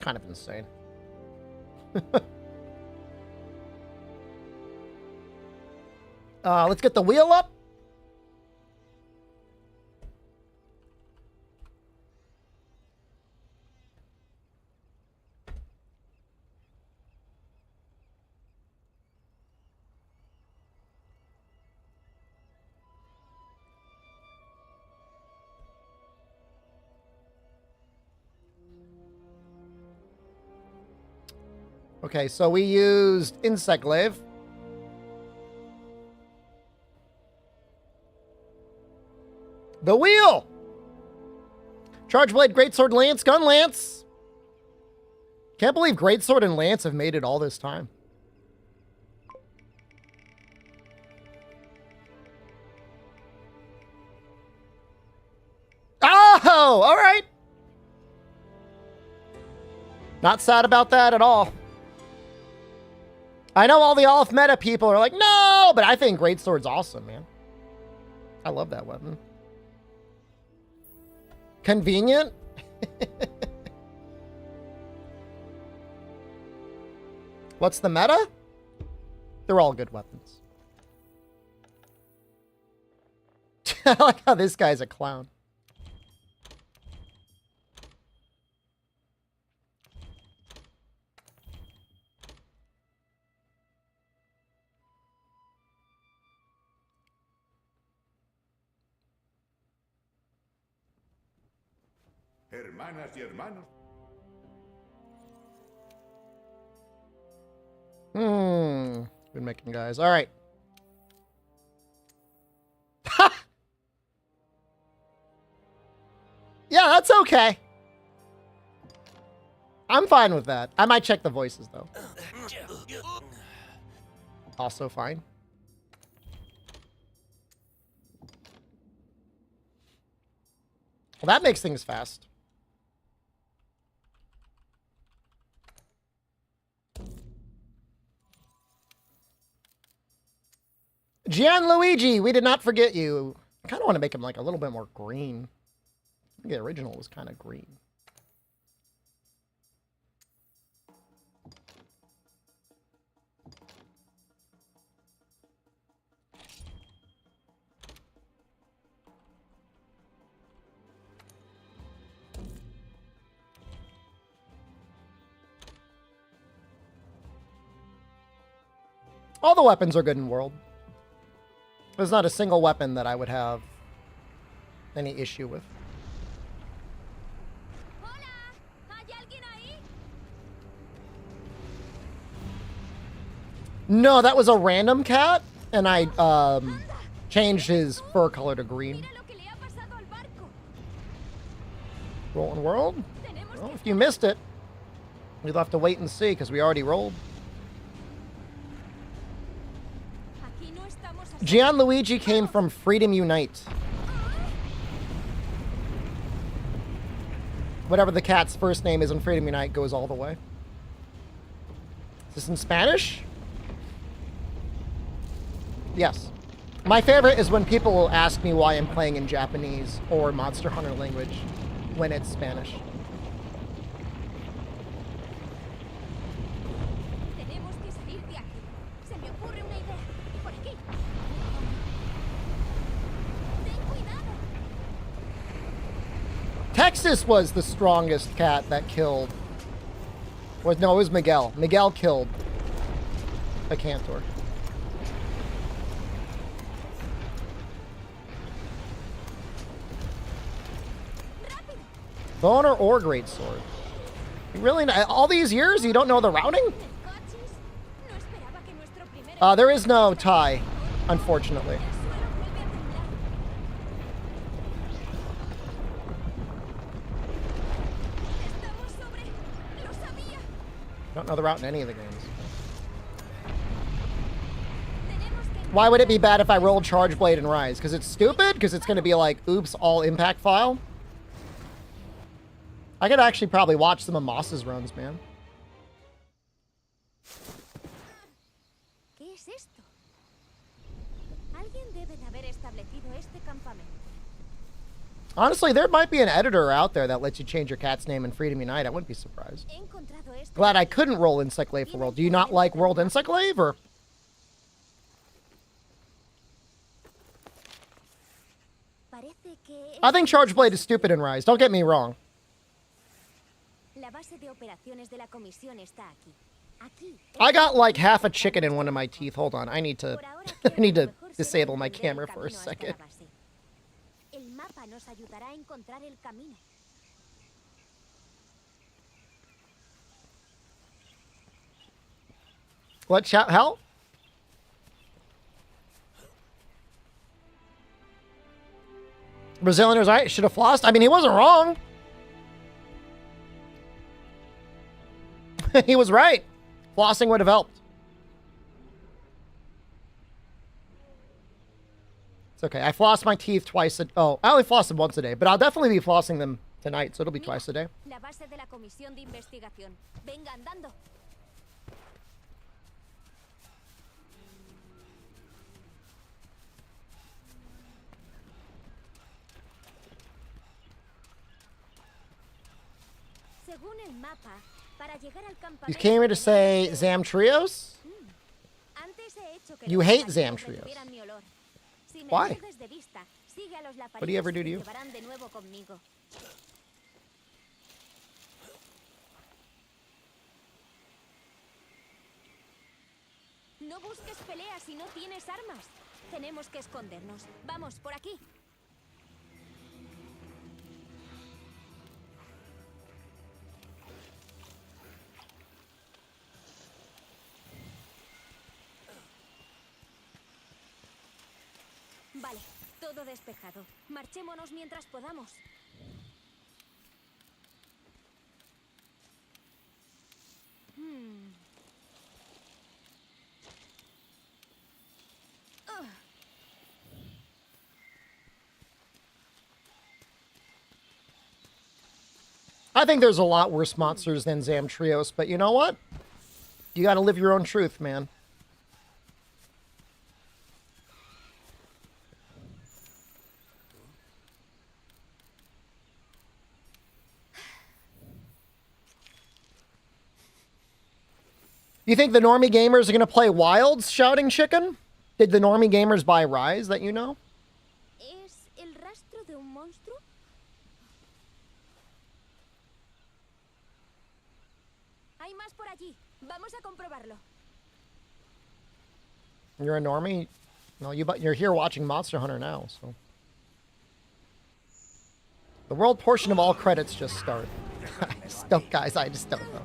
Kind of insane. Let's get the wheel up. Okay, so we used Insect Glaive. The wheel! Charge Blade, Greatsword, Lance, Gun Lance. Can't believe Greatsword and Lance have made it all this time. Oh, all right. Not sad about that at all. I know all the off-meta people are like, no, but I think Greatsword's awesome, man. I love that weapon. Convenient? What's the meta? They're all good weapons. I like how this guy's a clown. Hermanas y hermanos. Good making, guys. All right. Yeah, that's okay. I'm fine with that. I might check the voices, though. Also fine. Well, that makes things fast. Gianluigi, we did not forget you. I kind of want to make him like a little bit more green. I think the original was kind of green. All the weapons are good in World. There's not a single weapon that I would have any issue with. No, that was a random cat, and I changed his fur color to green. Rolling World? Well, if you missed it, you'll have to wait and see, because we already rolled. Gianluigi came from Freedom Unite. Whatever the cat's first name is in Freedom Unite goes all the way. Is this in Spanish? Yes. My favorite is when people will ask me why I'm playing in Japanese or Monster Hunter language when it's Spanish. Texas was the strongest cat that killed. No, it was Miguel. Miguel killed a Cantor. Boner or Greatsword? Really? All these years you don't know the routing? There is no tie, unfortunately. Don't know the route in any of the games. Why would it be bad if I rolled Charge Blade and Rise? Because it's stupid? Because it's going to be like, oops, all impact file? I could actually probably watch some of Moss's runs, man. ¿Qué es esto? Alguien debe de haber establecido este campamento. Honestly, there might be an editor out there that lets you change your cat's name in Freedom Unite. I wouldn't be surprised. Glad I couldn't roll Insectlave for World. Do you not like World Insectlave, or? I think Charge Blade is stupid in Rise. Don't get me wrong. I got like half a chicken in one of my teeth. Hold on, I need to I need to disable my camera for a second. What chat hell? Brazilian was right. Should have flossed. I mean, he wasn't wrong. He was right. Flossing would have helped. It's okay. I floss my teeth twice. Oh, I only floss them once a day, but I'll definitely be flossing them tonight, so it'll be twice a day. You came here to say Zam Trios? You hate Zam Trios. Why? What do you ever do to you? No busques peleas si no tienes armas. Tenemos que escondernos. Vamos, por aquí. Vale, todo despejado. Marchémonos mientras podamos. I think there's a lot worse monsters than Zam Trios, but you know what? You gotta live your own truth, man. You think the normie gamers are going to play Wilds, Shouting Chicken? Did the normie gamers buy Rise that you know? ¿Es el rastro de un monstruo? Hay más por allí. Vamos a comprobarlo. You're a normie? No, you're here watching Monster Hunter now, so. The world portion of all credits just start. Guys, I just don't know.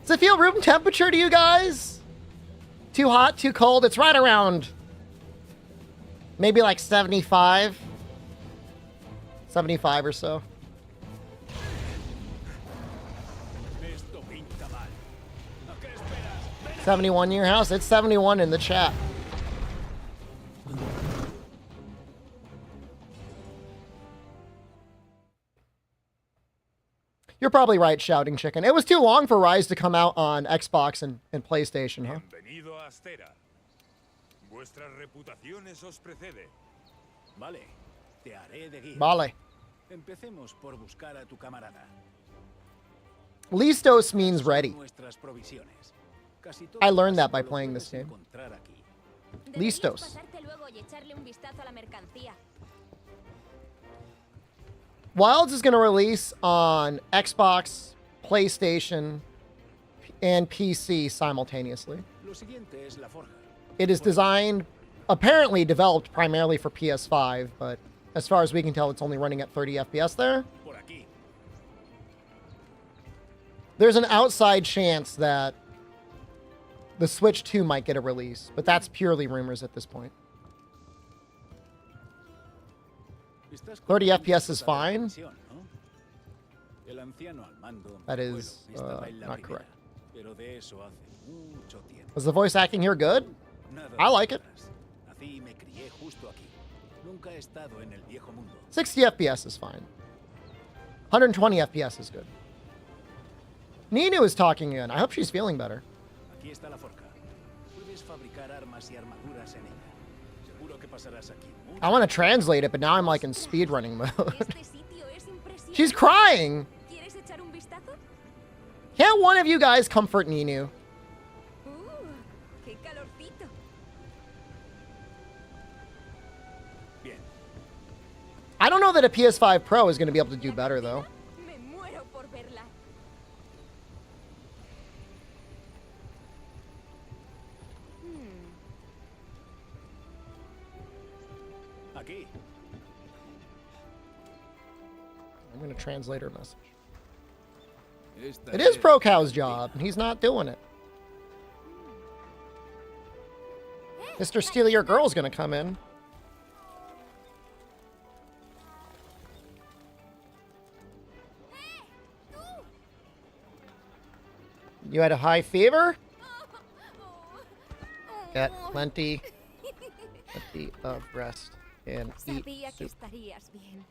Does it feel room temperature to you guys? Too hot, too cold? It's right around maybe like 75. 75 or so. 71 in your house? It's 71 in the chat. You're probably right, Shouting Chicken. It was too long for Rise to come out on Xbox and PlayStation, huh? Bienvenido a Astera. Vuestras reputaciones os precede. Vale, te haré de guía. Vale. Empecemos por buscar a tu camarada. Listos means ready. Nuestras provisiones. Casi I learned that by playing this game. Listos. Wilds is going to release on Xbox, PlayStation, and PC simultaneously. It is designed, apparently developed primarily for PS5, but as far as we can tell, it's only running at 30 FPS there. There's an outside chance that the Switch 2 might get a release, but that's purely rumors at this point. 30 FPS is fine. That is not correct. Was the voice acting here good? I like it. 60 FPS is fine. 120 FPS is good. Ninu is talking again. I hope she's feeling better. Aquí está la forja. Puedes fabricar armas y armaduras en ella. Seguro que pasarás aquí. I want to translate it, but now I'm like in speedrunning mode. Este sitio es impresionante. She's crying. ¿Quieres echar un vistazo? Can't one of you guys comfort Ninu? ¡Qué calorcito! Bien. I don't know that a PS5 Pro is going to be able to do better, though. Me muero por verla. Aquí. I'm going to translate her message. Esta It is Pro Cow's job, and he's not doing it. Mr. Steely Your Girl's going to come in. You had a high fever? Get plenty of rest and eat Sabía que soup. estarías bien.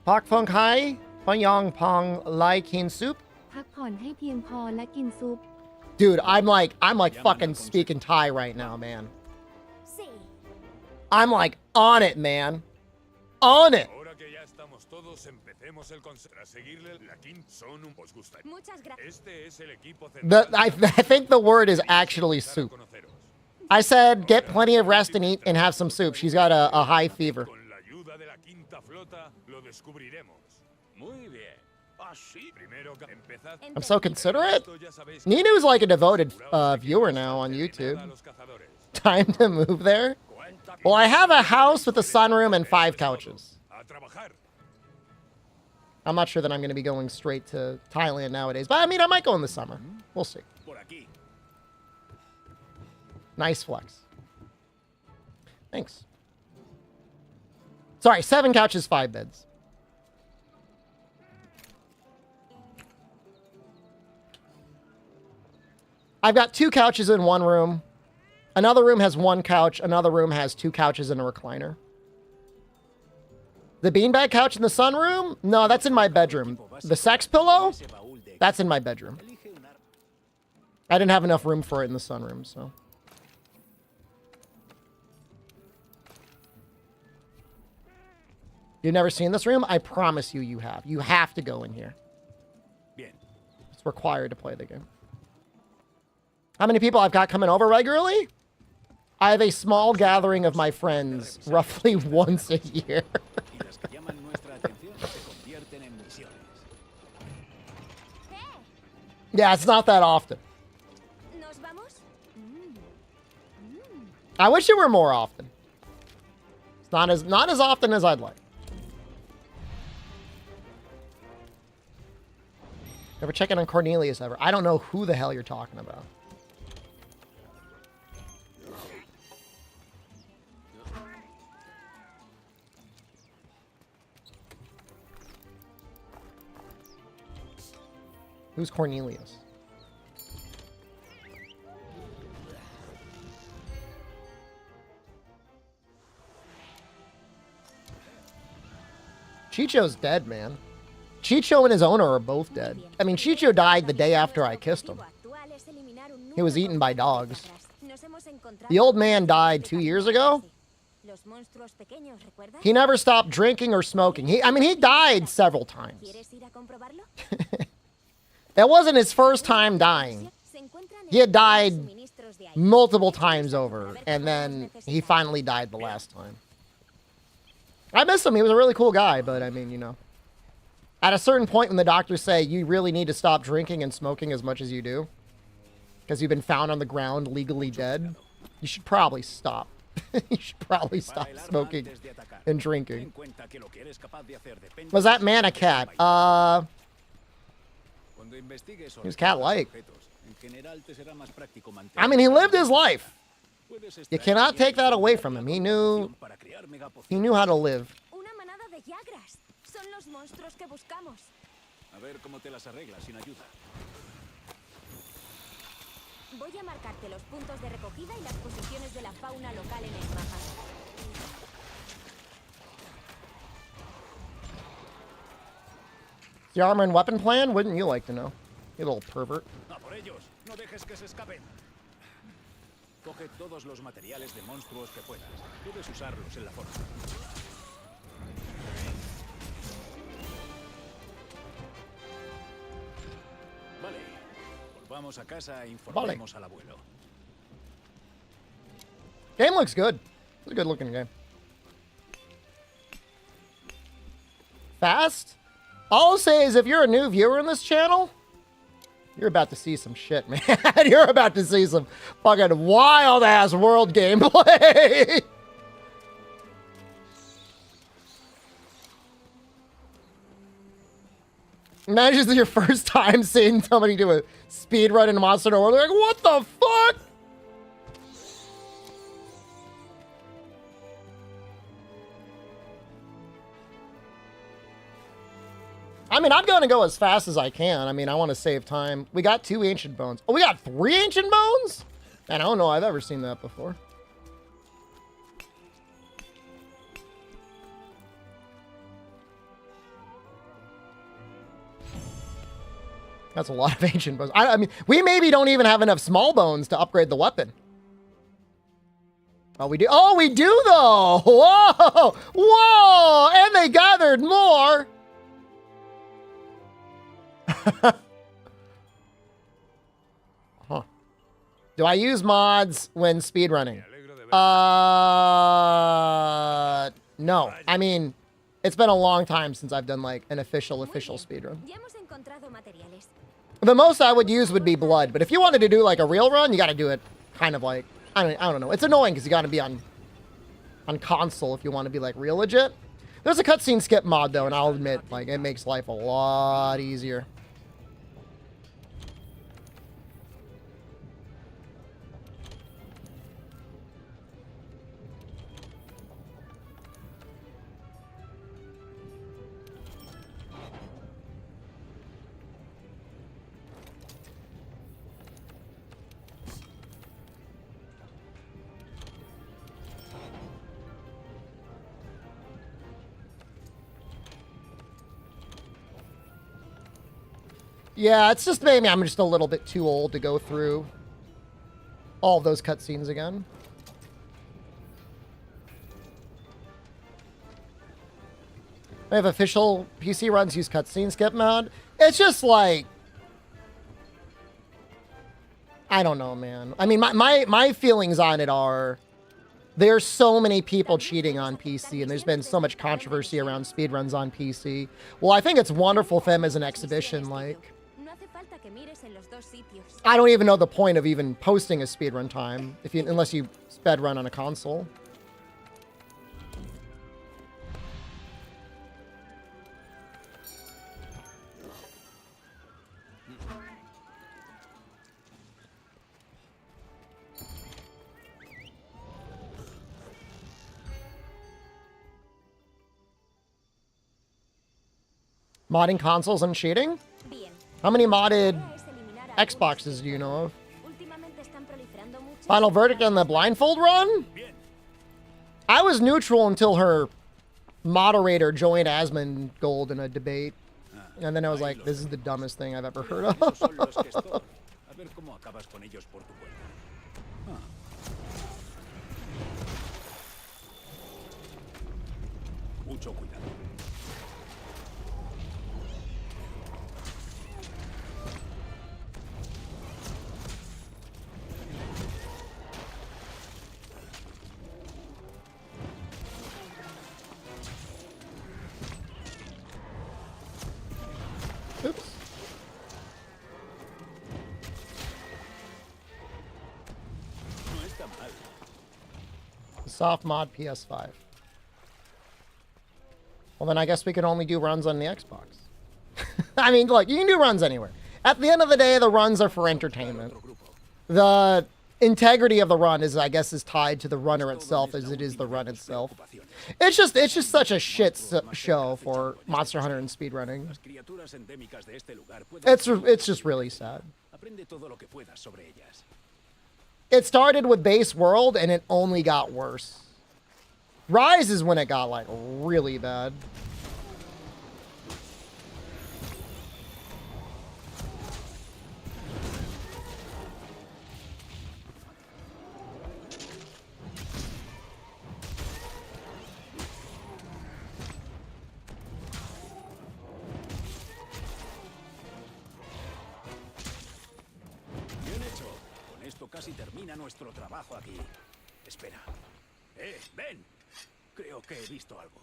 Pak Fong Hai, Pong Pong Lai Kin Soup. พักผ่อนให้เพียงพอและกินซุป Dude, I'm like fucking speaking Thai right now, man. Sí. I'm like on it, man. On it. Ahora que ya estamos todos, empecemos el consejo. Tras seguirle, la King son un os gusta. Muchas gracias. Este es el equipo I think the word is actually soup. I said get plenty of rest and eat and have some soup. She's got a high fever. Con la ayuda de la quinta flota, lo descubriremos. Muy bien. Así, primero que empezad. I'm so considerate. Ninu's like a devoted viewer now on YouTube. Time to move there. Well, I have a house with a sunroom and 5 couches. A trabajar. I'm not sure that I'm going to be going straight to Thailand nowadays, but I mean, I might go in the summer. We'll see. por aquí. Nice flex. Thanks. Sorry, 7 couches, 5 beds. I've got 2 couches in one room. Another room has 1 couch. Another room has 2 couches and a recliner. The beanbag couch in the sunroom? No, that's in my bedroom. The sex pillow? That's in my bedroom. I didn't have enough room for it in the sunroom, so. You've never seen this room? I promise you, you have. You have to go in here. Bien. It's required to play the game. How many people I've got coming over regularly? I have a small gathering of my friends roughly once a year. Y las que llaman nuestra atención se convierten en misiones. Yeah, it's not that often. ¿Nos vamos? I wish it were more often. It's not as often as I'd like. Never checking on Cornelius ever. I don't know who the hell you're talking about. Who's Cornelius? Chicho's dead, man. Chicho and his owner are both dead. I mean, Chicho died the day after I kissed him. He was eaten by dogs. The old man died 2 years ago. He never stopped drinking or smoking. He died several times. That wasn't his first time dying. He had died multiple times over, and then he finally died the last time. I miss him. He was a really cool guy, but I mean, you know. At a certain point when the doctors say you really need to stop drinking and smoking as much as you do, because you've been found on the ground legally dead, you should probably stop. You should probably stop smoking and drinking. Was that man a cat? He was cat-like. I mean, he lived his life. You cannot take that away from him. He knew how to live. Una manada de yagras. Son los monstruos que buscamos. A ver cómo te las arreglas sin ayuda. Voy a marcarte los puntos de recogida y las posiciones de la fauna local en el mapa. The armor and weapon plan? Wouldn't you like to know? You little pervert. A por ellos. No dejes dejes que se escapen. Coge todos los materiales de monstruos que puedas. Puedes usarlos en la forja. Vale. Volvamos a casa e informemos al abuelo. Game looks good. It's a good looking game. Fast? All I'll say is if you're a new viewer in this channel, you're about to see some shit, man. You're about to see some fucking wild-ass world gameplay. Imagine this is your first time seeing somebody do a speedrun in Monster Hunter World. They're like, what the fuck? I mean, I'm going to go as fast as I can. I mean, I want to save time. We got 2 ancient bones. Oh, we got 3 ancient bones? And I don't know I've ever seen that before. That's a lot of ancient bones. I mean, we maybe don't even have enough small bones to upgrade the weapon. Oh, we do. Oh, we do, though. Whoa. Whoa. And they gathered more. Huh. Do I use mods when speedrunning? No. I mean, it's been a long time since I've done like an official speedrun. The most I would use would be blood, but if you wanted to do like a real run, you got to do it kind of like I don't know. It's annoying because you got to be on console if you want to be like real legit. There's a cutscene skip mod though, and I'll admit like it makes life a lot easier. Yeah, it's just maybe I'm just a little bit too old to go through all of those cutscenes again. I have official PC runs use cutscene skip mod. It's just like, I don't know, man. I mean, my feelings on it are there's so many people cheating on PC, and there's been so much controversy around speedruns on PC. Well, I think it's wonderful for them as an exhibition, like, I don't even know the point of even posting a speedrun time unless you sped run on a console. Modding consoles and cheating? How many modded Xboxes do you know of? Final verdict on the blindfold run? I was neutral until her moderator joined Asmongold in a debate. And then I was like, this is the dumbest thing I've ever heard of. Oops. Soft mod PS5. Well, then I guess we can only do runs on the Xbox. I mean, look, you can do runs anywhere. At the end of the day, the runs are for entertainment. The integrity of the run is, I guess, is tied to the runner itself as it is the run itself. It's just such a shit show for Monster Hunter and speedrunning. It's just really sad. It started with base world and it only got worse. Rise is when it got like really bad. armas y termina nuestro trabajo aquí. Espera. Ven. Creo que he visto algo.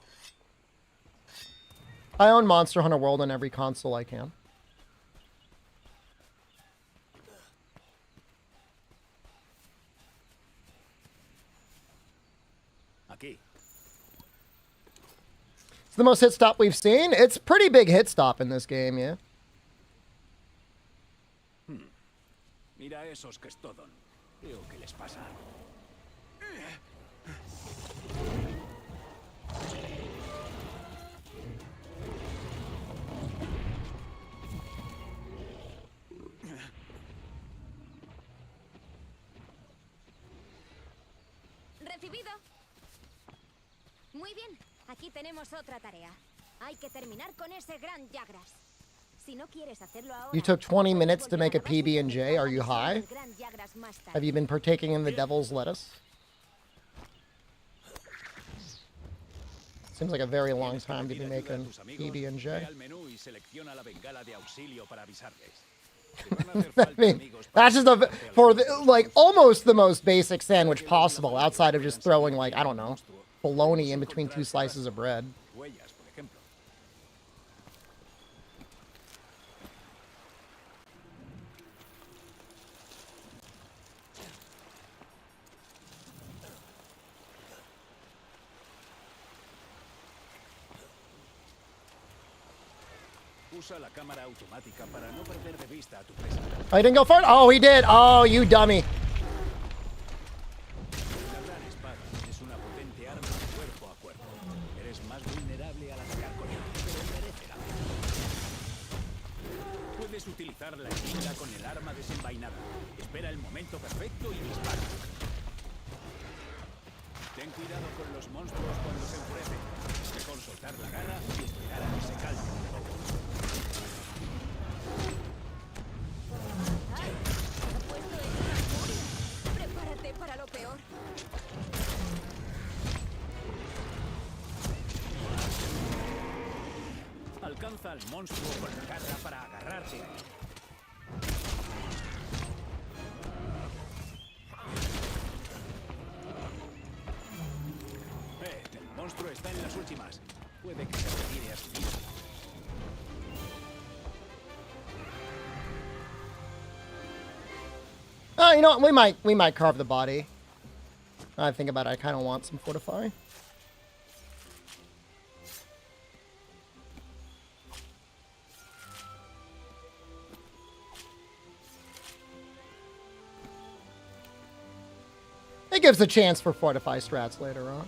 I own Monster Hunter World on every console I can. Aquí. It's the most hit stop we've seen. It's a pretty big hit stop in this game, yeah. Mira esos que estodon. Creo que les pasa algo. Recibido. Muy bien. Aquí tenemos otra tarea. Hay que terminar con ese gran Jagras. Si no quieres hacerlo ahora, You took 20 minutes to make a PB&J. Are you high? Have you been partaking in the devil's lettuce? Seems like a very long time to be making PB&J. I mean, that's just like almost the most basic sandwich possible outside of just throwing, like, I don't know, bologna in between two slices of bread. Usa la cámara automática para no perder de vista a tu presa. Oh, he didn't go for it? Oh, he did. Oh, you dummy. Una gran espada es una potente arma cuerpo a cuerpo. Eres más vulnerable al atacar con ella, pero merece la pena. Puedes utilizar la espada con el arma desenvainada. Espera el momento perfecto y dispara. Ten cuidado con los monstruos cuando se enfurecen. Mejor soltar la garra y esperar a que se calmen un poco. Prepárate para lo peor. Alcanza al monstruo con la garra para agarrarte. El monstruo está en las últimas. Puede que se retire a su vida. Oh, you know what? We might carve the body. Now I think about it, I kind of want some fortify. It gives a chance for fortify strats later on.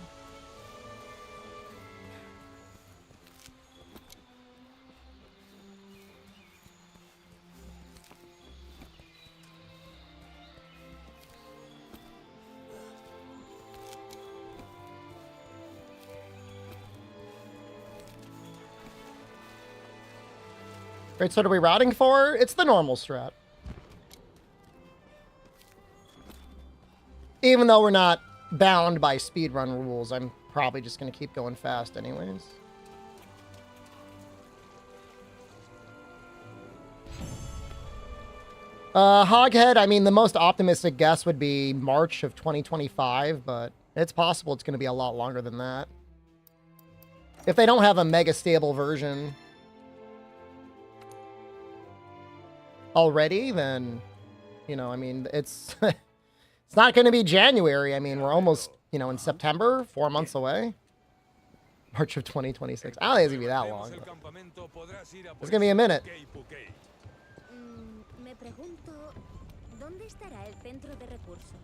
Right, so what are we routing for? It's the normal strat. Even though we're not bound by speedrun rules, I'm probably just going to keep going fast anyways. Hoghead, I mean, the most optimistic guess would be March of 2025, but it's possible it's going to be a lot longer than that. If they don't have a mega stable version already, then, you know, I mean, it's it's not going to be January. I mean, we're almost, you know, in September, 4 months away. March of 2026. I don't think it's going to be that long. It's going to be a minute. Me pregunto, ¿dónde estará el centro de recursos?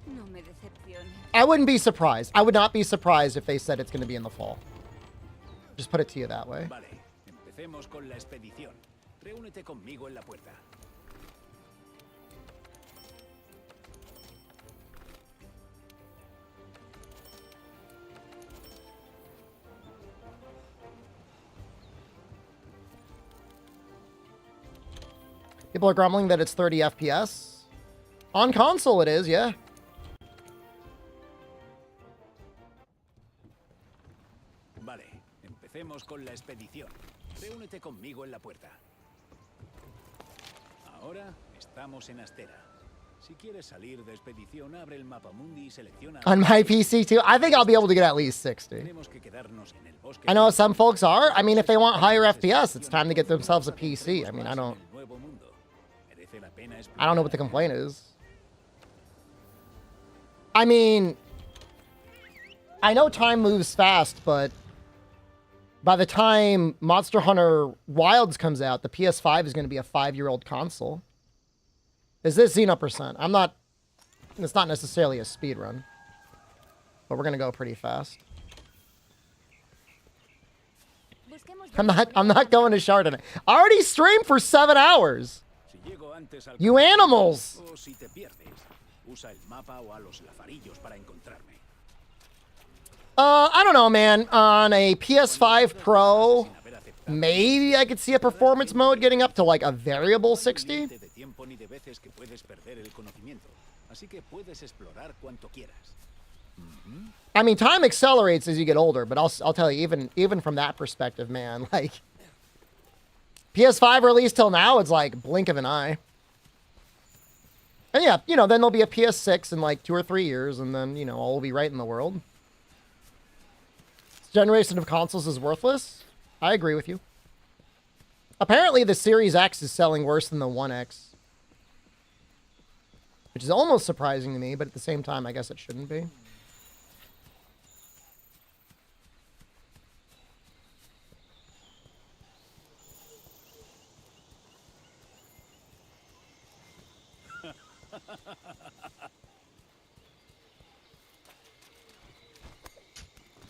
No me decepciones. I wouldn't be surprised. I would not be surprised if they said it's going to be in the fall. Just put it to you that way. Vale, empecemos con la expedición. Reúnete conmigo en la puerta. People are grumbling that it's 30 FPS. On console it is, yeah. Vale, empecemos con la expedición. Reúnete conmigo en la puerta. Ahora, Estamos en Astera. Si quieres salir de expedición, abre el mapa mundi y selecciona. On my PC too? I think I'll be able to get at least 60. Tenemos que quedarnos en el bosque. I know some folks are. I mean, if they want higher FPS, it's time to get themselves a PC. I mean, I don't know what the complaint is. I mean, I know time moves fast, but by the time Monster Hunter Wilds comes out, the PS5 is going to be a 5-year-old console. Is this Xeno percent? I'm not... It's not necessarily a speed run. But we're going to go pretty fast. I'm not going to Shard tonight. I already streamed for 7 hours. You animals! I don't know, man. On a PS5 Pro, maybe I could see a performance mode getting up to like a variable 60. I mean, time accelerates as you get older, but I'll tell you, even from that perspective, man, like PS5 release till now, it's like blink of an eye. And yeah, you know, then there'll be a PS6 in like 2 or 3 years, and then, you know, all will be right in the world. This generation of consoles is worthless. I agree with you. Apparently, the Series X is selling worse than the One X. Which is almost surprising to me, but at the same time, I guess it shouldn't be.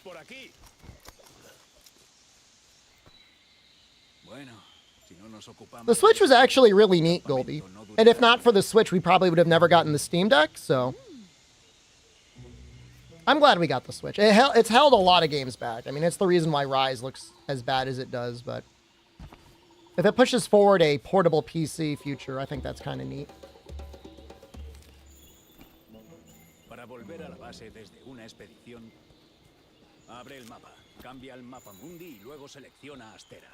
Por aquí. The Switch was actually really neat, Goldie. And if not for the Switch, we probably would have never gotten the Steam Deck, so... I'm glad we got the Switch. It's held a lot of games back. I mean, it's the reason why Rise looks as bad as it does, but... if it pushes forward a portable PC future, I think that's kind of neat. Para volver a la base desde una expedición, abre el mapa, cambia el mapa mundi y luego selecciona Astera.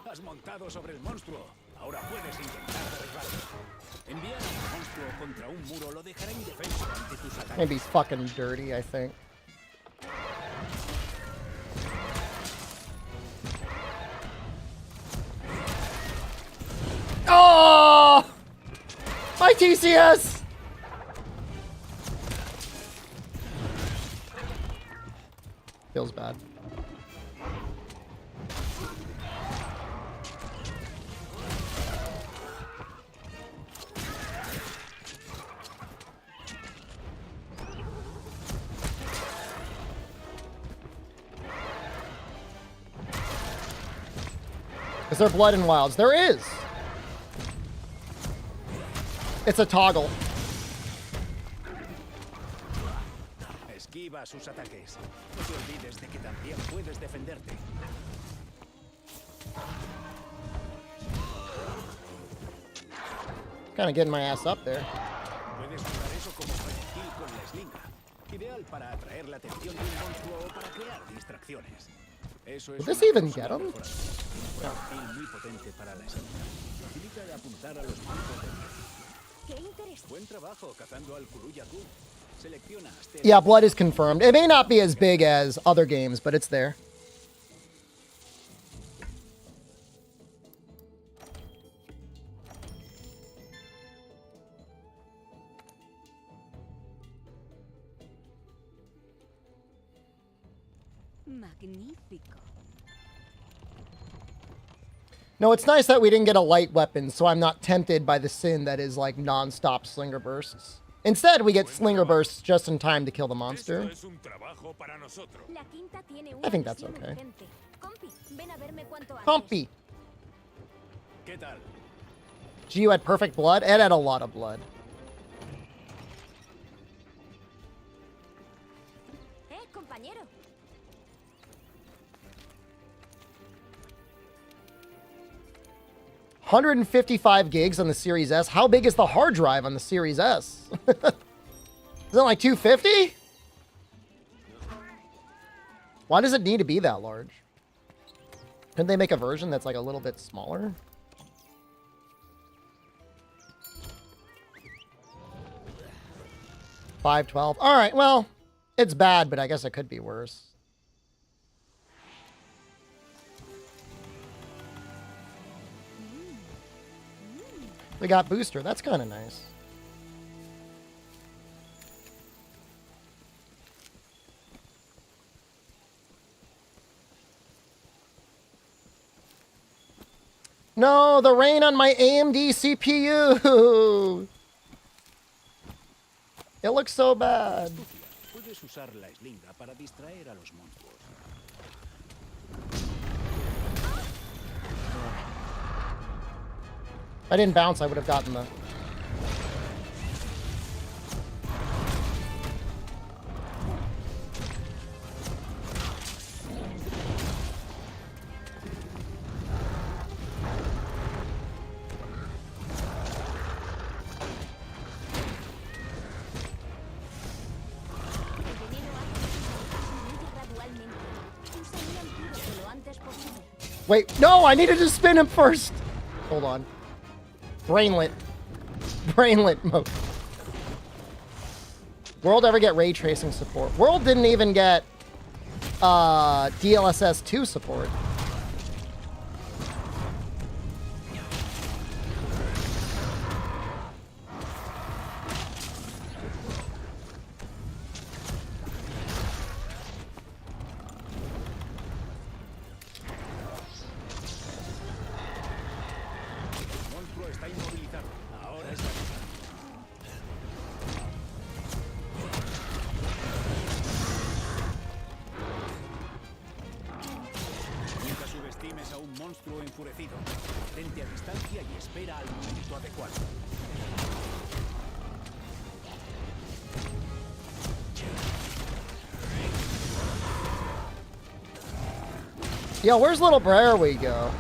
Has montado sobre el monstruo. Ahora puedes intentar derribarlo. Enviar al monstruo contra un muro lo dejará indefenso ante tus ataques. Maybe he's fucking dirty, I think. Oh! My TCS! Feels bad. Is there blood in Wilds? There is! It's a toggle. Esquiva sus ataques. No te olvides de que también puedes defenderte. Kind of getting my ass up there. Puedes usar eso como proyectil con la eslinga. Ideal para atraer la atención de un monstruo o para crear distracciones. Eso es. Did this even get him? No. Muy potente para la eslinga. Facilita apuntar a los puntos de buen trabajo cazando al Kuruyaku. Selecciona Astera. Yeah, blood is confirmed. It may not be as big as other games, but it's there. Magnífico. No, it's nice that we didn't get a light weapon, so I'm not tempted by the sin that is like non-stop slinger bursts. Instead, we get slinger bursts just in time to kill the monster. I think that's okay. Compy! Gyu had perfect blood? Ed had a lot of blood. Compañero. 155 gigs on the Series S. How big is the hard drive on the Series S? Is it like 250? Why does it need to be that large? Couldn't they make a version that's like a little bit smaller? $5.12. All right, well, it's bad, but I guess it could be worse. We got booster. That's kind of nice. No, the rain on my AMD CPU. It looks so bad. Puedes usar la eslinga para distraer a los monstruos. If I didn't bounce, I would have gotten the... Wait, no, I needed to spin him first. Hold on. Brainlet. Brainlet mode. World ever get ray tracing support? World didn't even get DLSS 2 support. Yo, where's Little Brer we go?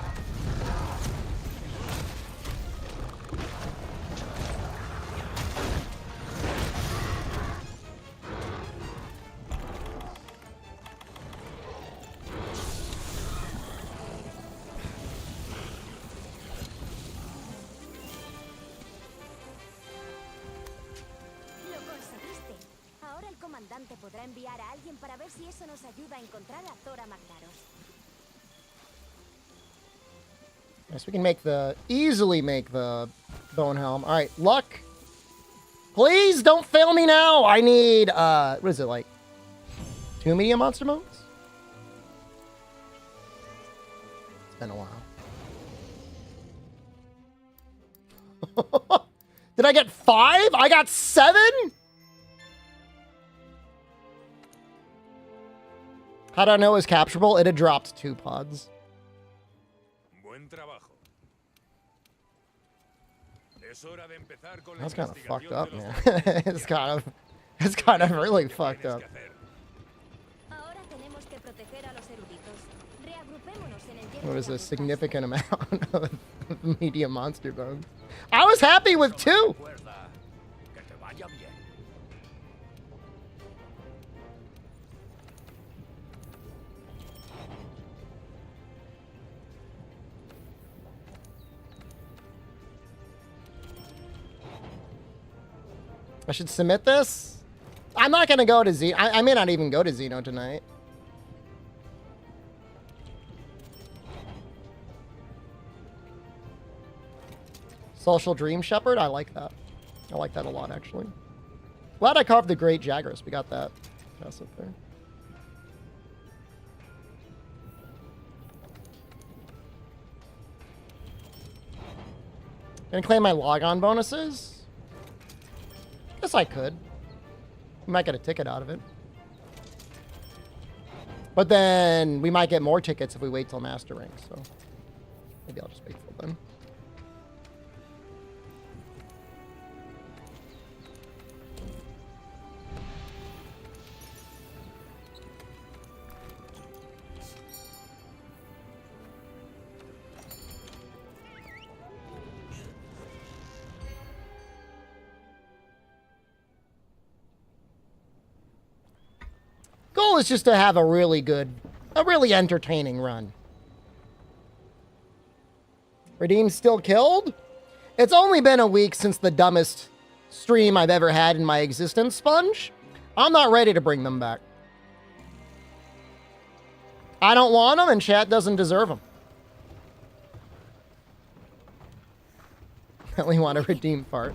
Lo conseguiste. Ahora el comandante podrá enviar a alguien para ver si eso nos ayuda a encontrar a Zorah Magdaros. Yes, we can easily make the bone helm. All right, luck. Please don't fail me now. I need, what is it, like 2 medium monster modes? It's been a while. Did I get 5? I got 7? How do I know it was capturable? It had dropped 2 pods. That's kind of fucked up, man. It's kind of really fucked up. What is a significant amount of medium monster bones? I was happy with 2. I should submit this? I'm not going to go to Xeno. I may not even go to Xeno tonight. Social Dream Shepherd? I like that. I like that a lot, actually. Glad I carved the Great Jagras. We got that. Pass up there. Gonna claim my log-on bonuses? Guess I could. We might get a ticket out of it. But then we might get more tickets if we wait till Master Rank, so maybe I'll just wait for them. goal is just to have a really entertaining run. Redeem still killed? It's only been a week since the dumbest stream I've ever had in my existence, Sponge. I'm not ready to bring them back. I don't want them, and chat doesn't deserve them. I only want a redeem fart.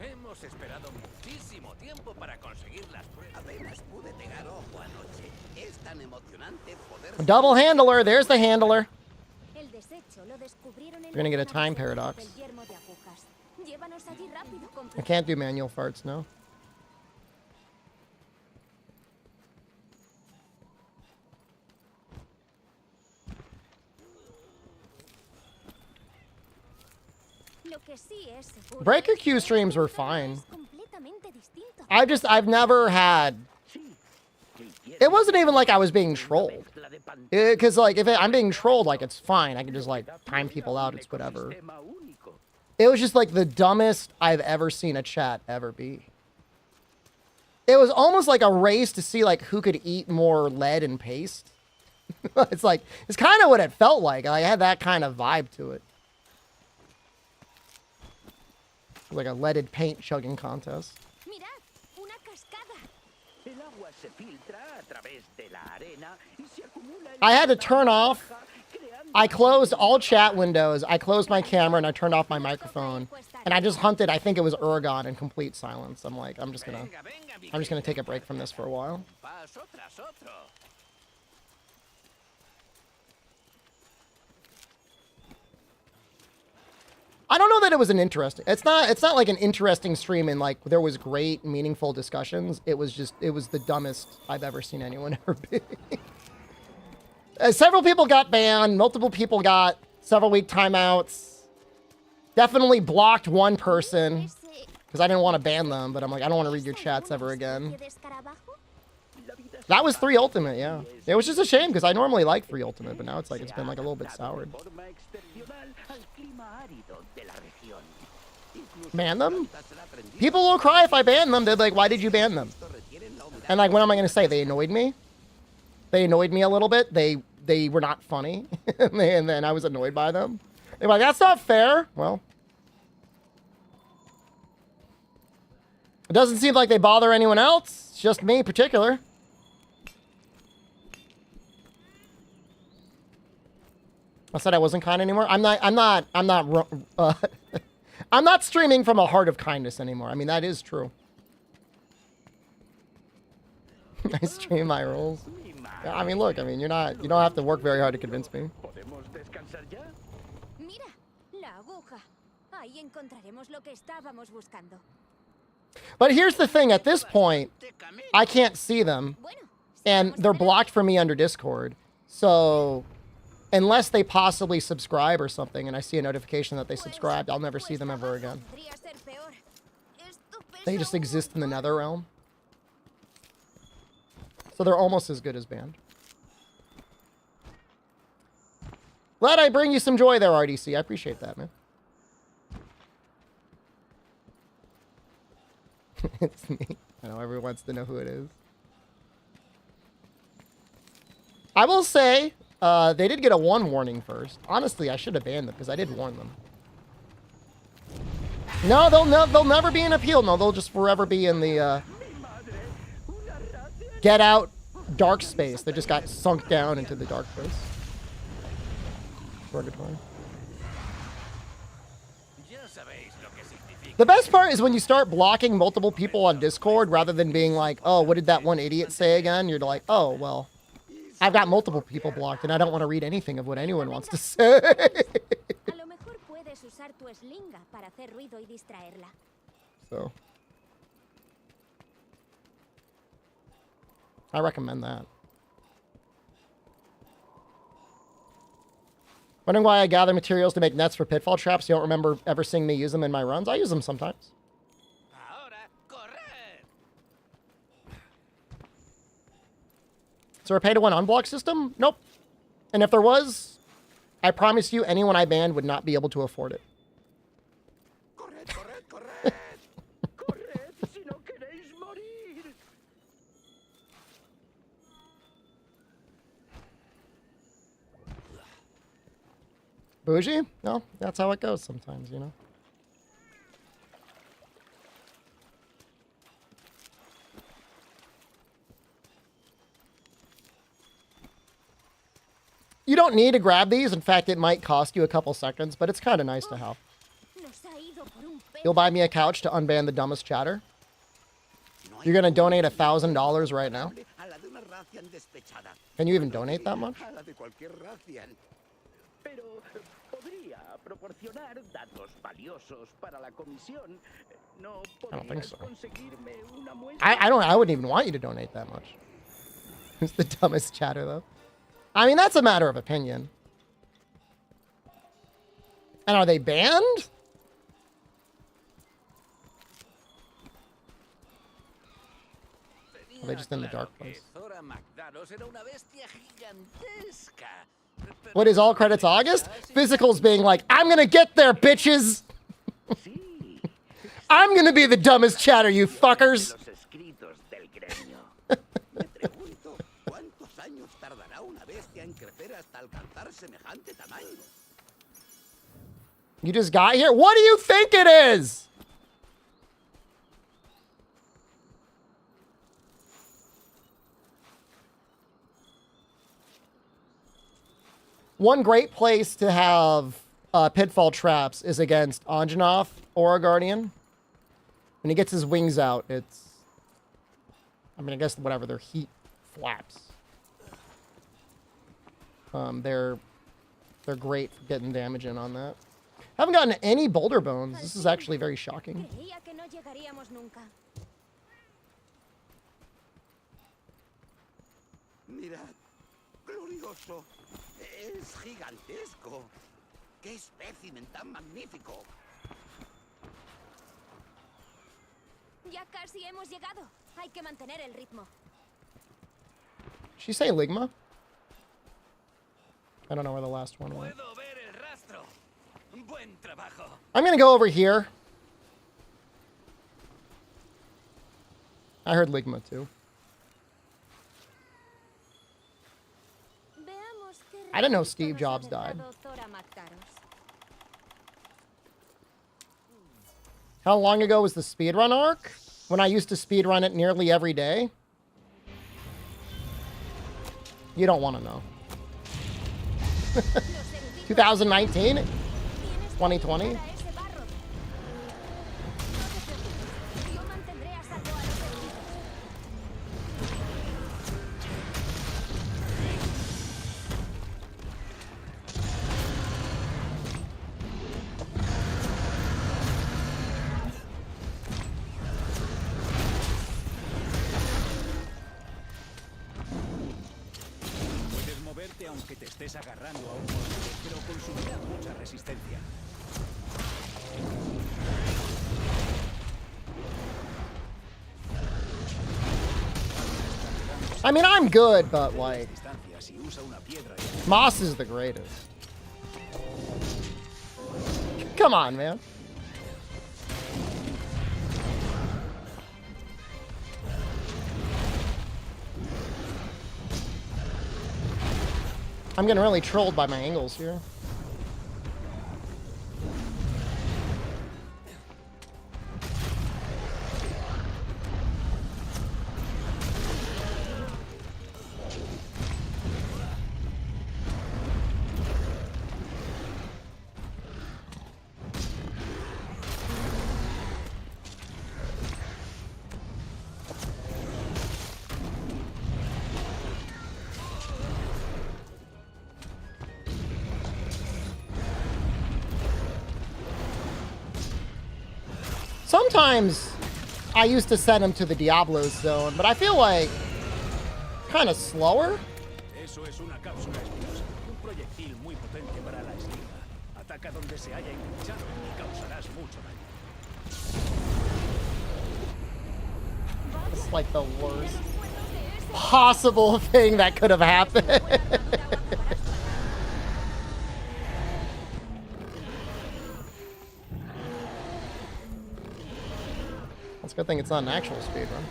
Hemos esperado muchísimo tiempo para conseguir las pruebas. Apenas pude pegar ojo anoche. Es tan emocionante poder... Double handler. There's the handler. We're gonna get a time paradox. I can't do manual farts, no. Breaker Q streams were fine. I've never had... It wasn't even like I was being trolled. Because, like, if I'm being trolled, like, it's fine. I can just, like, time people out. It's whatever. It was just, like, the dumbest I've ever seen a chat ever be. It was almost like a race to see, like, who could eat more lead and paste. It's like, it's kind of what it felt like. I had that kind of vibe to it. Like a leaded paint chugging contest. I had to turn off. I closed all chat windows. I closed my camera and I turned off my microphone. And I just hunted, I think it was Uragon, in complete silence. I'm like, I'm just gonna take a break from this for a while. I don't know that it was an interesting... It's not like an interesting stream in like there was great, meaningful discussions. It was the dumbest I've ever seen anyone ever be. Several people got banned. Multiple people got several week timeouts. Definitely blocked one person because I didn't want to ban them, but I'm like, I don't want to read your chats ever again. That was 3 Ultimate, yeah. It was just a shame because I normally like 3 Ultimate, but now it's like it's been like a little bit soured. Ban them? People will cry if I ban them. They're like, why did you ban them? And like, what am I going to say? They annoyed me? They annoyed me a little bit. They were not funny. And then I was annoyed by them. They're like, that's not fair. Well, it doesn't seem like they bother anyone else. It's just me in particular. I said I wasn't kind anymore. I'm not streaming from a heart of kindness anymore. I mean, that is true. I stream my rules. Yeah, I mean, look, I mean, you don't have to work very hard to convince me. But here's the thing, at this point, I can't see them, and they're blocked for me under Discord. So, unless they possibly subscribe or something, and I see a notification that they subscribed, I'll never see them ever again. They just exist in the nether realm. So they're almost as good as banned. Glad I bring you some joy there, RDC. I appreciate that, man. It's me. I know everyone wants to know who it is. I will say, they did get a 1 warning first. Honestly, I should have banned them because I did warn them. No, they'll never be in appeal. No, they'll just forever be in the get out dark space. They just got sunk down into the dark space. Purgatory. The best part is when you start blocking multiple people on Discord rather than being like, oh, what did that one idiot say again? You're like, oh, well, I've got multiple people blocked and I don't want to read anything of what anyone wants to say. So, I recommend that. Wondering why I gather materials to make nets for pitfall traps. You don't remember ever seeing me use them in my runs? I use them sometimes. Is there a pay-to-win unblock system? Nope. And if there was, I promise you anyone I banned would not be able to afford it. Bougie? No, that's how it goes sometimes, you know. You don't need to grab these. In fact, it might cost you a couple seconds, but it's kind of nice to have. You'll buy me a couch to unban the dumbest chatter. You're going to donate $1,000 right now. Can you even donate that much? I don't think so. I wouldn't even want you to donate that much. It's the dumbest chatter, though. I mean, that's a matter of opinion. And are they banned? Are they just in the dark place? What is all credits August? Physicals being like, I'm gonna get there, bitches! I'm gonna be the dumbest chatter, you fuckers! You just got here? What do you think it is? One great place to have pitfall traps is against Anjanath, Aura Guardian. When he gets his wings out, it's... I mean, I guess whatever, they're heat flaps. They're great for getting damage in on that. Haven't gotten any boulder bones. This is actually very shocking. Mirad, glorioso. Es gigantesco. Qué espécimen tan magnífico. Ya casi hemos llegado. Hay que mantener el ritmo. She say Ligma? I don't know where the last one went. I'm gonna go over here. I heard Ligma too. I didn't know Steve Jobs died. How long ago was the speedrun arc? When I used to speedrun it nearly every day? You don't want to know. 2019? 2020? Aunque te estés agarrando a un monstruo, pero consumirá mucha resistencia. I mean, I'm good, but like, Moss is the greatest. Come on, man. I'm getting really trolled by my angles here. Sometimes I used to send him to the Diablo's zone, but I feel like kind of slower. Eso es una cápsula espinosa, un proyectil muy potente para la esquiva. Ataca donde se haya enganchado y causarás mucho daño. It's like the worst possible thing that could have happened. It's a good thing it's not an actual speedrun.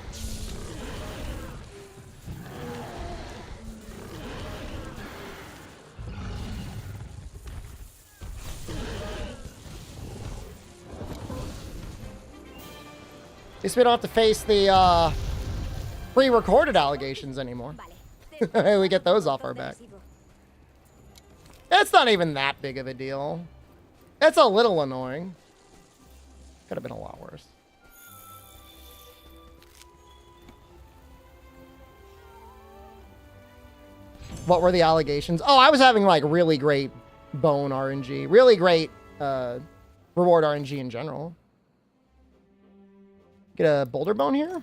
least we don't have to face the pre-recorded allegations anymore. We get those off our back. It's not even that big of a deal. It's a little annoying. Could have been a lot worse. What were the allegations? Oh, I was having like really great bone RNG. Really great reward RNG in general. Get a boulder bone here?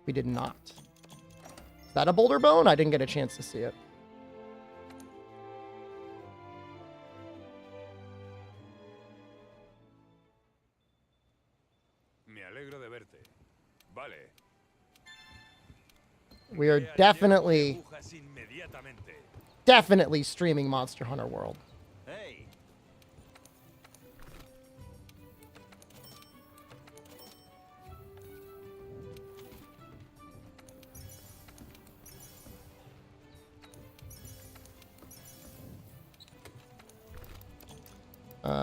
We did not. Is that a boulder bone? I didn't get a chance to see it. Me alegro de verte. Vale. We are definitely streaming Monster Hunter World. Hey.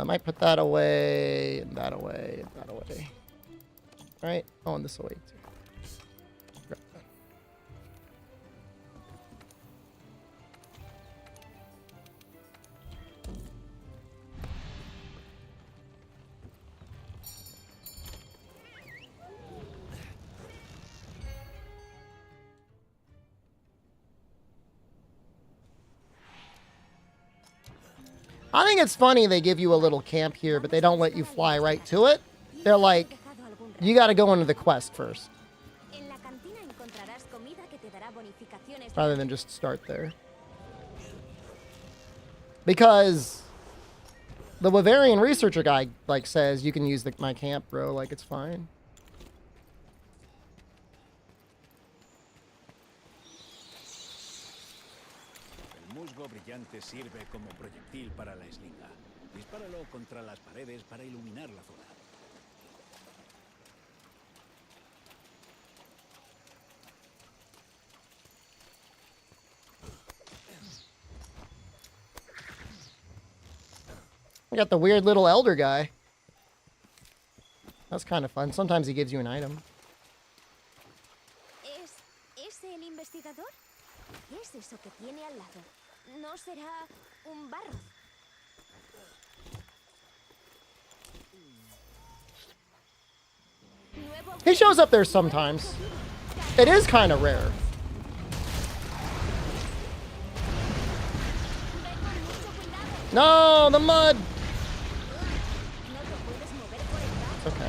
Might put that away, and that away, and that away. Right? Oh, and this away too. Grab that. I think it's funny they give you a little camp here, but they don't let you fly right to it. They're like, you got to go into the quest first. Rather than just start there. Because the Bavarian researcher guy, like, says you can use my camp, bro. Like, it's fine. El musgo brillante sirve como proyectil para la eslinga. Dispáralo contra las paredes para iluminar la zona. We got the weird little elder guy. That's kind of fun. Sometimes he gives you an item. ¿Es ese el investigador? ¿Qué es eso que tiene al lado? ¿No será un barro? He shows up there sometimes. It is kind of rare. No, the mud! Okay.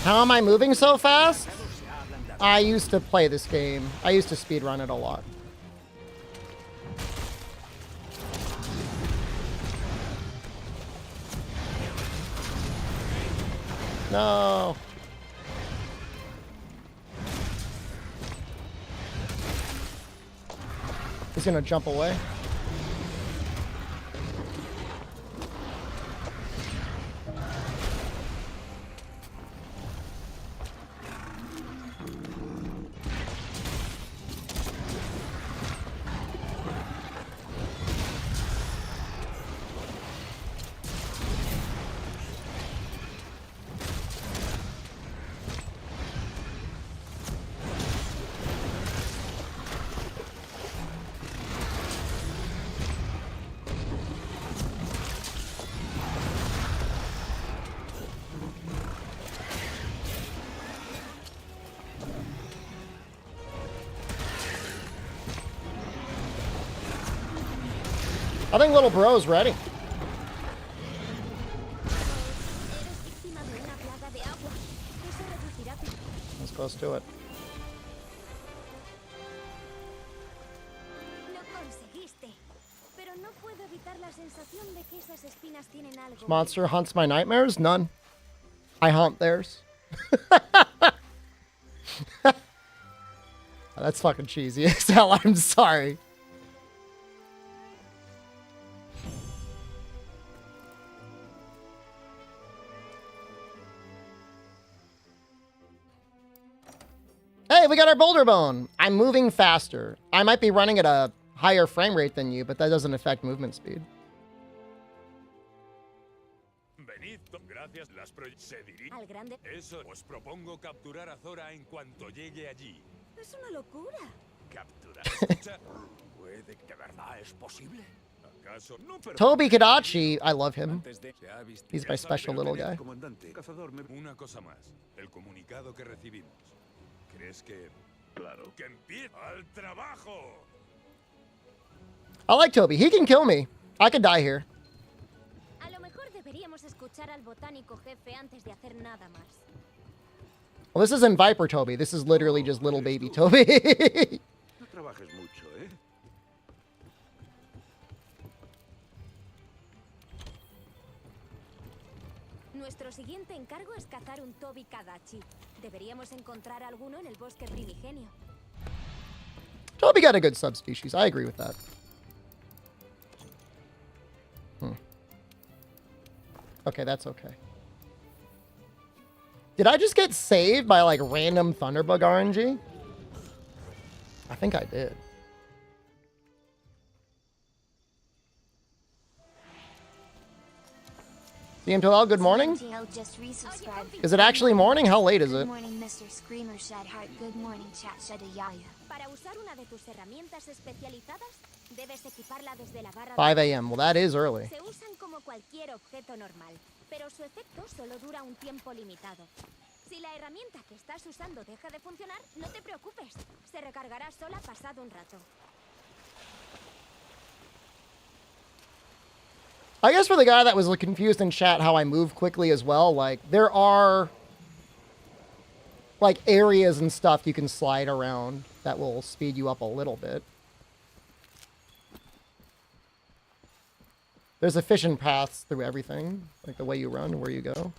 How am I moving so fast? I used to play this game. I used to speedrun it a lot. No. He's gonna jump away. I think little bro's ready. Let's close to it. This monster hunts my nightmares? None. I haunt theirs. That's fucking cheesy as hell. I'm sorry. Hey, we got our boulder bone. I'm moving faster. I might be running at a higher frame rate than you, but that doesn't affect movement speed. Venid, gracias. Se dirige. Al grande. Eso, os propongo capturar a Zorah en cuanto llegue allí. Es una locura. ¿Capturar? Escucha, ¿Puede que de verdad es posible? ¿acaso no? Pero Tobi-Kadachi, I love him. Antes de... Se ha visto... He's my special little guy. Comandante, cazador, una cosa más. El comunicado que recibimos. ¿Crees que...? Claro. ¡Que empiece al trabajo! I like Toby. He can kill me. I could die here. A lo mejor deberíamos escuchar al botánico jefe antes de hacer nada más. Well, this isn't Viper Toby. This is literally just little baby Toby. no trabajes mucho, ¿eh? Nuestro siguiente encargo es cazar un Tobi-Kadachi. Deberíamos encontrar alguno en el bosque primigenio. Toby got a good subspecies. I agree with that. Okay, that's okay. Did I just get saved by, like, random Thunderbug RNG? I think I did. CM2L, good morning. CMTL just resubscribed. Is it actually morning? How late is Good it? morning, Mr. Screamer Shed Heart. Good morning, Chat Shadayaya. Para usar una de tus herramientas especializadas, debes equiparla desde la barra 5 a.m. Well, that is early. Se usan como cualquier objeto normal, pero su efecto solo dura un tiempo limitado. Si la herramienta que estás usando deja de funcionar, no te preocupes. Se recargará sola pasado un rato. I guess for the guy that was confused in chat how I move quickly as well, like, there are, like, areas and stuff you can slide around that will speed you up a little bit. There's efficient paths through everything, like the way you run, where you go.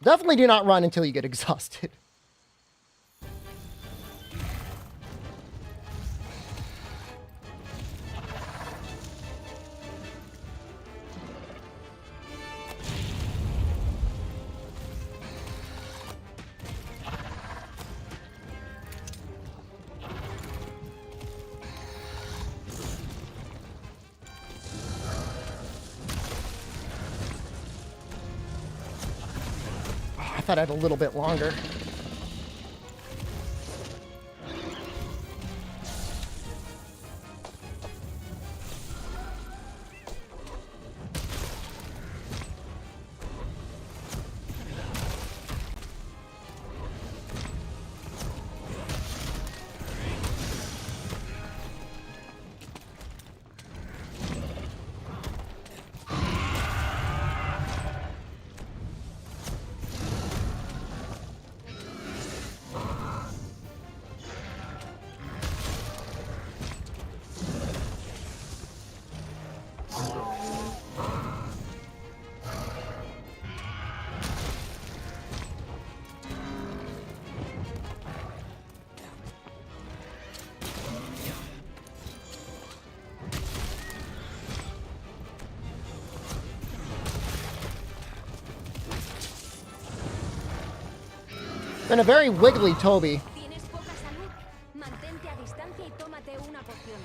Definitely do not run until you get exhausted. I thought I had a little bit longer. Been a very wiggly Toby. Tienes poca salud. Mantente a distancia y tómate una poción.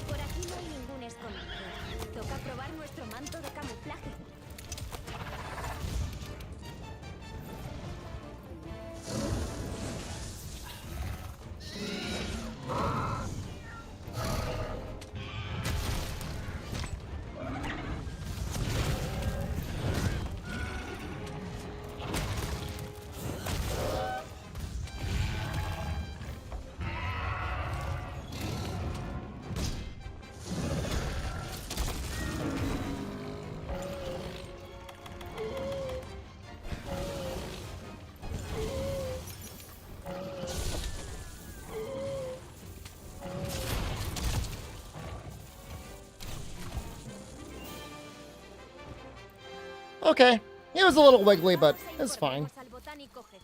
Por aquí no hay ningún escondite. Toca probar nuestro manto de camuflaje. okay. It was a little wiggly, but it's fine. Al botánico jefe.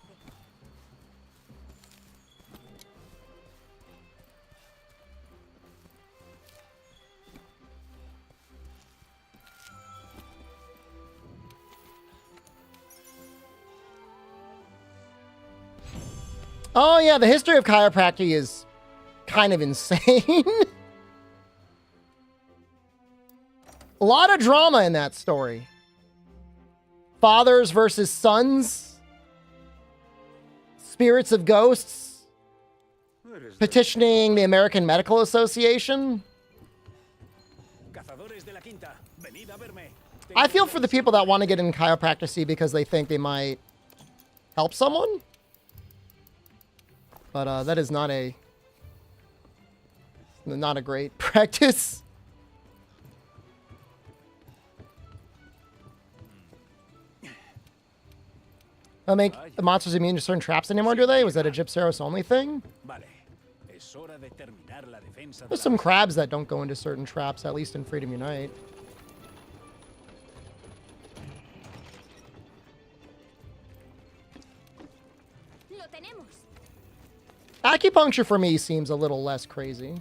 Oh yeah, the history of chiropractic is kind of insane. A lot of drama in that story. Fathers versus sons. Spirits of ghosts. Petitioning the American Medical Association. Cazadores de la Quinta, venid a verme. I feel for the people that want to get in chiropractic because they think they might help someone. But that is not a great practice. They'll make the monsters immune to certain traps anymore, do they? Was that a Gypceros only thing? Vale. Es hora de terminar la defensa de There's la some crabs that don't go into certain traps, at least in Freedom Unite. Lo tenemos. Acupuncture for me seems a little less crazy.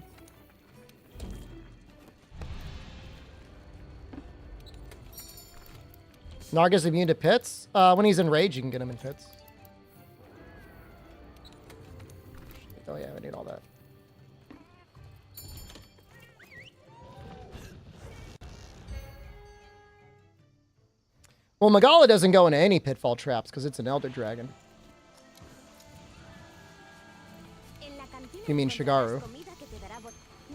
Narga's immune to pits? When he's in rage, you can get him in pits. Oh yeah, I need all that. Well, Magala doesn't go into any pitfall traps because it's an Elder Dragon. En la cantina You mean encontrarás Shigaru. comida que te dará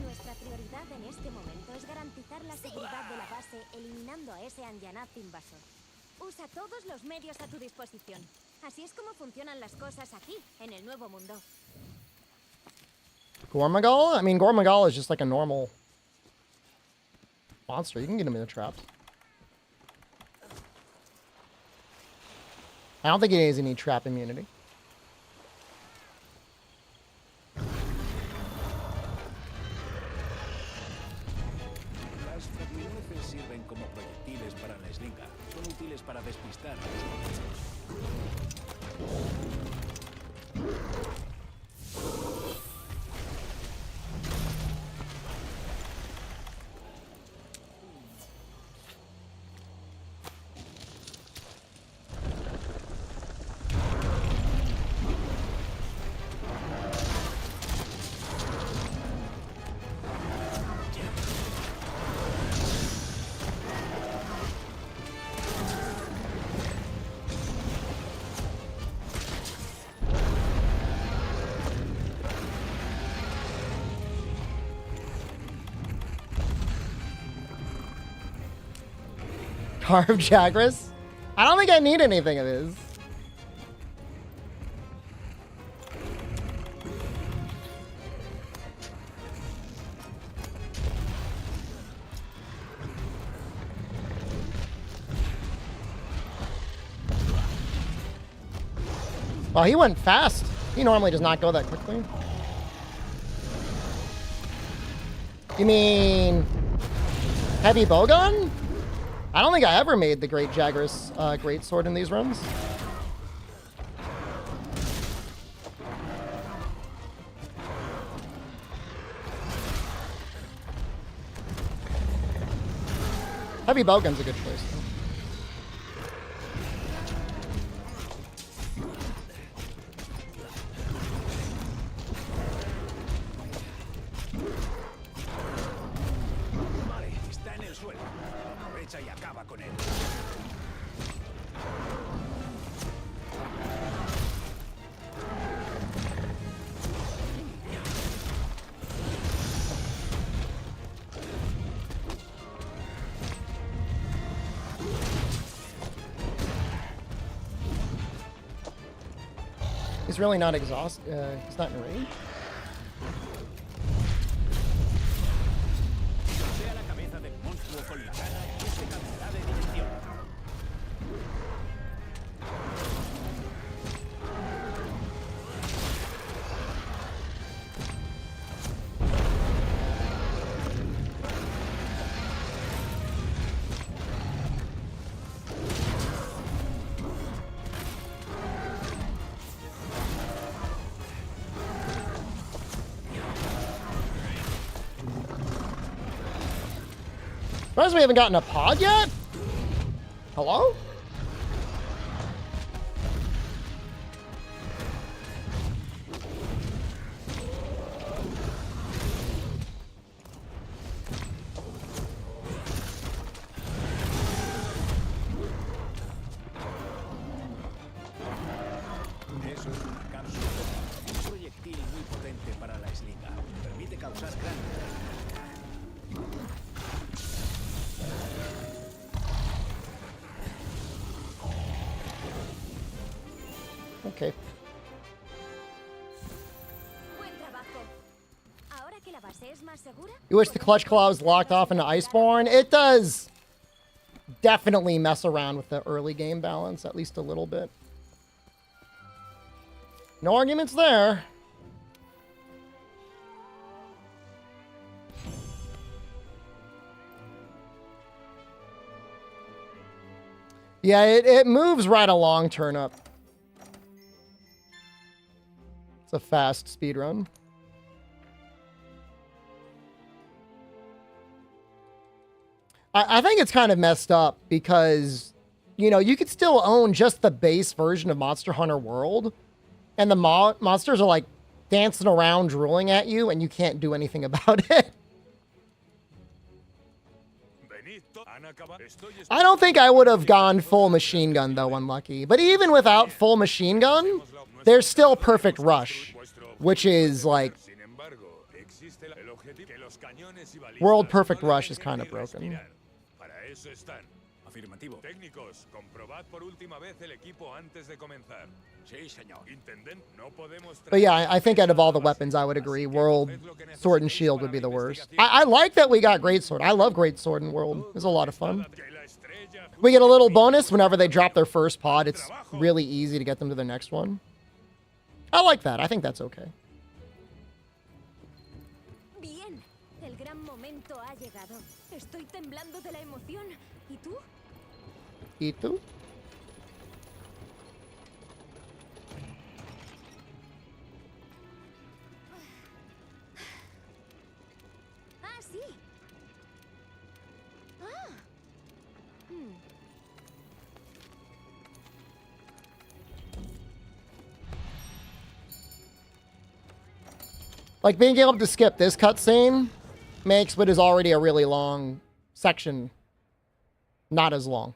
Nuestra prioridad en este momento es garantizar la seguridad de la base eliminando a ese Anjanath invasor. Usa todos los medios a tu disposición. Así es como funcionan las cosas aquí, en el Nuevo Mundo. Gormagala? I mean, Gormagala is just like a normal monster. You can get him in the traps. I don't think he needs any trap immunity. Las fragminuces sirven como proyectiles para la eslinga. Son útiles para despistar a los monstruos. Carved Jagras? I don't think I need anything of his. Well, he went fast. He normally does not go that quickly. You mean heavy bowgun? I don't think I ever made the Great Jagras great sword in these runs. Heavy bowgun's a good choice, though. Vale, está en el suelo. Aprovecha y acaba con él. He's really not exhausted. He's not in rage. Golpea la cabeza del monstruo con la cara y se cambiará de dirección. Surprised we haven't gotten a pod yet? Hello? Eso es una cápsula. Un proyectil muy potente para la eslinga. Permite causar gran Okay. Buen trabajo. Ahora que la base es más segura, You wish the clutch claw was locked off into Iceborne? It does definitely mess around with the early game balance, at least a little bit. No arguments there. Yeah, it moves right along Turnip. It's a fast speed run. I think it's kind of messed up because, you know, you could still own just the base version of Monster Hunter World, and the monsters are like dancing around, drooling at you, and you can't do anything about it. I don't think I would have gone full machine gun, though, unlucky. But even without full machine gun, there's still perfect rush, which is like... World perfect rush is kind of broken. afirmativo. Técnicos, comprobad por última vez el equipo antes de comenzar. Sí, señor. Intendent, no podemos. But yeah, I think out of all the weapons, I would agree, World Sword and Shield would be the worst. I like that we got Greatsword. I love Greatsword in World. It's a lot of fun. We get a little bonus whenever they drop their first pod. It's really easy to get them to the next one. I like that. I think that's okay. Bien, el gran momento ha llegado. Estoy temblando de la emoción. ¿Y tú? ¿Y tú? Ah, sí. Ah. Like, being able to skip this cutscene makes what is already a really long section not as long.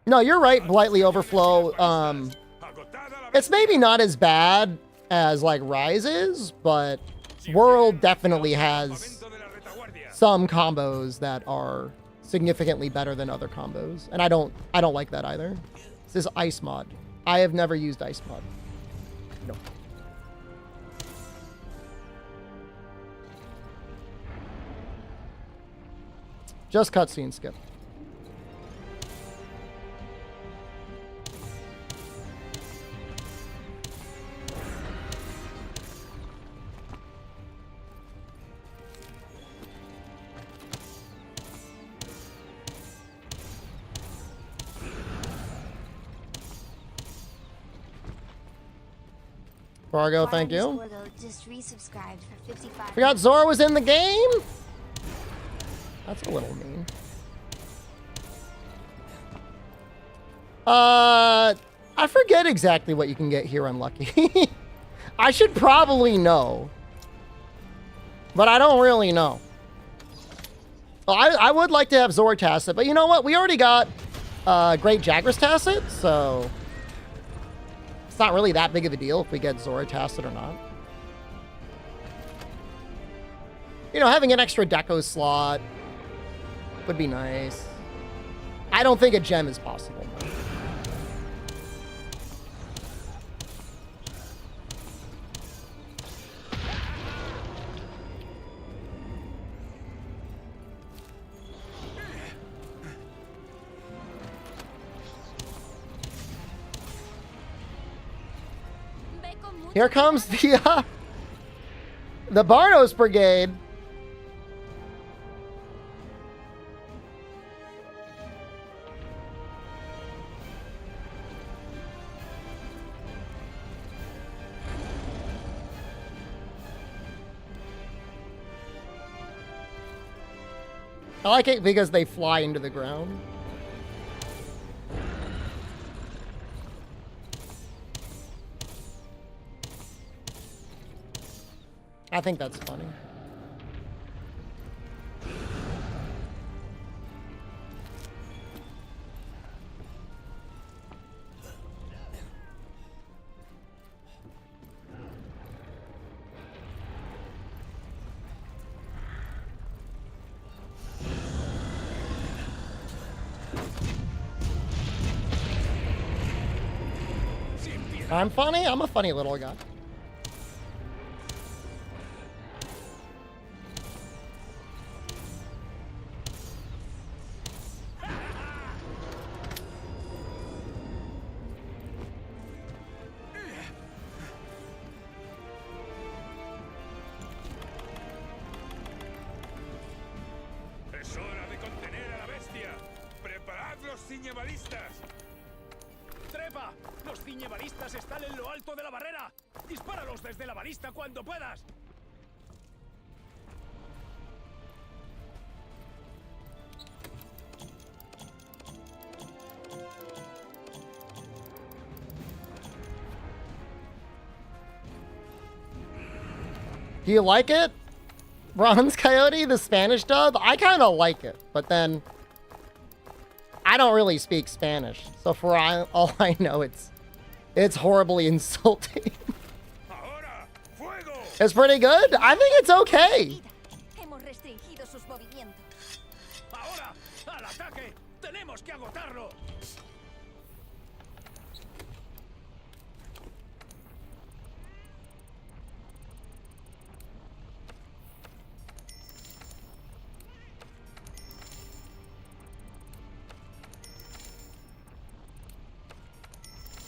No, you're right, Blightly Overflow. It's maybe not as bad as, like, Rise is, but World definitely has some combos that are significantly better than other combos. And I don't like that either. This is Ice Mod. I have never used Ice Mod. No. Just cutscene skip. Fargo, thank you. Just resubscribed for 55. Forgot Zorah was in the game? That's a little mean. I forget exactly what you can get here on Lucky. I should probably know. But I don't really know. Well, I would like to have Zorah Tacit, but you know what? We already got Great Jagras Tacit, so it's not really that big of a deal if we get Zorah Tacit or not. You know, having an extra deco slot would be nice. I don't think a gem is possible. Here comes the Barnos Brigade. I like it because they fly into the ground. I think that's funny. I'm funny? I'm a funny little guy. Es hora de contener a la bestia. Preparad los ciñebalistas. ¡Trepa! ¡Los ciñebalistas están en lo alto de la barrera! ¡Dispáralos desde la balista cuando puedas! Do you like it? Bronze Coyote, the Spanish dub? I kind of like it, but then I don't really speak Spanish, so for all I know, it's horribly insulting. Ahora, fuego. It's pretty good. I think it's okay. Hemos restringido sus movimientos. ¡Ahora! ¡Al ataque! ¡Tenemos que agotarlo!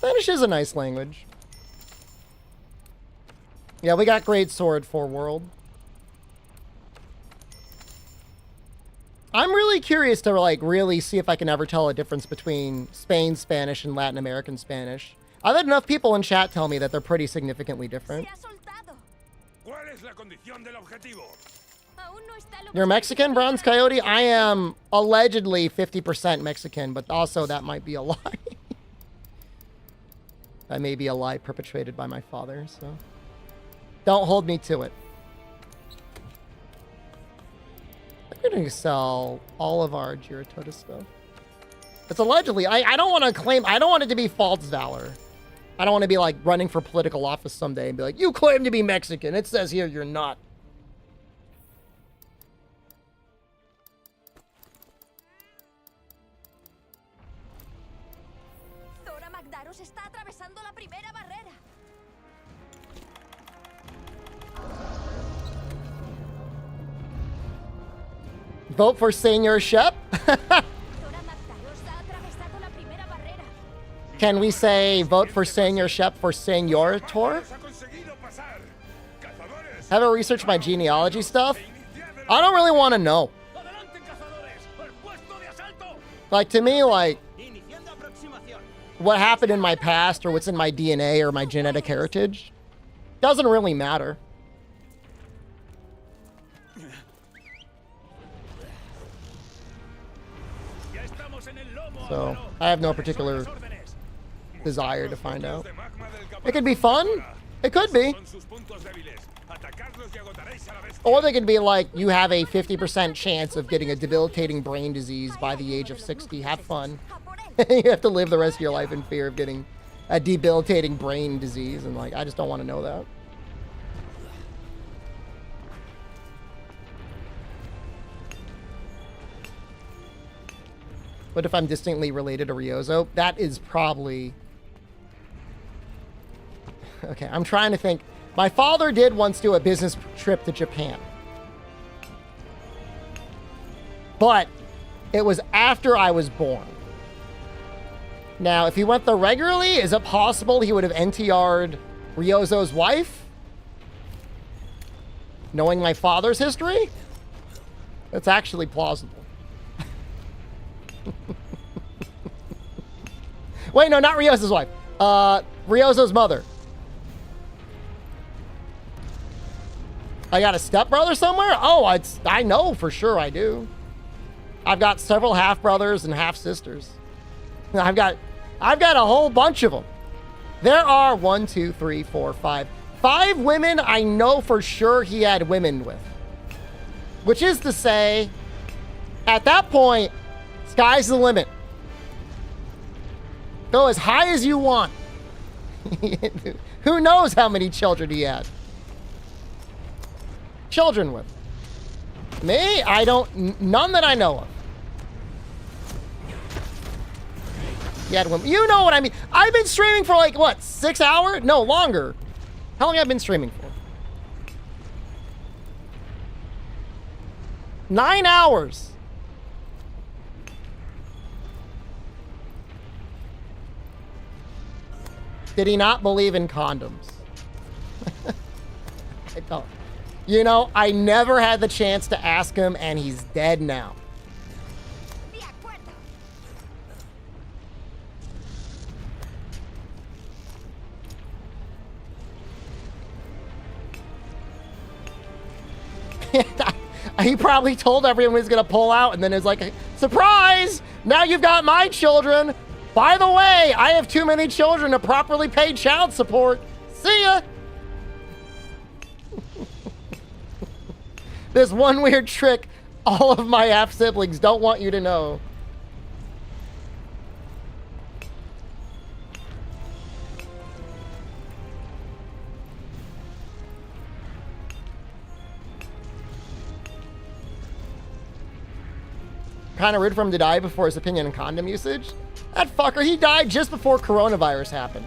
Spanish is a nice language. Yeah, we got Great Sword for World. I'm really curious to like really see if I can ever tell a difference between Spain Spanish and Latin American Spanish. I've had enough people in chat tell me that they're pretty significantly different. Se ha soltado. ¿Cuál es la condición del objetivo? Aún no está lo You're Mexican, Bronze Coyote? I am allegedly 50% Mexican, but also that might be a lie. That may be a lie perpetrated by my father, so don't hold me to it. We're going to sell all of our Jyuratodus stuff. It's allegedly. I don't want to claim. I don't want it to be false valor. I don't want to be like running for political office someday and be like, you claim to be Mexican. It says here you're not. Zorah Magdaros está atravesando la primera barrera. Vote for Senor Shep. Zorah Magdaros ha atravesado la primera barrera. Can we say vote for Senor Shep for Senor Tor? Ha conseguido pasar. Cazadores. Haven't researched my genealogy stuff. I don't really want to know. ¡Adelante, cazadores! ¡Al puesto de asalto! Like, to me, like, Iniciando aproximación. what happened in my past or what's in my DNA or my genetic heritage doesn't really matter. Ya estamos en el lomo, So, abuelo. I have no particular Son las órdenes. desire to find out. De magma del It could be fun. It could be. Son sus puntos débiles. Atacadlos y agotaréis a la bestia. Or they could be like, you have a 50% chance of getting a debilitating brain disease by the age of 60. Have fun. A por él. You have to live the rest of your life in fear of getting a debilitating brain disease. And like, I just don't want to know that. But if I'm distantly related to Ryozo, that is probably... Okay, I'm trying to think. My father did once do a business trip to Japan. But it was after I was born. Now, if he went there regularly, is it possible he would have NTR'd Ryozo's wife? Knowing my father's history? It's actually plausible. Wait, no, not Ryozo's wife. Ryozo's mother. I got a stepbrother somewhere? Oh, I know for sure I do. I've got several half brothers and half sisters. I've got a whole bunch of them. There are 1, 2, 3, 4, 5. 5 women I know for sure he had women with. Which is to say, at that point, sky's the limit. Go as high as you want. Who knows how many children he had? Children with. Me? I don't, none that I know of. He had women. You know what I mean? I've been streaming for like, what, 6 hours? No, longer. How long have I been streaming for? 9 hours. Did he not believe in condoms? I don't. You know, I never had the chance to ask him, and he's dead now. He probably told everyone he was going to pull out, and then it's like, surprise! Now you've got my children. By the way, I have too many children to properly pay child support. See ya! This one weird trick all of my half-siblings don't want you to know. Kind of rude for him to die before his opinion on condom usage. That fucker, he died just before coronavirus happened.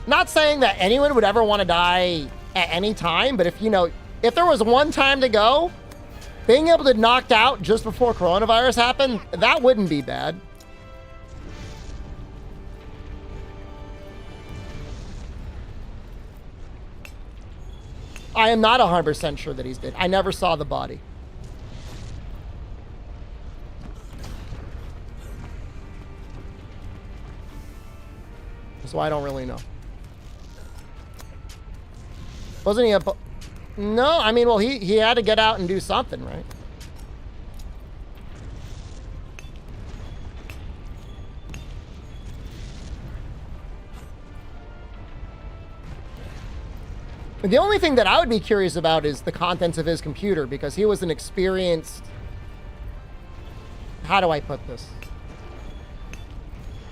Not saying that anyone would ever want to die at any time, but if, you know, if there was one time to go, being able to knocked out just before coronavirus happened, that wouldn't be bad. I am not 100% sure that he's dead. I never saw the body. So I don't really know. Wasn't he a... No, I mean, well, he had to get out and do something, right? The only thing that I would be curious about is the contents of his computer, because he was an experienced... How do I put this?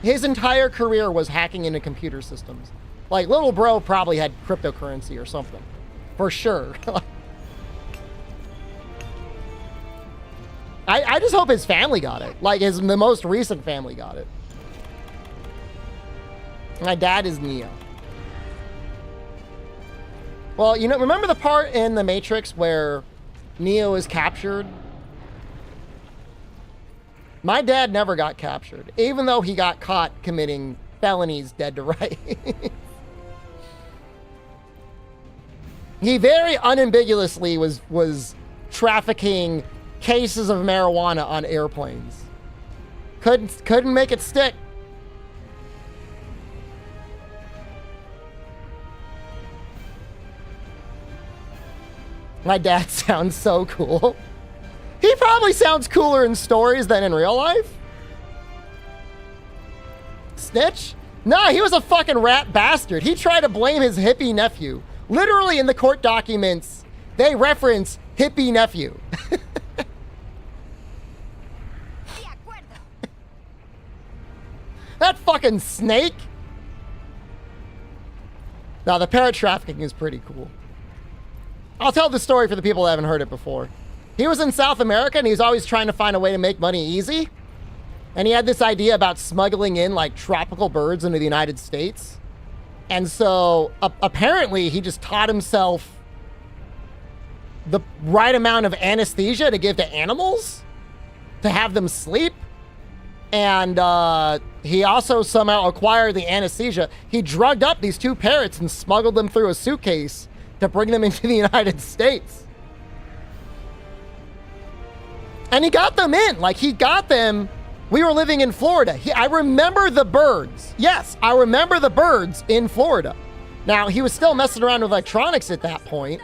His entire career was hacking into computer systems. Like, little bro probably had cryptocurrency or something. For sure. I just hope his family got it. Like, the most recent family got it. My dad is Neo. Well, you know, remember the part in The Matrix where Neo is captured? My dad never got captured, even though he got caught committing felonies dead to rights. He very unambiguously was trafficking cases of marijuana on airplanes. Couldn't make it stick. My dad sounds so cool. He probably sounds cooler in stories than in real life. Snitch? Nah, he was a fucking rat bastard. He tried to blame his hippie nephew. Literally in the court documents, they reference hippie nephew. That fucking snake. Now, the parrot trafficking is pretty cool. I'll tell the story for the people that haven't heard it before. He was in South America, and he was always trying to find a way to make money easy. And he had this idea about smuggling in, like, tropical birds into the United States. And so, apparently, he just taught himself the right amount of anesthesia to give to animals to have them sleep. And he also somehow acquired the anesthesia. He drugged up these 2 parrots and smuggled them through a suitcase to bring them into the United States. And he got them in. Like, he got them. We were living in Florida. I remember the birds. Yes, I remember the birds in Florida. Now, he was still messing around with electronics at that point.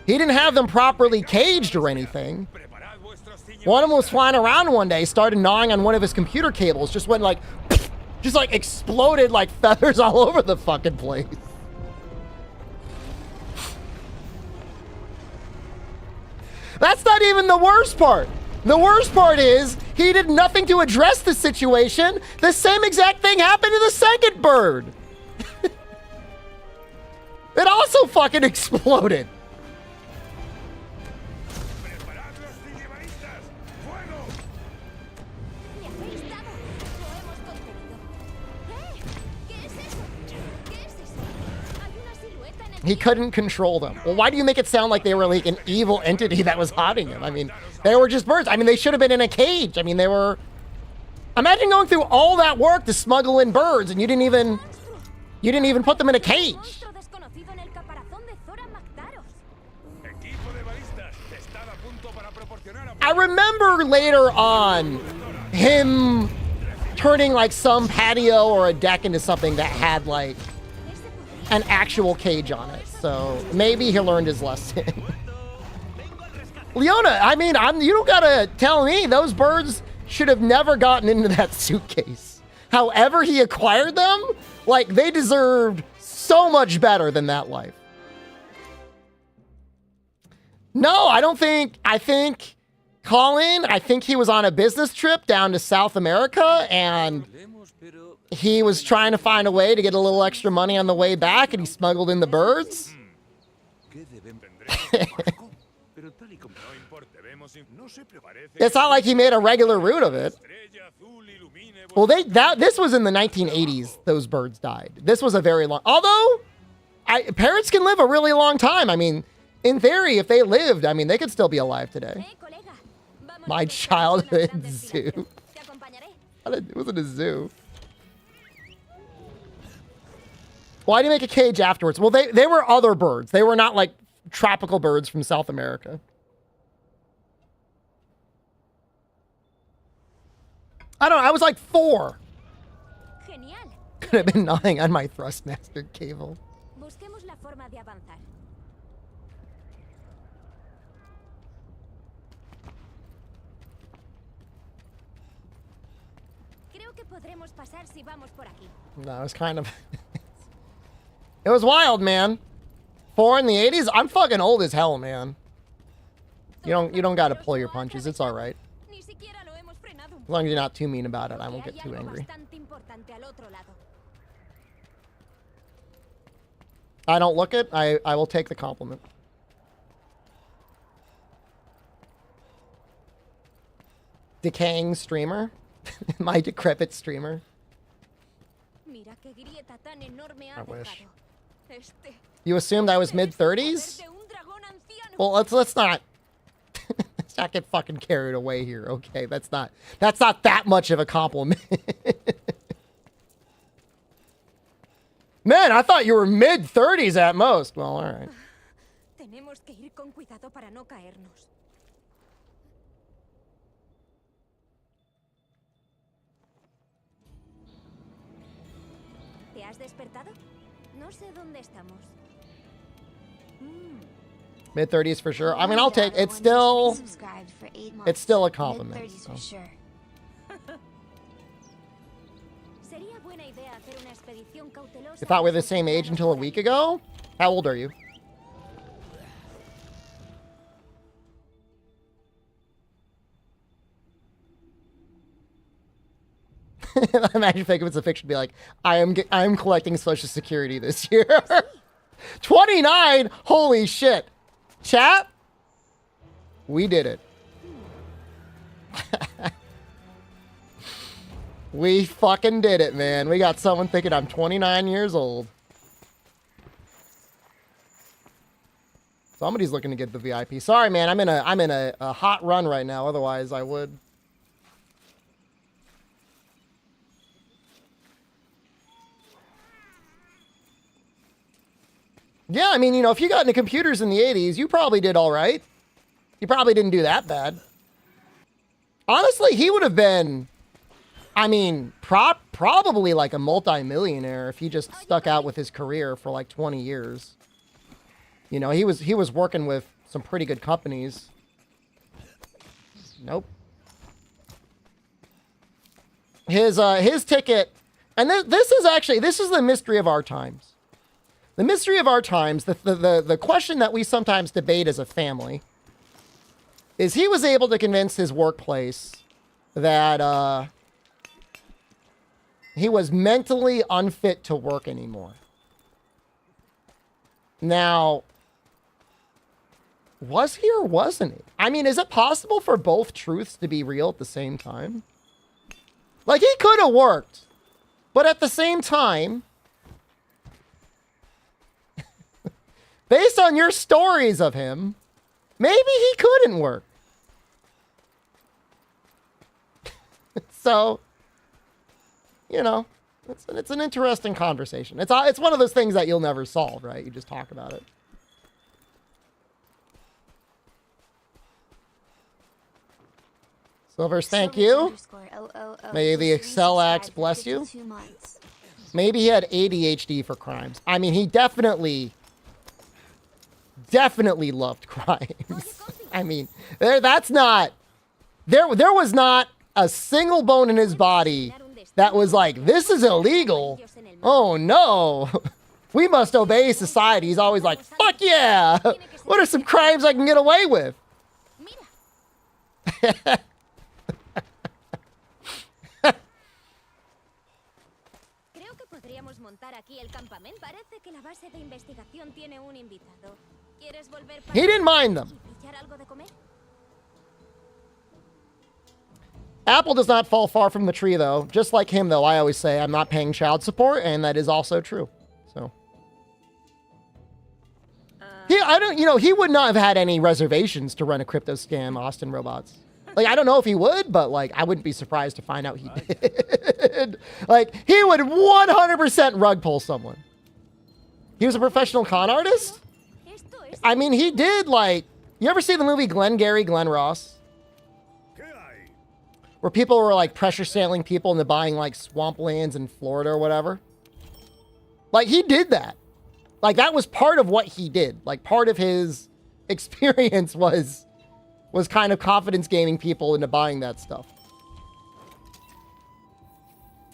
He didn't have them properly caged or anything. One of them was flying around one day, started gnawing on one of his computer cables, just went like, just like exploded like feathers all over the fucking place. That's not even the worst part. The worst part is he did nothing to address the situation. The same exact thing happened to the second bird. It also fucking exploded. He couldn't control them. Well, why do you make it sound like they were like an evil entity that was haunting him? I mean, they were just birds. I mean, they should have been in a cage. I mean, they were... Imagine going through all that work to smuggle in birds and you didn't even put them in a cage. I remember later on him turning like some patio or a deck into something that had like an actual cage on it. So maybe he learned his lesson. Leona, I mean, you don't gotta tell me. Those birds should have never gotten into that suitcase. However he acquired them, like, they deserved so much better than that life. No, I think Colin, I think he was on a business trip down to South America and he was trying to find a way to get a little extra money on the way back and he smuggled in the birds. It's not like he made a regular route of it. Well, this was in the 1980s, those birds died. This was a very long... Although, parrots can live a really long time. I mean, in theory, if they lived, I mean, they could still be alive today. My childhood zoo. It wasn't a zoo. Why do you make a cage afterwards? Well, they were other birds. They were not like tropical birds from South America. I don't know. I was like 4. Could have been gnawing on my Thrustmaster cable. No, it was kind of... It was wild, man. 4 in the 80s? I'm fucking old as hell, man. You don't gotta pull your punches. It's all right. As long as you're not too mean about it, I won't get too angry. I don't look it. I will take the compliment. Decaying streamer. My decrepit streamer. I wish. You assumed I was mid-30s? Well, let's not get fucking carried away here, okay? That's not that much of a compliment. Man, I thought you were mid-30s at most. Well, all right. ¿Te has despertado? No sé dónde estamos. Mid-30s for sure. I mean, I'll take it's still a compliment. So. You thought we were the same age until a week ago? How old are you? Imagine if it's a fiction, be like, I am collecting Social Security this year. 29? Holy shit. Chat? We did it. We fucking did it, man. We got someone thinking I'm 29 years old. Somebody's looking to get the VIP. Sorry, man. I'm in a hot run right now. Otherwise, I would. Yeah, I mean, you know, if you got into computers in the 80s, you probably did all right. You probably didn't do that bad. Honestly, he would have been, I mean, probably like a multi-millionaire if he just stuck out with his career for like 20 years. You know, he was working with some pretty good companies. Nope. His ticket, and this is the mystery of our times. The mystery of our times, the question that we sometimes debate as a family, is he was able to convince his workplace that he was mentally unfit to work anymore. Now, was he or wasn't he? I mean, is it possible for both truths to be real at the same time? Like, he could have worked, but at the same time, based on your stories of him, maybe he couldn't work. So, you know, it's an interesting conversation. It's one of those things that you'll never solve, right? You just talk about it. Silvers, thank you. May the Excel Axe bless you. Maybe he had ADHD for crimes. I mean, he definitely loved crimes. I mean, there was not a single bone in his body that was like, this is illegal. Oh no, we must obey society. He's always like, fuck yeah. What are some crimes I can get away with? He didn't mind them. Apple does not fall far from the tree, though. Just like him, though, I always say I'm not paying child support, and that is also true. So, he would not have had any reservations to run a crypto scam, Austin Robots. Like, I don't know if he would, but like, I wouldn't be surprised to find out he did. Like, he would 100% rug pull someone. He was a professional con artist. I mean, he did, like, you ever see the movie Glengarry Glen Ross? Where people were like pressure sailing people into buying like swamplands in Florida or whatever. Like, he did that. Like, that was part of what he did. Like, part of his experience was kind of confidence gaming people into buying that stuff.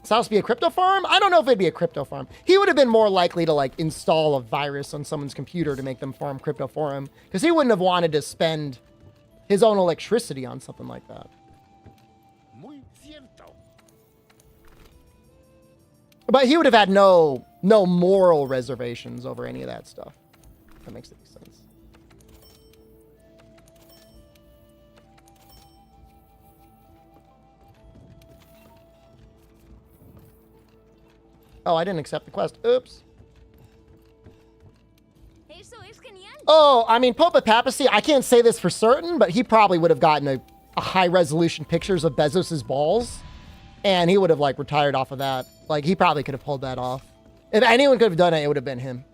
This house be a crypto farm? I don't know if it'd be a crypto farm. He would have been more likely to like install a virus on someone's computer to make them farm crypto for him, because he wouldn't have wanted to spend his own electricity on something like that. But he would have had no moral reservations over any of that stuff. That makes any sense. Oh, I didn't accept the quest. Oops. Oh, I mean, Pope of Papacy, I can't say this for certain, but he probably would have gotten a high-resolution pictures of Bezos's balls, and he would have, like, retired off of that. Like, he probably could have pulled that off. If anyone could have done it, it would have been him.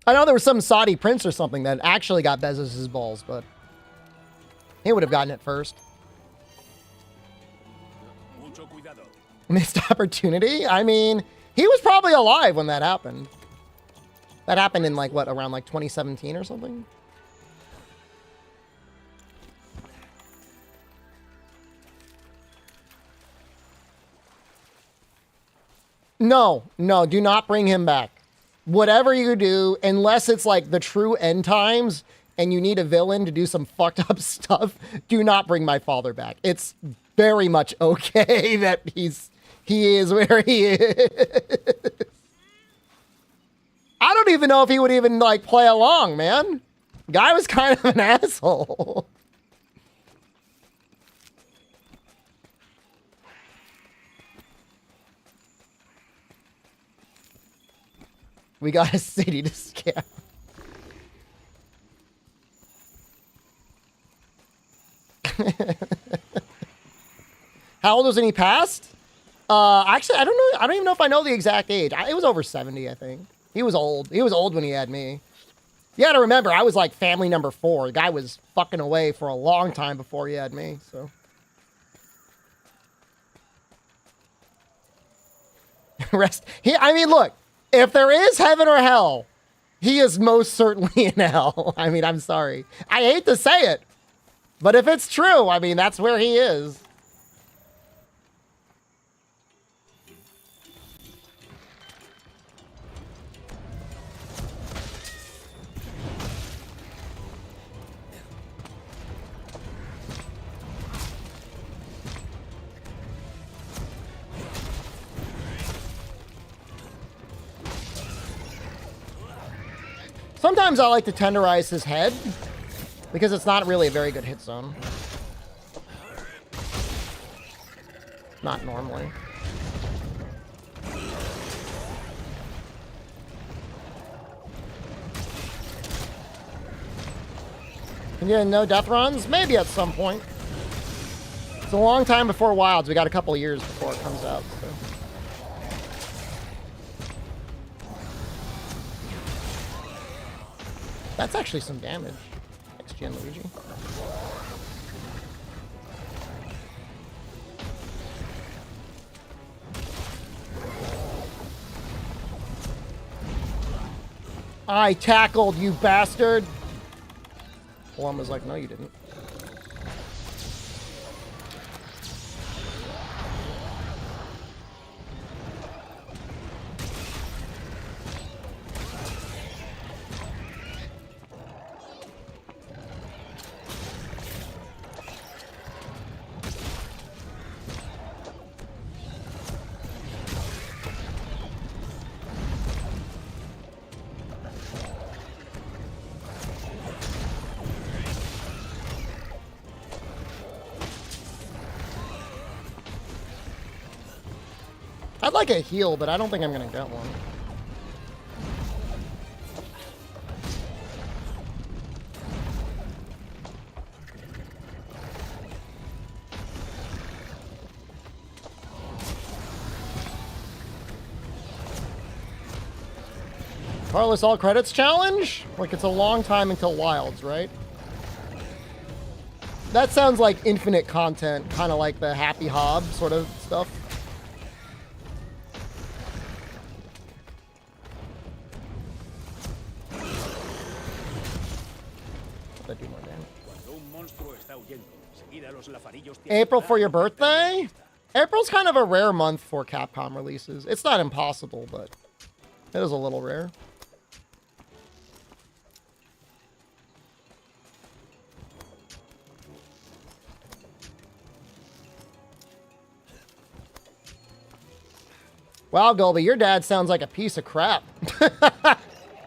I know there was some Saudi prince or something that actually got Bezos's balls, but he would have gotten it first. Missed opportunity? I mean, he was probably alive when that happened. That happened in, like, what, around, like, 2017 or something? No, do not bring him back. Whatever you do, unless it's, like, the true end times and you need a villain to do some fucked up stuff, do not bring my father back. It's very much okay that he is where he is. I don't even know if he would even, like, play along, man. Guy was kind of an asshole. We got a city to scam. How old was he passed? Actually, I don't know. I don't even know if I know the exact age. It was over 70, I think. He was old. He was old when he had me. You got to remember, I was like family number 4. The guy was fucking away for a long time before he had me, so. I mean, look, If there is heaven or hell, he is most certainly in hell. I mean, I'm sorry. I hate to say it, but if it's true, I mean, that's where he is. Sometimes I like to tenderize his head because it's not really a very good hit zone. Not normally. Yeah, no death runs? Maybe at some point. It's a long time before Wilds. We got a couple years before it comes out. So. That's actually some damage. XG Luigi. I tackled you, bastard. One was like, no, you didn't. I'd like a heal, but I don't think I'm gonna get one. Carlos all credits challenge? Like it's a long time until Wilds, right? That sounds like infinite content, kind of like the Happy Hob sort of stuff. April for your birthday? April's kind of a rare month for Capcom releases. It's not impossible, but it is a little rare. Wow, Gulby, your dad sounds like a piece of crap.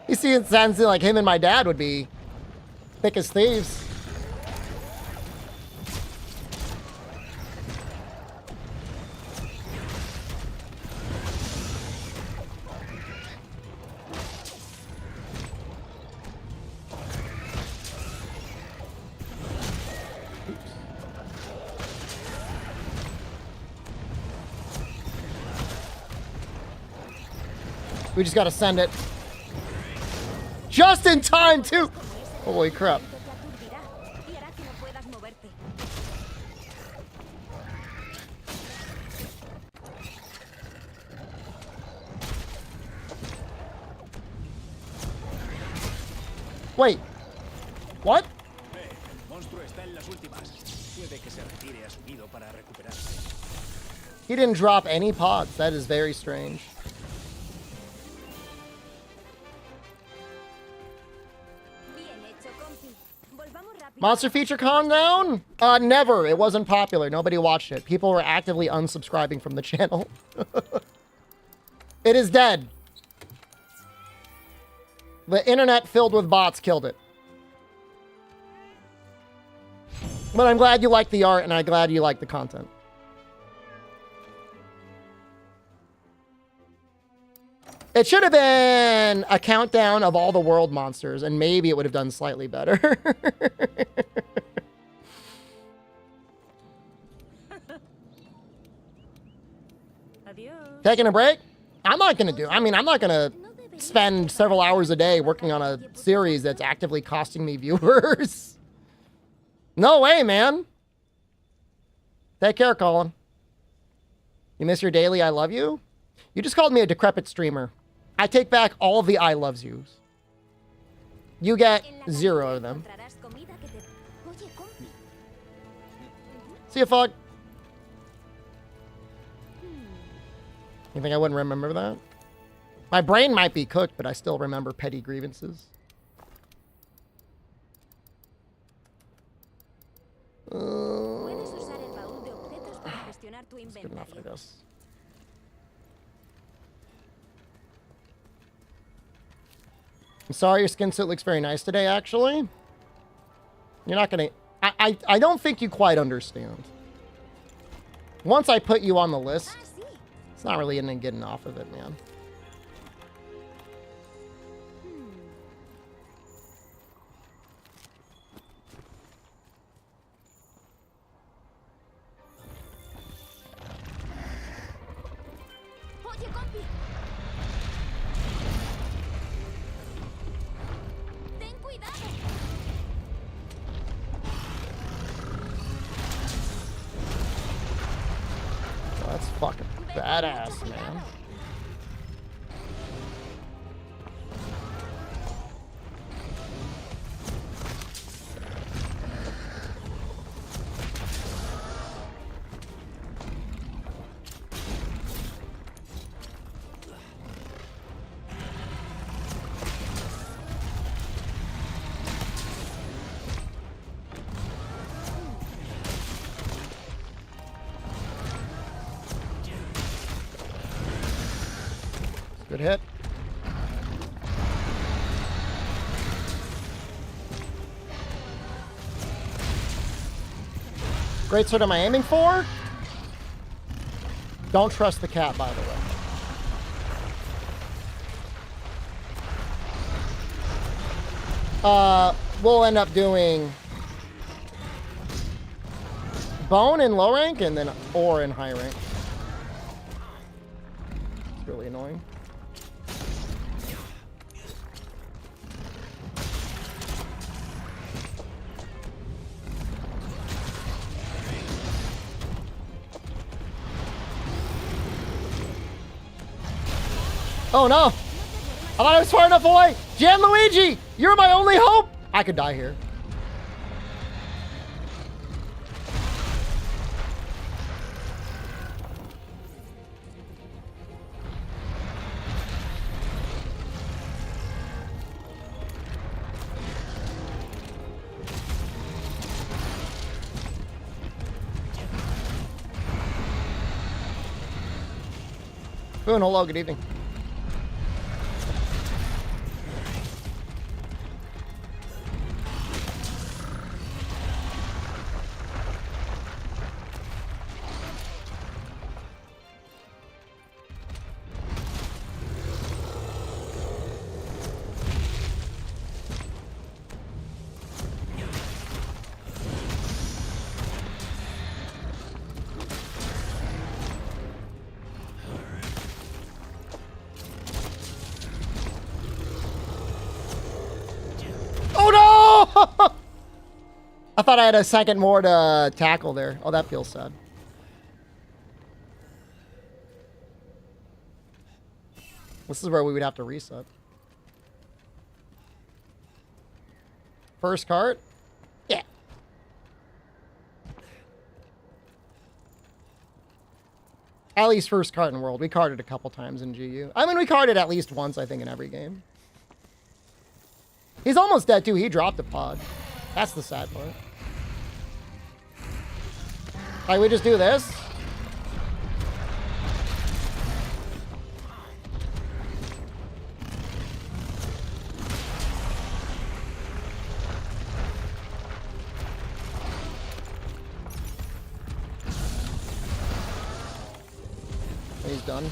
You see, it sounds like him and my dad would be thick as thieves. We just gotta send it. Just in time, too! Holy crap. Wait. What? He didn't drop any pods. That is very strange. Monster feature calm down? Never. It wasn't popular. Nobody watched it. People were actively unsubscribing from the channel. It is dead. The internet filled with bots killed it. But I'm glad you like the art, and I'm glad you like the content. It should have been a countdown of all the world monsters, and maybe it would have done slightly better. Taking a break? I'm not going to do. I mean, I'm not going to spend several hours a day working on a series that's actively costing me viewers. No way, man. Take care, Colin. You miss your daily I love you? You just called me a decrepit streamer. I take back all of the I loves yous. You get En la 0 of cantina them. encontrarás comida que te... Oye, compi. See ya, fuck. You think I wouldn't remember that? My brain might be cooked, but I still remember petty grievances. Puedes usar el baúl de objetos para gestionar tu Good enough, I inventario. guess. I'm sorry, your skin suit looks very nice today, actually. You're not gonna... I don't think you quite understand. Once I put you on the list, Ah, sí. it's not really any getting off of it, man. Oye, compi. Ten cuidado. Oh, that's fucking Ve con badass, mucho man. cuidado. Good hit. Great sword am I aiming for? Don't trust the cat, by the way. We'll end up doing bone in low rank and then ore in high rank. It's really annoying. Oh no! I thought I was far enough away! Gianluigi! You're my only hope! I could die here. Boon, hello, good evening. I thought I had a second more to tackle there. Oh, that feels sad. This is where we would have to reset. First cart? Yeah. At least first cart in World. We carded a couple times in GU. I mean, we carded at least once, I think, in every game. He's almost dead, too. He dropped a pod. That's the sad part. Like, we just do this. He's done.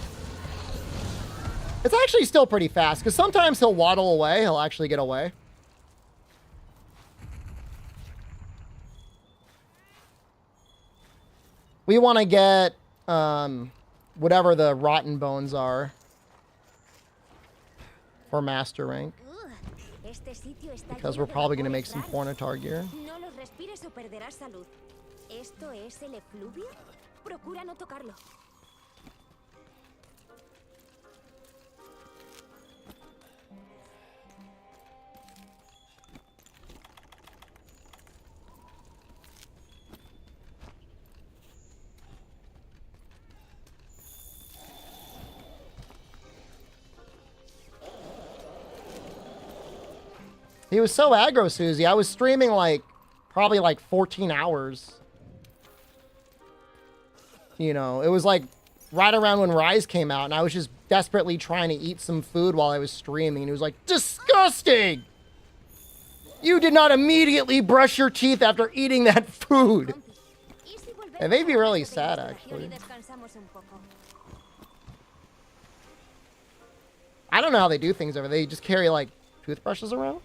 It's actually still pretty fast, because sometimes he'll waddle away. He'll actually get away. We want to get whatever the rotten bones are for master rank. Because we're probably going to make some Fornitar gear. No los respires o perderás salud. ¿Esto es el efluvio? Procura no tocarlo. He was so aggro, Susie. I was streaming like probably like 14 hours. You know, it was like right around when Rise came out, and I was just desperately trying to eat some food while I was streaming, and he was like, disgusting! You did not immediately brush your teeth after eating that food. It made me really sad, actually. I don't know how they do things over there. They just carry, like, toothbrushes around?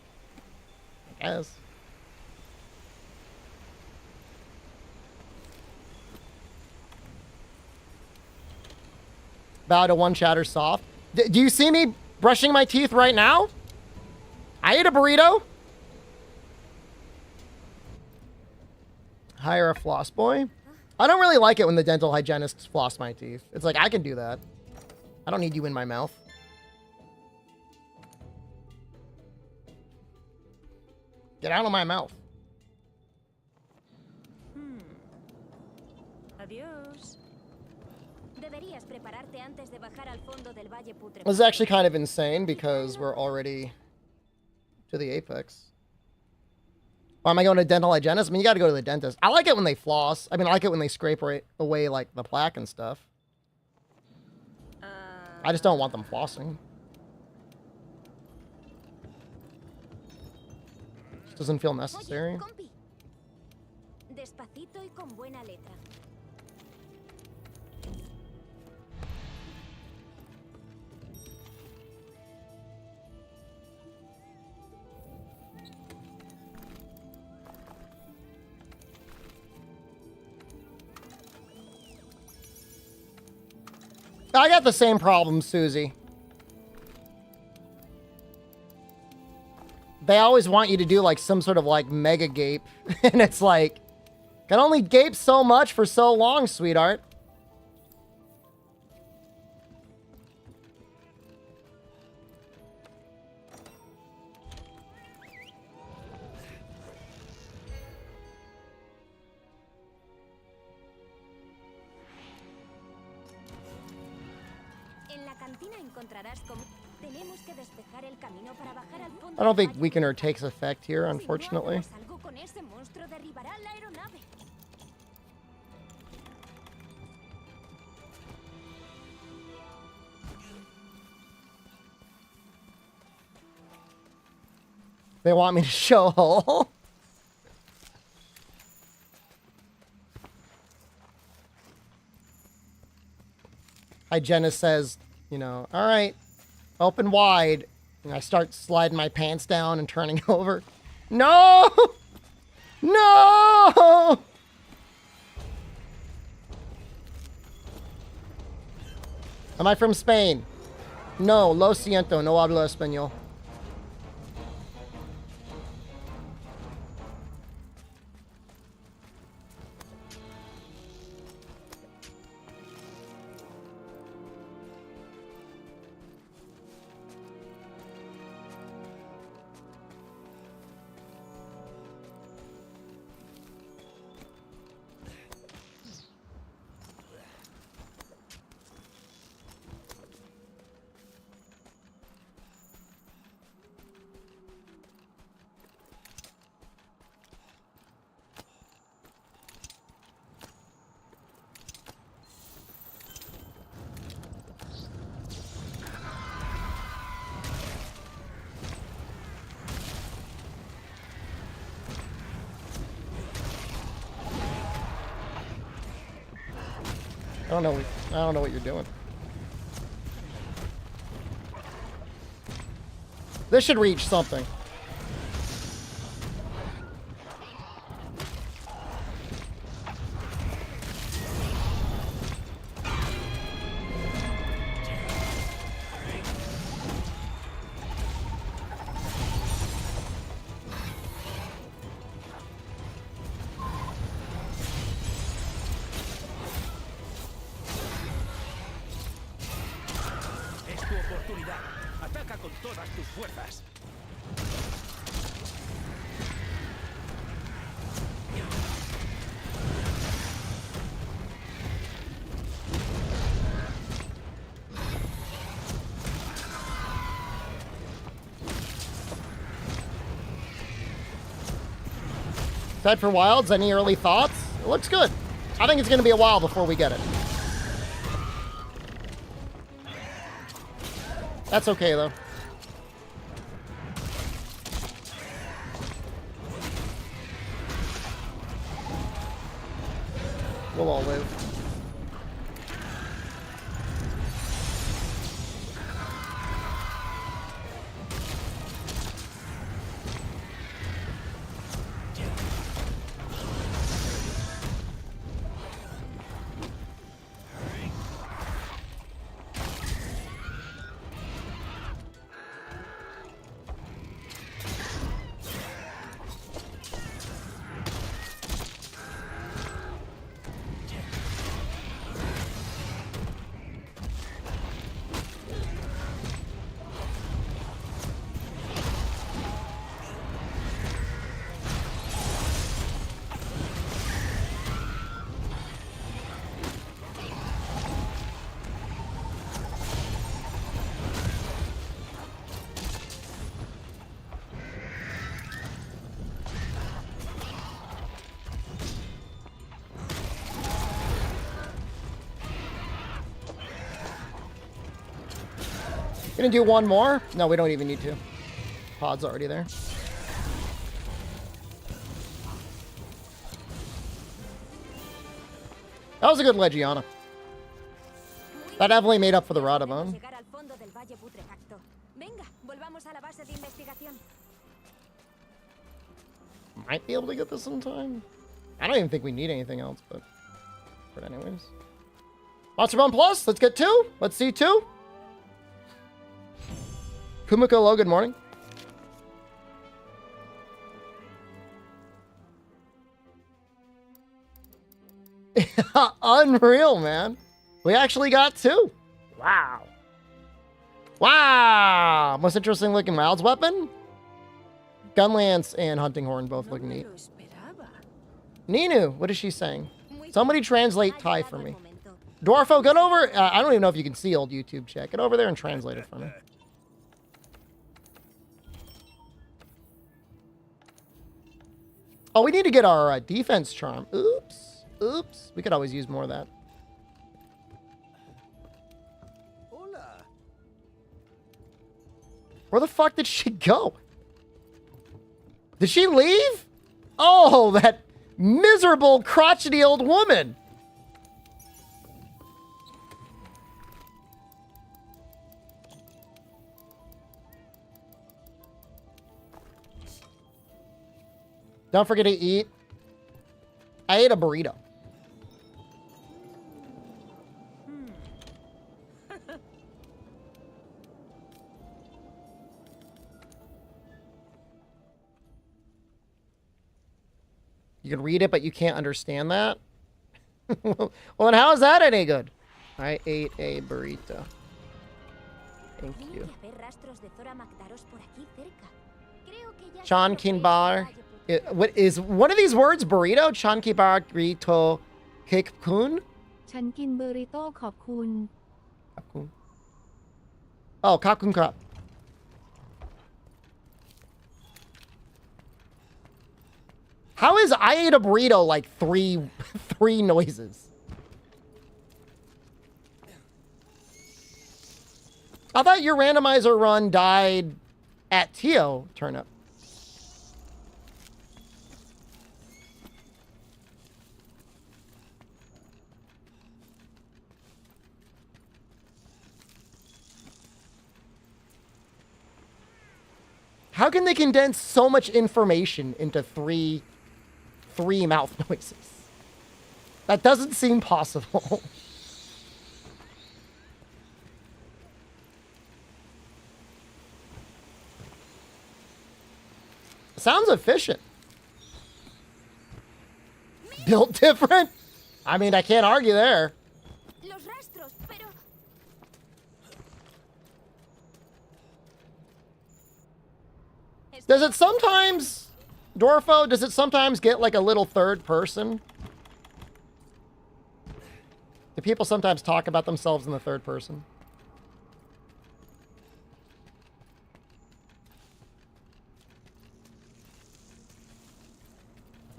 I guess. Bow to one chatter soft. Do you see me brushing my teeth right now? I ate a burrito. Hire a floss boy. I don't really like it when the dental hygienists floss my teeth. It's like, I can do that. I don't need you in my mouth. Get out of my mouth. Adiós. Deberías prepararte antes de bajar al fondo del valle putre. This is actually kind of insane because we're already to the apex. Why am I going to dental hygienist? I mean, you got to go to the dentist. I like it when they floss. I mean, I like it when they scrape away like the plaque and stuff. I just don't want them flossing. Just doesn't feel necessary. Oye, compi. Despacito y con buena letra. I got the same problem, Susie. They always want you to do like some sort of like mega gape. And it's like, can only gape so much for so long, sweetheart. I don't think Weakener takes effect here, unfortunately. They want me to show Hull. Hygienist says, you know, all right, open wide. And I start sliding my pants down and turning over. No! No! Am I from Spain? No, lo siento, no hablo español. I don't know what you're doing. This should reach something. Fed for Wilds, any early thoughts? It looks good. I think it's going to be a while before we get it. That's okay, though. We'll all live. Gonna do one more? No, we don't even need to. Pod's already there. That was a good Legiana. That definitely made up for the Radabone. Might be able to get this in time. I don't even think we need anything else, but anyways. Monster Bone Plus, let's get 2. Let's see 2. Kumiko Lo, good morning. Unreal, man. We actually got 2. Wow. Wow. Most interesting looking Wilds weapon? Gunlance and Hunting Horn both look neat. Ninu, what is she saying? Somebody translate Thai for me. Dwarfo, get over. I don't even know if you can see old YouTube chat. Get over there and translate it for me. Oh, we need to get our defense charm. Oops. Oops. We could always use more of that. Where the fuck did she go? Did she leave? Oh, that miserable, crotchety old woman. Don't forget to eat. I ate a burrito. You can read it, but you can't understand that? Well, then how is that any good? I ate a burrito. Thank you. Chankin bar. What is one of these words? Burrito? Chanki bar burrito kekun? ฉันกินเบอริโต้ขอบคุณ Kakun. Oh, kakun crap. How is I ate a burrito like three noises? I thought your randomizer run died at Tio turnip. How can they condense so much information into three mouth noises? That doesn't seem possible. Sounds efficient. Built different? I mean, I can't argue there. Does it sometimes, Dwarfo, does it sometimes get like a little third person? Do people sometimes talk about themselves in the third person?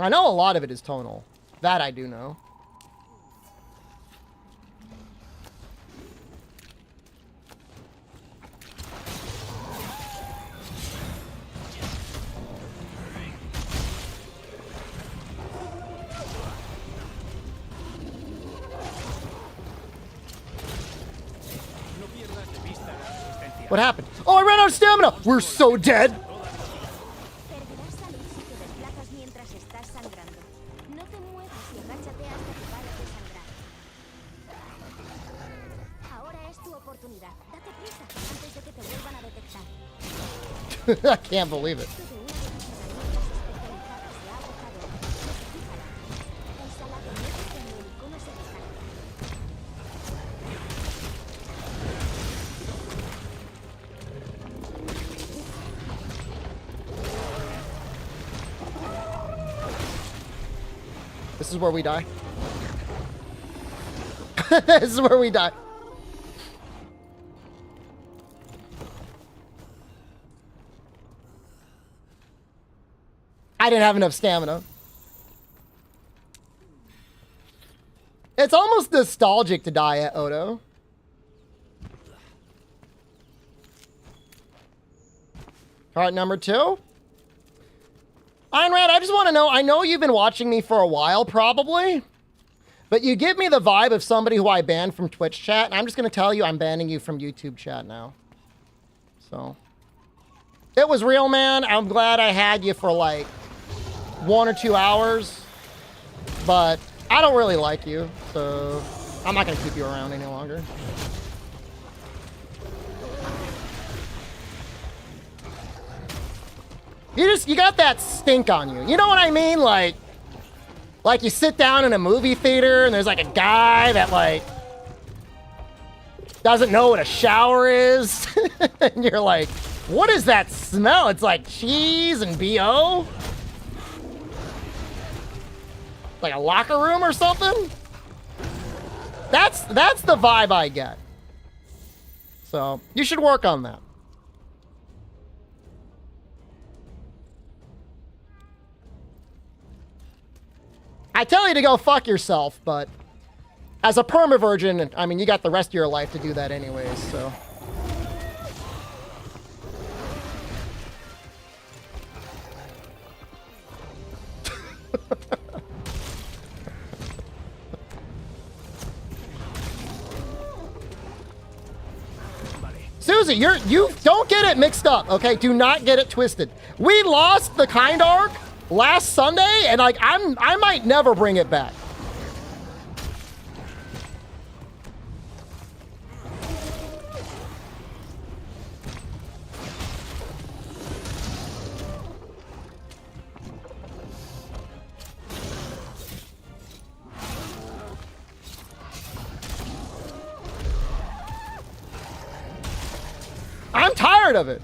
I know a lot of it is tonal. That I do know. What happened? Oh, I ran out of stamina! We're so dead! Perderás salud si te desplazas mientras estás sangrando. No te muevas y agáchate hasta que pares de sangrar. Ahora es tu oportunidad. Date prisa antes de que te vuelvan a detectar. I can't believe it. Esto de una de las herramientas especializadas se ha agotado. Notifícala. Úsala de nuevo cuando el icono se descargue. This is where we die. This is where we die. I didn't have enough stamina. It's almost nostalgic to die at Odo. Card number 2. Ayn Rand, I just want to know, I know you've been watching me for a while, probably, but you give me the vibe of somebody who I banned from Twitch chat, and I'm just going to tell you I'm banning you from YouTube chat now. So, it was real, man. I'm glad I had you for like 1 or 2 hours, but I don't really like you, so I'm not going to keep you around any longer. You got that stink on you. You know what I mean? Like you sit down in a movie theater and there's like a guy that like doesn't know what a shower is. And you're like, what is that smell? It's like cheese and BO? Like a locker room or something? That's the vibe I get. So you should work on that. I tell you to go fuck yourself, but as a perma-virgin, I mean, you got the rest of your life to do that anyways, so. Susie, you don't get it mixed up, okay? Do not get it twisted. We lost the Kind Arc last Sunday, and like I might never bring it back. I'm tired of it.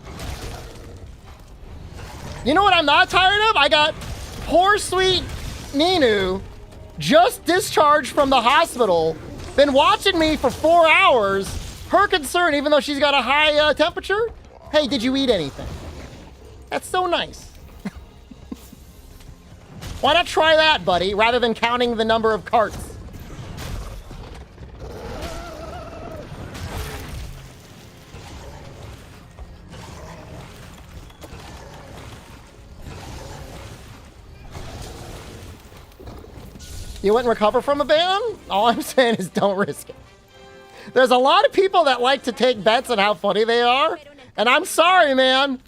You know what I'm not tired of? I got poor sweet Ninu just discharged from the hospital, been watching me for 4 hours. Her concern, even though she's got a high temperature, hey, did you eat anything? That's so nice. Why not try that, buddy, rather than counting the number of carts? You wouldn't recover from a ban? All I'm saying is don't risk it. There's a lot of people that like to take bets on how funny they are, and I'm sorry, man.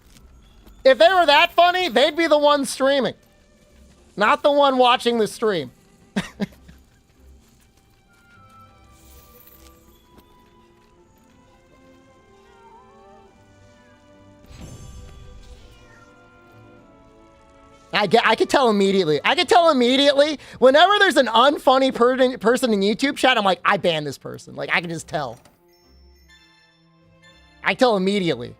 If they were that funny, they'd be the one streaming, not the one watching the stream. I could tell immediately. I could tell immediately. Whenever there's an unfunny person in YouTube chat, I'm like, I ban this person. Like, I can just tell. I tell immediately.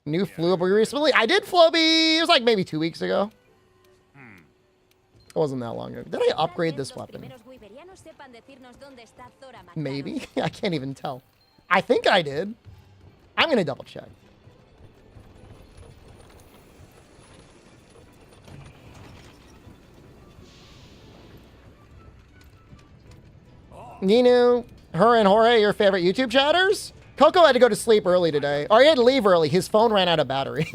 New Floby recently? I did Floby, it was like maybe 2 weeks ago. It wasn't that long ago. Did I upgrade this weapon? Maybe? I can't even tell. I think I did. I'm going to double check. Ninu, her and Jorge, your favorite YouTube chatters? Coco had to go to sleep early today. Or he had to leave early. His phone ran out of battery.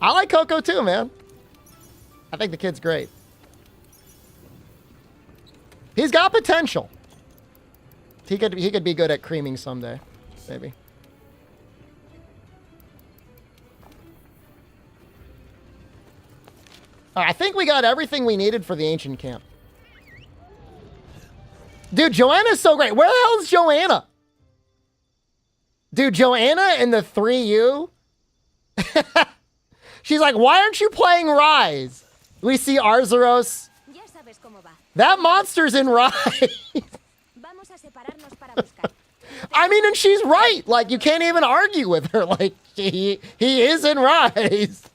I like Coco too, man. I think the kid's great. He's got potential. He could be good at creaming someday, maybe. I think we got everything we needed for the ancient camp. Dude, Joanna's so great. Where the hell is Joanna? Dude, Joanna and the 3U? She's like, why aren't you playing Rise? We see Arzuros. That monster's in Rise. I mean, and she's right. Like, you can't even argue with her. Like, he is in Rise.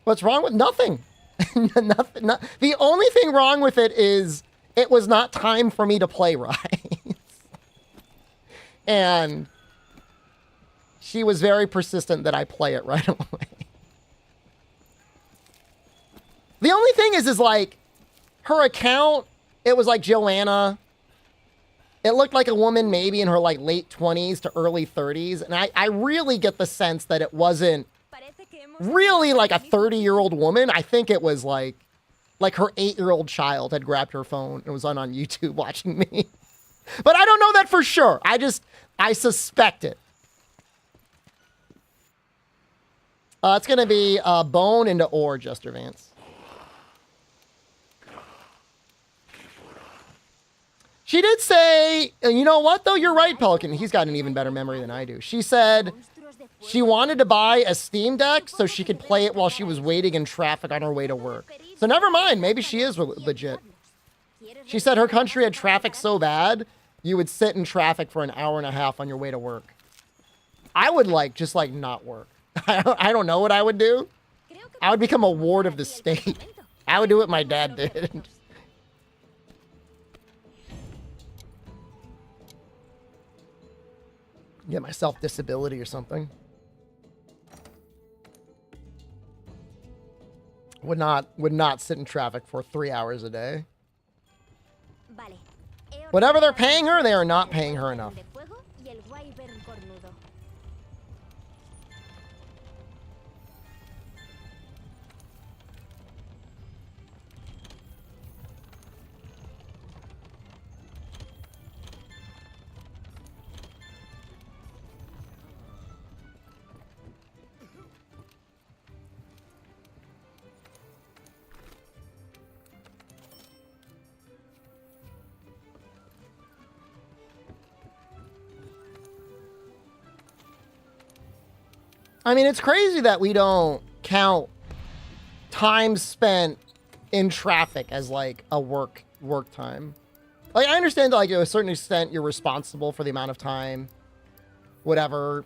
What's wrong with nothing? Nothing. The only thing wrong with it is it was not time for me to play Rise. And she was very persistent that I play it right away. The only thing is like her account, it was like Joanna. It looked like a woman maybe in her like late 20s to early 30s. And I really get the sense that it wasn't really like a 30-year-old woman. I think it was like her 8-year-old child had grabbed her phone and was on YouTube watching me. But I don't know that for sure. I suspect it. It's going to be bone into ore, Jester Vance. She did say, you know what, though? You're right, Pelican. He's got an even better memory than I do. She said she wanted to buy a Steam Deck so she could play it while she was waiting in traffic on her way to work. So never mind. Maybe she is legit. She said her country had traffic so bad, you would sit in traffic for an hour and a half on your way to work. I would just not work. I don't know what I would do. I would become a ward of the state. I would do what my dad did. Get myself disability or something. Would not sit in traffic for 3 hours a day. Whatever they're paying her, they are not paying her enough. I mean, it's crazy that we don't count time spent in traffic as like a work time. Like, I understand that, like, to a certain extent, you're responsible for the amount of time, whatever,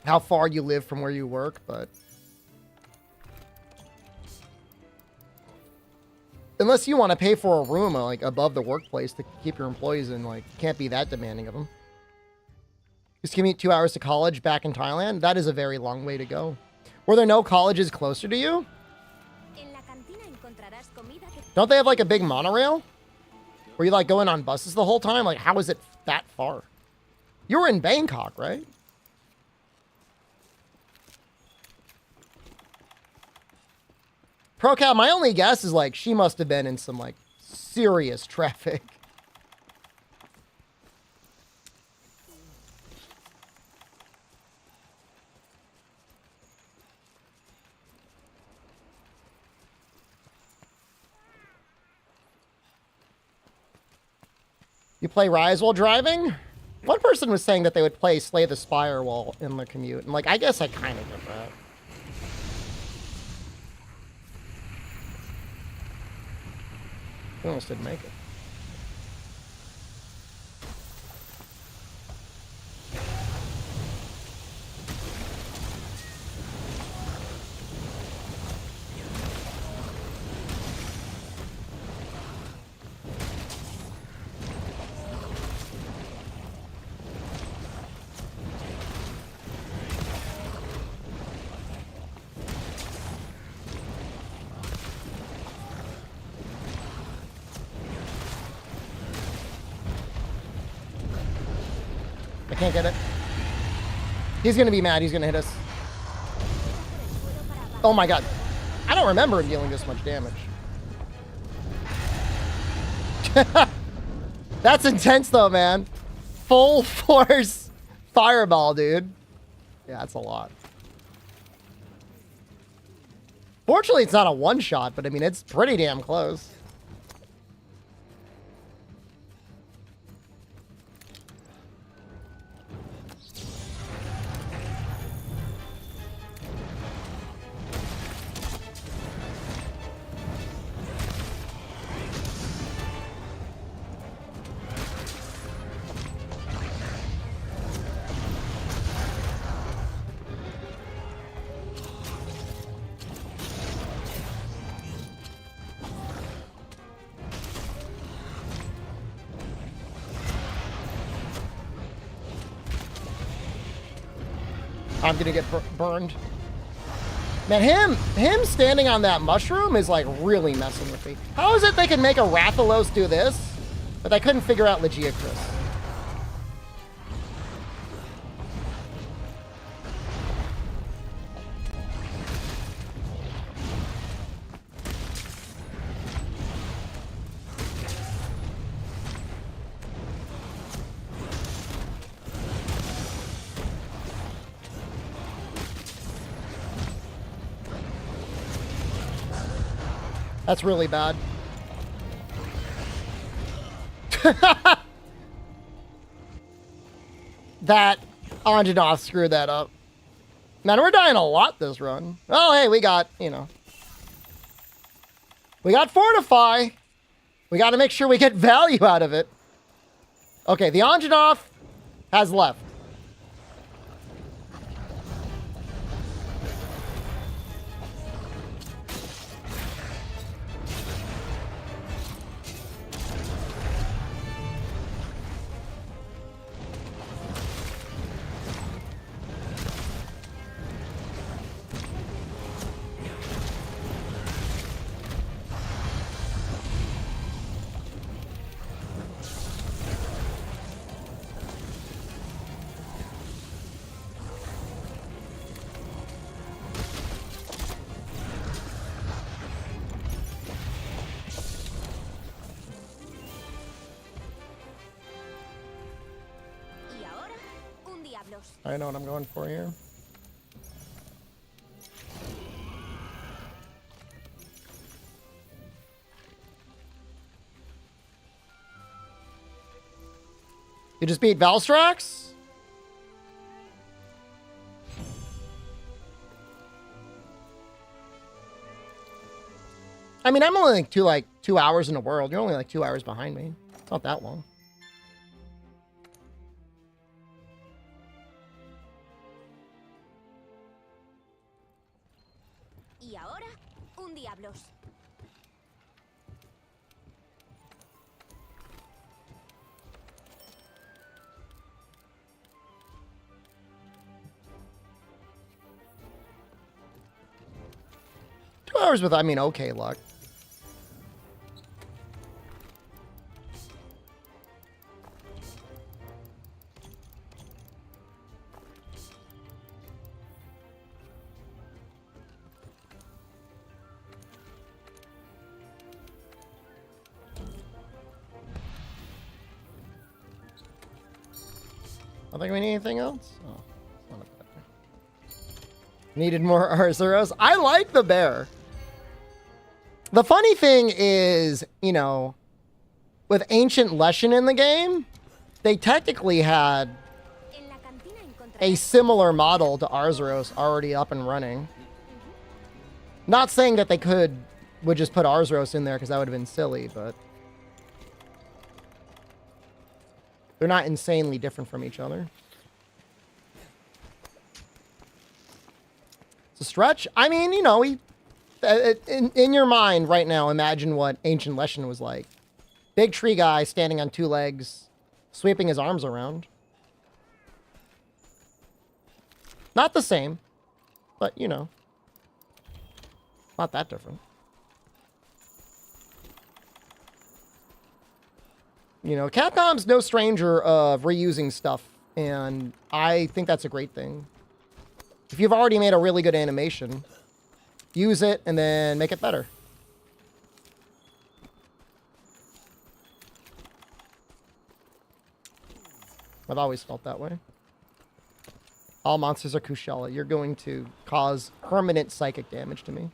how far you live from where you work, but unless you want to pay for a room like above the workplace to keep your employees in, like, can't be that demanding of them. Just commute 2 hours to college back in Thailand. That is a very long way to go. Were there no colleges closer to you? Don't they have like a big monorail? Were you like going on buses the whole time? Like, how is it that far? You were in Bangkok, right? ProCal, my only guess is like she must have been in some like serious traffic. You play Rise while driving? One person was saying that they would play Slay the Spire while in the commute. And, like, I guess I kind of get that. We almost didn't make it. Can't get it. He's gonna be mad. He's gonna hit us. Oh my god. I don't remember him dealing this much damage. That's intense though, man. Full force fireball, dude. Yeah, that's a lot. Fortunately, it's not a one-shot, but I mean, it's pretty damn close. I'm gonna get burned. Man, him standing on that mushroom is like really messing with me. How is it they can make a Rathalos do this, but they couldn't figure out Legiacris? That's really bad. That Anjanath screwed that up. Man, we're dying a lot this run. Oh, hey, we got, you know. We got Fortify. We got to make sure we get value out of it. Okay, the Anjanath has left. I know what I'm going for here. You just beat Valstrax? I mean, I'm only like 2 hours in the world. You're only like 2 hours behind me. It's not that long. Y ahora, un diablos. $2 with, I mean, okay luck. I think we need anything else. Oh, it's not a bad thing. Needed more Arzuros. I like the bear. The funny thing is, you know, with Ancient Leshen in the game, they technically had En la cantina encontrarás a similar model to Arzuros already up and running. Not saying that they would just put Arzuros in there because that would have been silly, but they're not insanely different from each other. It's a stretch. I mean, you know, in your mind right now, imagine what Ancient Leshen was like. Big tree guy standing on two legs, sweeping his arms around. Not the same, but, you know, not that different. You know, Capcom's no stranger of reusing stuff, and I think that's a great thing. If you've already made a really good animation, use it and then make it better. I've always felt that way. All monsters are Kushala. You're going to cause permanent psychic damage to me.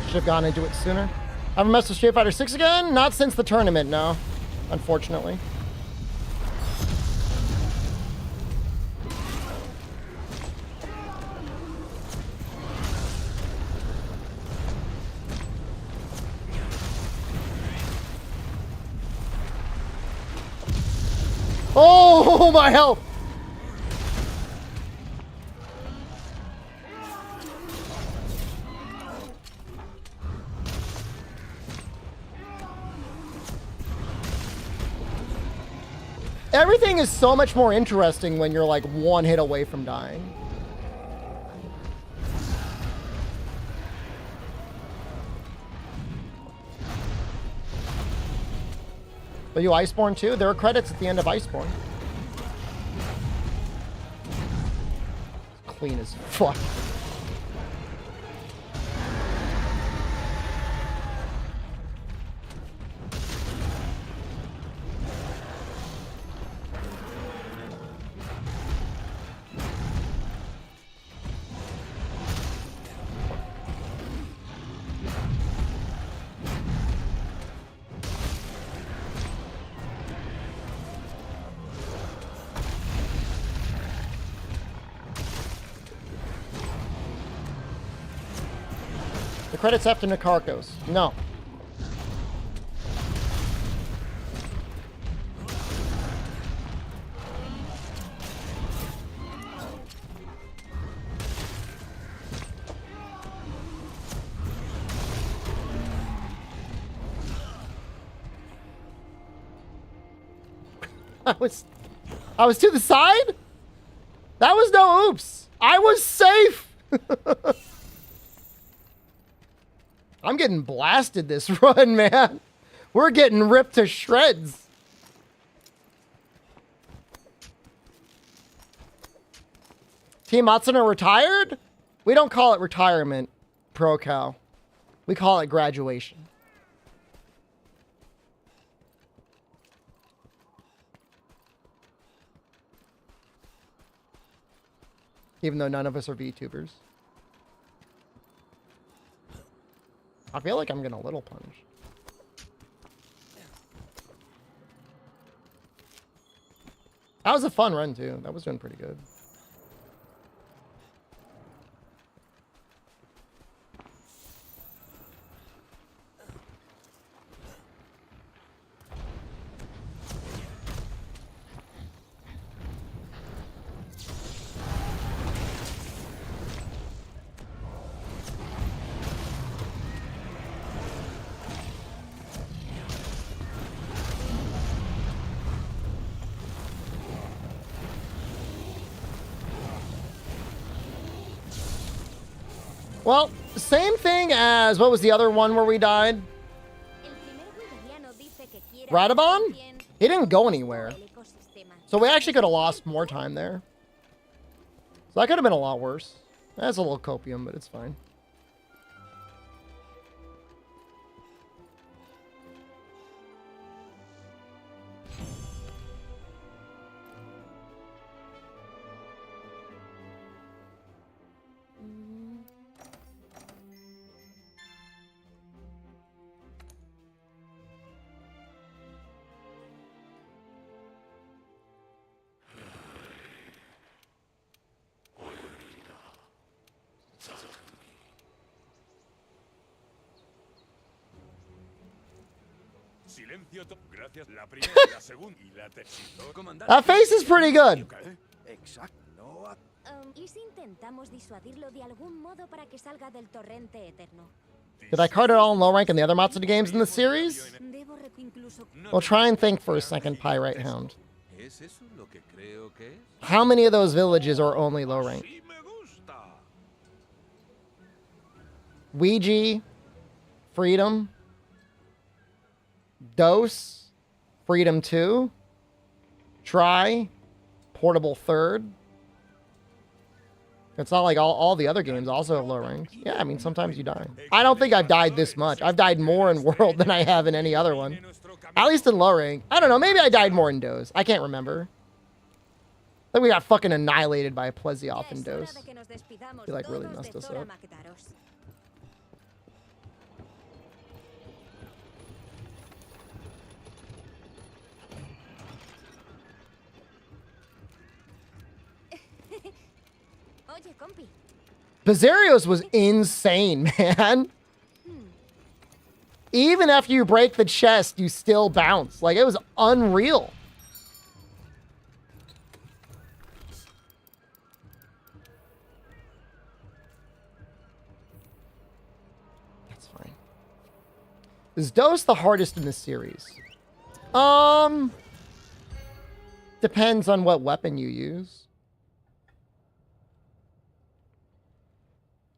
Should have gone into it sooner. Haven't messed with Street Fighter 6 again? Not since the tournament, no. Unfortunately. Oh, my health! Everything is so much more interesting when you're like one hit away from dying. Are you Iceborne too? There are credits at the end of Iceborne. Clean as fuck. The credits after Nikarkos. No. I was to the side? That was no oops. I was safe. I'm getting blasted this run, man. We're getting ripped to shreds. Team Matsuno retired? We don't call it retirement, Pro Cow. We call it graduation. Even though none of us are VTubers. I feel like I'm getting a little punch. That was a fun run, too. That was doing pretty good. Well, same thing as, what was the other one where we died? Radabon? He didn't go anywhere. So we actually could have lost more time there. So that could have been a lot worse. That's a little copium, but it's fine. That face is pretty good. ¿Y si intentamos disuadirlo de algún modo para que salga del torrente eterno? Did I card it all in low rank in the other Matsuda games in the series? Well, try and think for a second, Pyrite Hound. How many of those villages are only low rank? Ouija, Freedom, Dose, Freedom 2, Try, Portable 3rd. It's not like all the other games also have low ranks. Yeah, I mean, sometimes you die. I don't think I've died this much. I've died more in World than I have in any other one. At least in low rank. I don't know, maybe I died more in Dose. I can't remember. I think we got fucking annihilated by Plesioth in Dose. He like really messed us up. Bizarrios was insane, man. Even after you break the chest, you still bounce. Like, it was unreal. That's fine. Is Dose the hardest in the series? Depends on what weapon you use.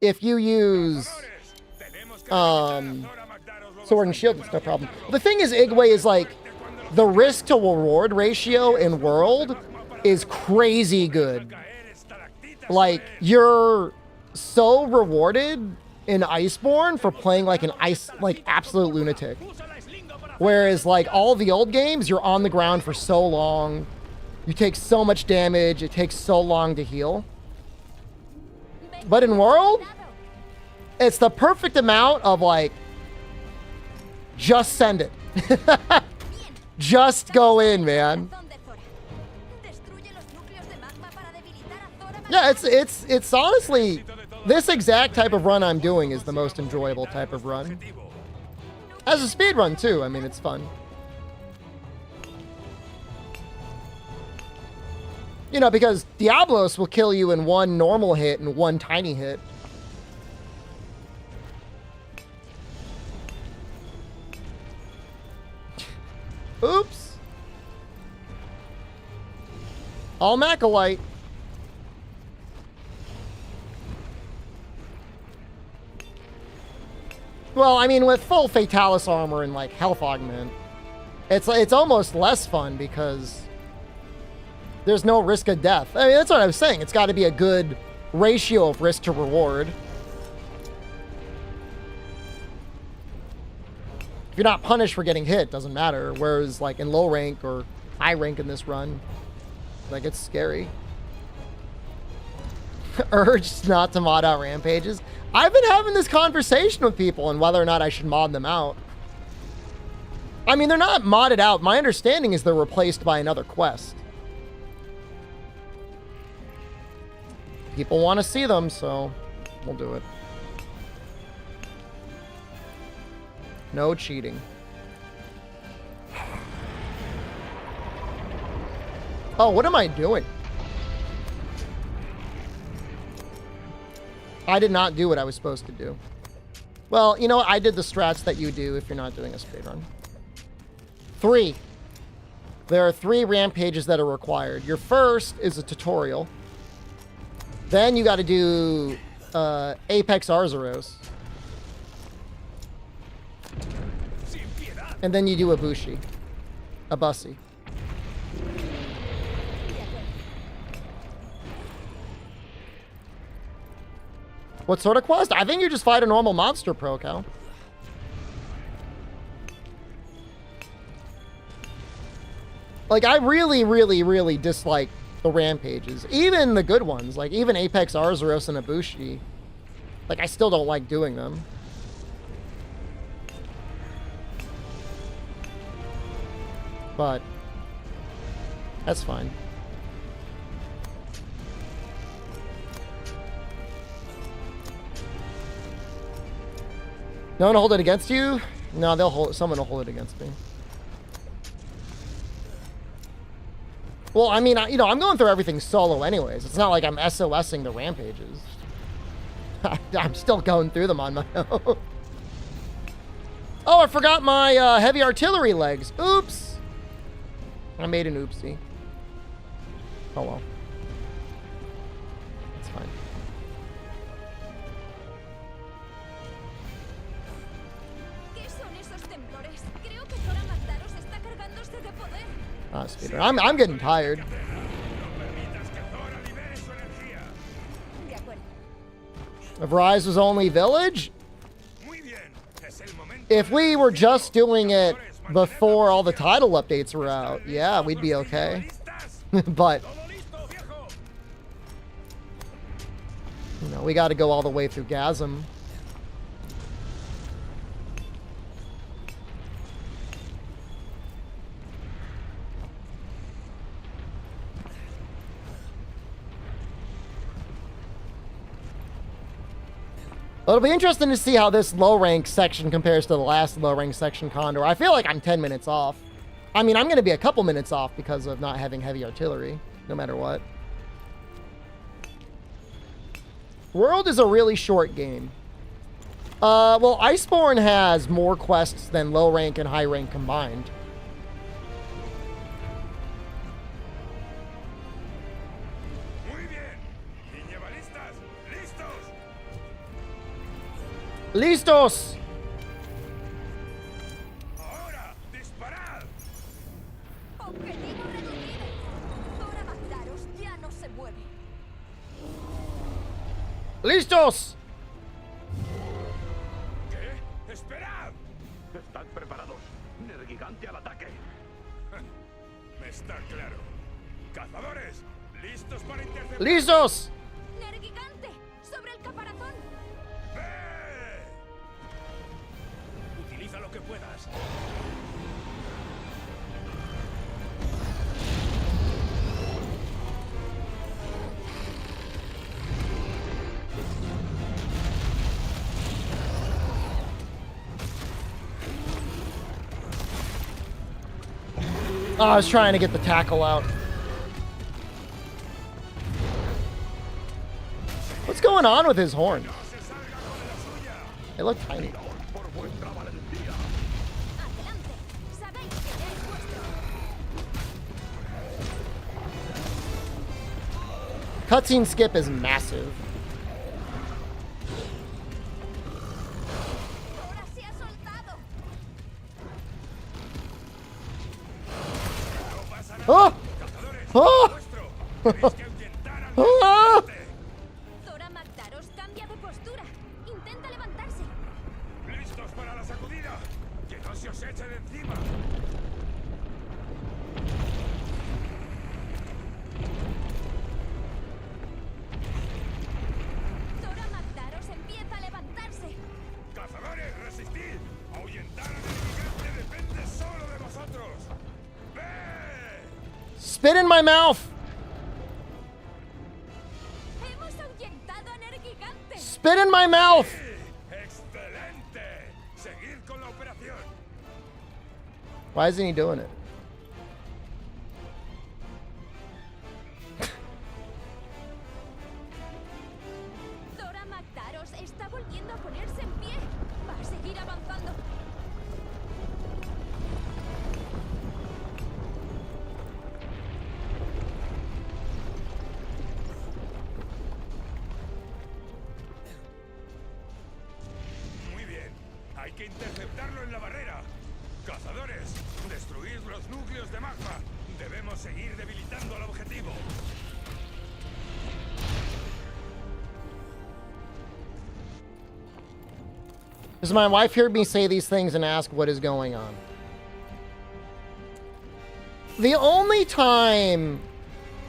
If you use Sword and Shield, it's no problem. The thing is, Igwe is like, the risk to reward ratio in World is crazy good. Like, you're so rewarded in Iceborne for playing like an absolute lunatic. Whereas like all the old games, you're on the ground for so long. You take so much damage, it takes so long to heal. But in World, it's the perfect amount of like, just send it. Just go in, man. Yeah, it's honestly, this exact type of run I'm doing is the most enjoyable type of run. As a speed run too, I mean, it's fun. You know, because Diablos will kill you in one normal hit and one tiny hit. Oops. All Macalite. Well, I mean, with full Fatalis armor and like health augment, it's almost less fun because there's no risk of death. I mean, that's what I was saying. It's got to be a good ratio of risk to reward. If you're not punished for getting hit, it doesn't matter. Whereas like in low rank or high rank in this run, like it's scary. Urged not to mod out rampages. I've been having this conversation with people on whether or not I should mod them out. I mean, they're not modded out. My understanding is they're replaced by another quest. People want to see them, so we'll do it. No cheating. Oh, what am I doing? I did not do what I was supposed to do. Well, you know what? I did the strats that you do if you're not doing a speedrun. 3. There are 3 rampages that are required. Your first is a tutorial. Then you got to do Apex Arzuros. And then you do a Bushi. A Bussy. What sort of quest? I think you just fight a normal monster, Pro Cow. Like, I really, really, really dislike the rampages. Even the good ones. Like, even Apex Arzuros and Ibushi. Like, I still don't like doing them. But that's fine. No one will hold it against you? No, they'll hold. Someone will hold it against me. Well, I mean, you know, I'm going through everything solo anyways. It's not like I'm SOSing the rampages. I'm still going through them on my own. Oh, I forgot my heavy artillery legs. Oops. I made an oopsie. Oh well. It's fine. Ah, speeder. I'm getting tired. If Rise was only village, if we were just doing it before all the title updates were out, yeah, we'd be okay. But you know, we got to go all the way through Gasm. It'll be interesting to see how this low-rank section compares to the last low-rank section, Condor. I feel like I'm 10 minutes off. I mean, I'm going to be a couple minutes off because of not having heavy artillery, no matter what. World is a really short game. Well, Iceborne has more quests than low-rank and high-rank combined. ¡Listos! Ahora, disparad. Objetivo reducido. Zorah Magdaros ya no se mueve. ¡Listos! ¿Qué? ¡Esperad! ¿Están preparados? Nergigante al ataque. Me está claro. Cazadores, listos para interceptar. ¡Listos! Nergigante, sobre el caparazón. Utiliza lo que puedas. Oh, I was trying to get the tackle out. What's going on with his horns? They look tiny. Adelante. Sabéis que ya es vuestro. Cutscene skip is massive. Ahora se ha soltado. Oh! Oh! Oh! Zorah Magdaros cambia de postura. Intenta levantarse. Listos para la sacudida. Que no se os eche de encima. Zorah Magdaros empieza a levantarse. Cazadores, resistid. Ahuyentar al gigante depende solo de vosotros. ¡Ve! Spit in my mouth! Hemos ahuyentado a Nergigante. Spit in my mouth! ¡Excelente! Seguid con la operación. Why isn't he doing it? Zorah Magdaros está volviendo a ponerse en pie. Va a seguir avanzando. que interceptarlo en la barrera. Cazadores, destruid los núcleos de magma. Debemos seguir debilitando al objetivo. Does my wife hear me say these things and ask what is going on? The only time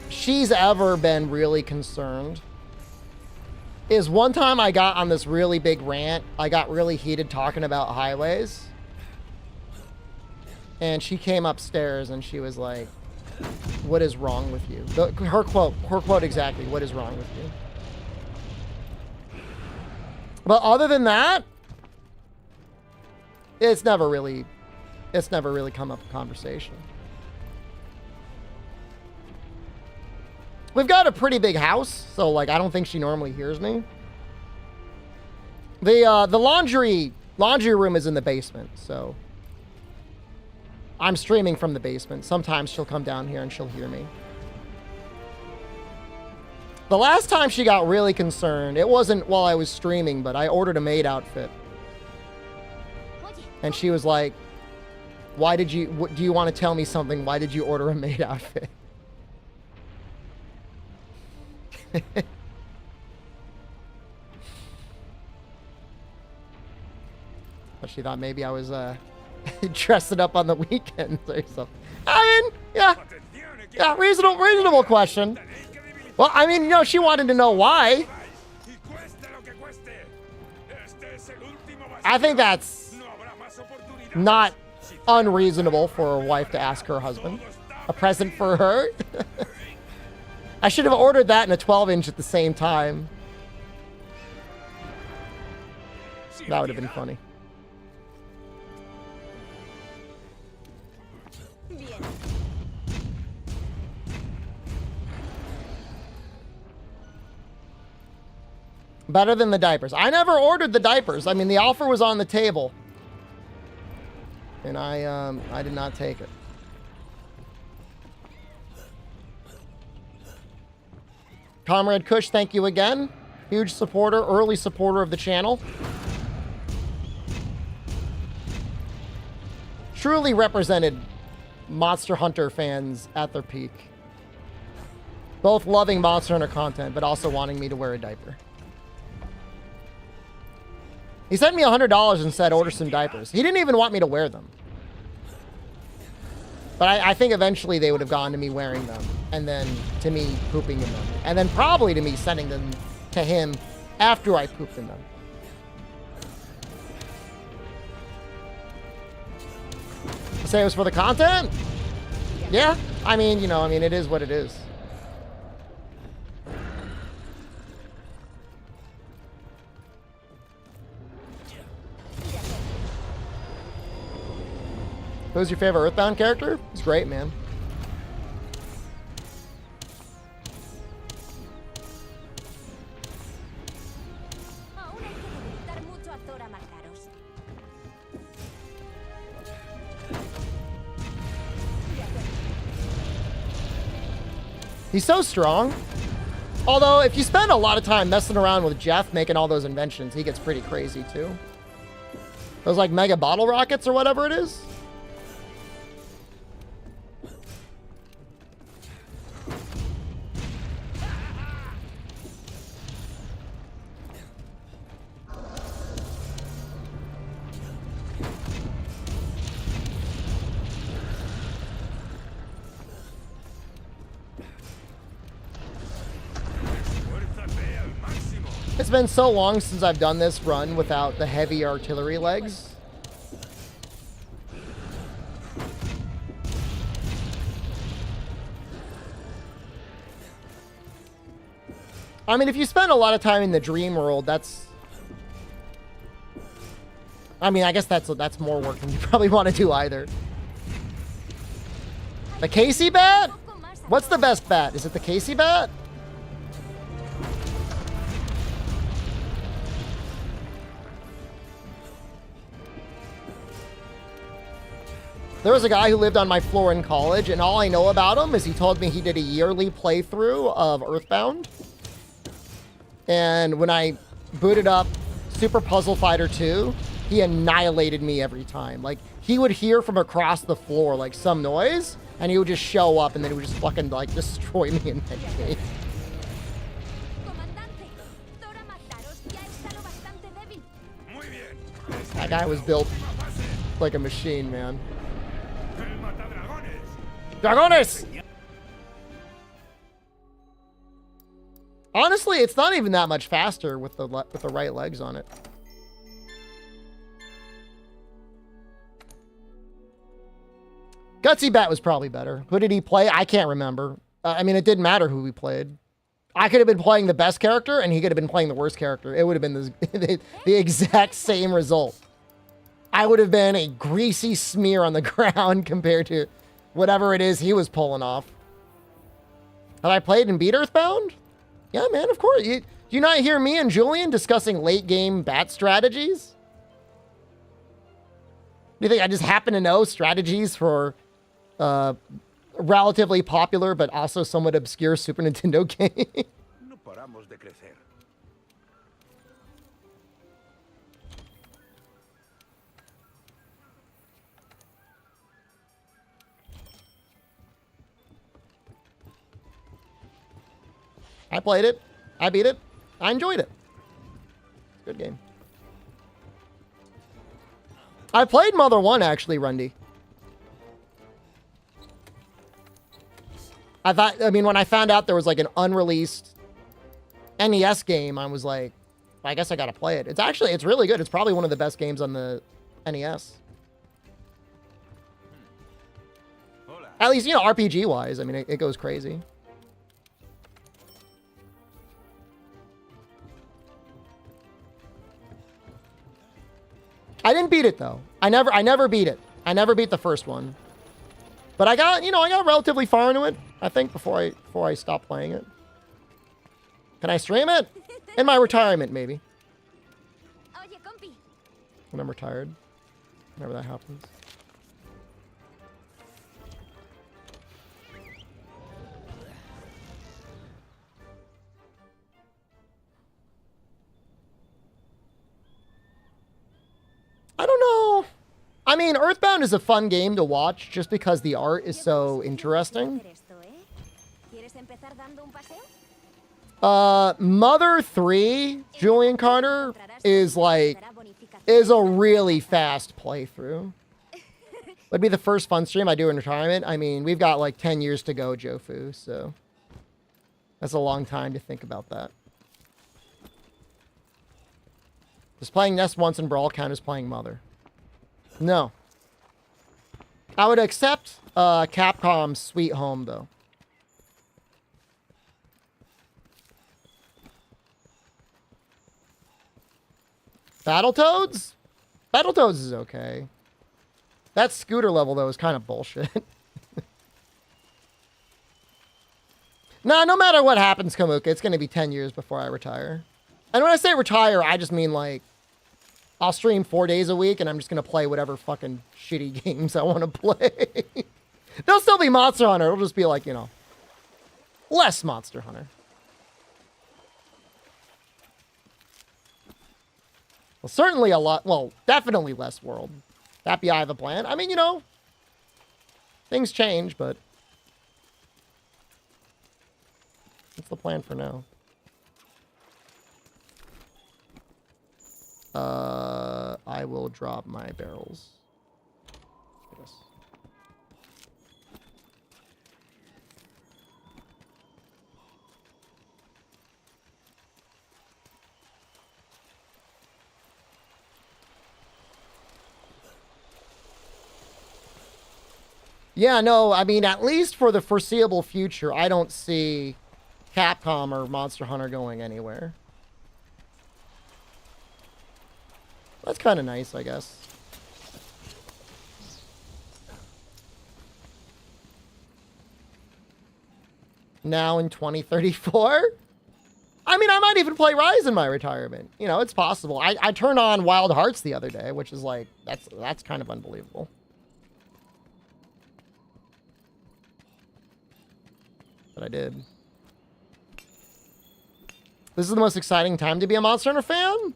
she's ever been really concerned is one time I got on this really big rant. I got really heated talking about highways. And she came upstairs and she was like, what is wrong with you? Her quote exactly, what is wrong with you? But other than that, it's never really come up in conversation. We've got a pretty big house, so like I don't think she normally hears me. The laundry room is in the basement, so I'm streaming from the basement. Sometimes she'll come down here and she'll hear me. The last time she got really concerned, it wasn't while I was streaming, but I ordered a maid outfit. And she was like, why did you, do you want to tell me something? Why did you order a maid outfit? But she thought maybe I was dressing up on the weekends or something. I mean, yeah, reasonable question. Well, I mean, you know, she wanted to know why. I think that's not unreasonable for a wife to ask her husband. A present for her. I should have ordered that in a 12-inch at the same time. That would have been funny. Better than the diapers. I never ordered the diapers. I mean, the offer was on the table. And I did not take it. Comrade Kush, thank you again. Huge supporter, early supporter of the channel. Truly represented Monster Hunter fans at their peak. Both loving Monster Hunter content, but also wanting me to wear a diaper. He sent me $100 and said, order some diapers. He didn't even want me to wear them. But I think eventually they would have gone to me wearing them. And then to me pooping in them. And then probably to me sending them to him after I pooped in them. Say it was for the content? Yeah. I mean, you know, it is what it is. Who's your favorite Earthbound character? He's great, man. He's so strong. Although, if you spend a lot of time messing around with Jeff making all those inventions, he gets pretty crazy, too. Those, like, mega bottle rockets or whatever it is. It's been so long since I've done this run without the heavy artillery legs. I mean, if you spend a lot of time in the dream world, that's... I mean, I guess that's more work than you probably want to do either. The Casey bat? What's the best bat? Is it the Casey bat? There was a guy who lived on my floor in college, and all I know about him is he told me he did a yearly playthrough of Earthbound. And when I booted up Super Puzzle Fighter 2, he annihilated me every time. Like, he would hear from across the floor, like, some noise, and he would just show up, and then he would just fucking, like, destroy me in that game. That guy was built like a machine, man. Dragones! Honestly, it's not even that much faster with the right legs on it. Gutsy Bat was probably better. Who did he play? I can't remember. I mean, it didn't matter who we played. I could have been playing the best character, and he could have been playing the worst character. It would have been the exact same result. I would have been a greasy smear on the ground compared to whatever it is he was pulling off. Have I played and beat Earthbound? Yeah, man, of course. Do you not hear me and Julian discussing late-game bat strategies? Do you think I just happen to know strategies for relatively popular but also somewhat obscure Super Nintendo game? No paramos de crecer. I played it. I beat it. I enjoyed it. Good game. I played Mother 1, actually, Rundy. I mean, when I found out there was like an unreleased NES game, I was like, I guess I gotta play it. It's really good. It's probably one of the best games on the NES. At least, you know, RPG-wise. I mean, it goes crazy. I didn't beat it though. I never beat it. I never beat the first one. But I got relatively far into it, I think, before I stopped playing it. Can I stream it? In my retirement, maybe. When I'm retired. Whenever that happens. I don't know. I mean, Earthbound is a fun game to watch just because the art is so interesting. Mother 3, Julian Carter, is a really fast playthrough. Would be the first fun stream I do in retirement. I mean, we've got like 10 years to go, Jofu, so that's a long time to think about that. Does playing Nest once in Brawl count as playing Mother? No. I would accept Capcom's Sweet Home, though. Battletoads? Battletoads is okay. That scooter level, though, is kind of bullshit. Nah, no matter what happens, Kamuka, it's going to be 10 years before I retire. And when I say retire, I just mean, like, I'll stream 4 days a week, and I'm just going to play whatever fucking shitty games I want to play. There'll still be Monster Hunter. It'll just be like, you know, less Monster Hunter. Well, certainly a lot. Well, definitely less World. That be I have a plan. I mean, you know, things change, but that's the plan for now. I will drop my barrels. Yes. Yeah, no, I mean, at least for the foreseeable future, I don't see Capcom or Monster Hunter going anywhere. That's kind of nice, I guess. Now in 2034? I mean, I might even play Rise in my retirement. You know, it's possible. I turned on Wild Hearts the other day, which is like, that's kind of unbelievable. But I did. This is the most exciting time to be a Monster Hunter fan?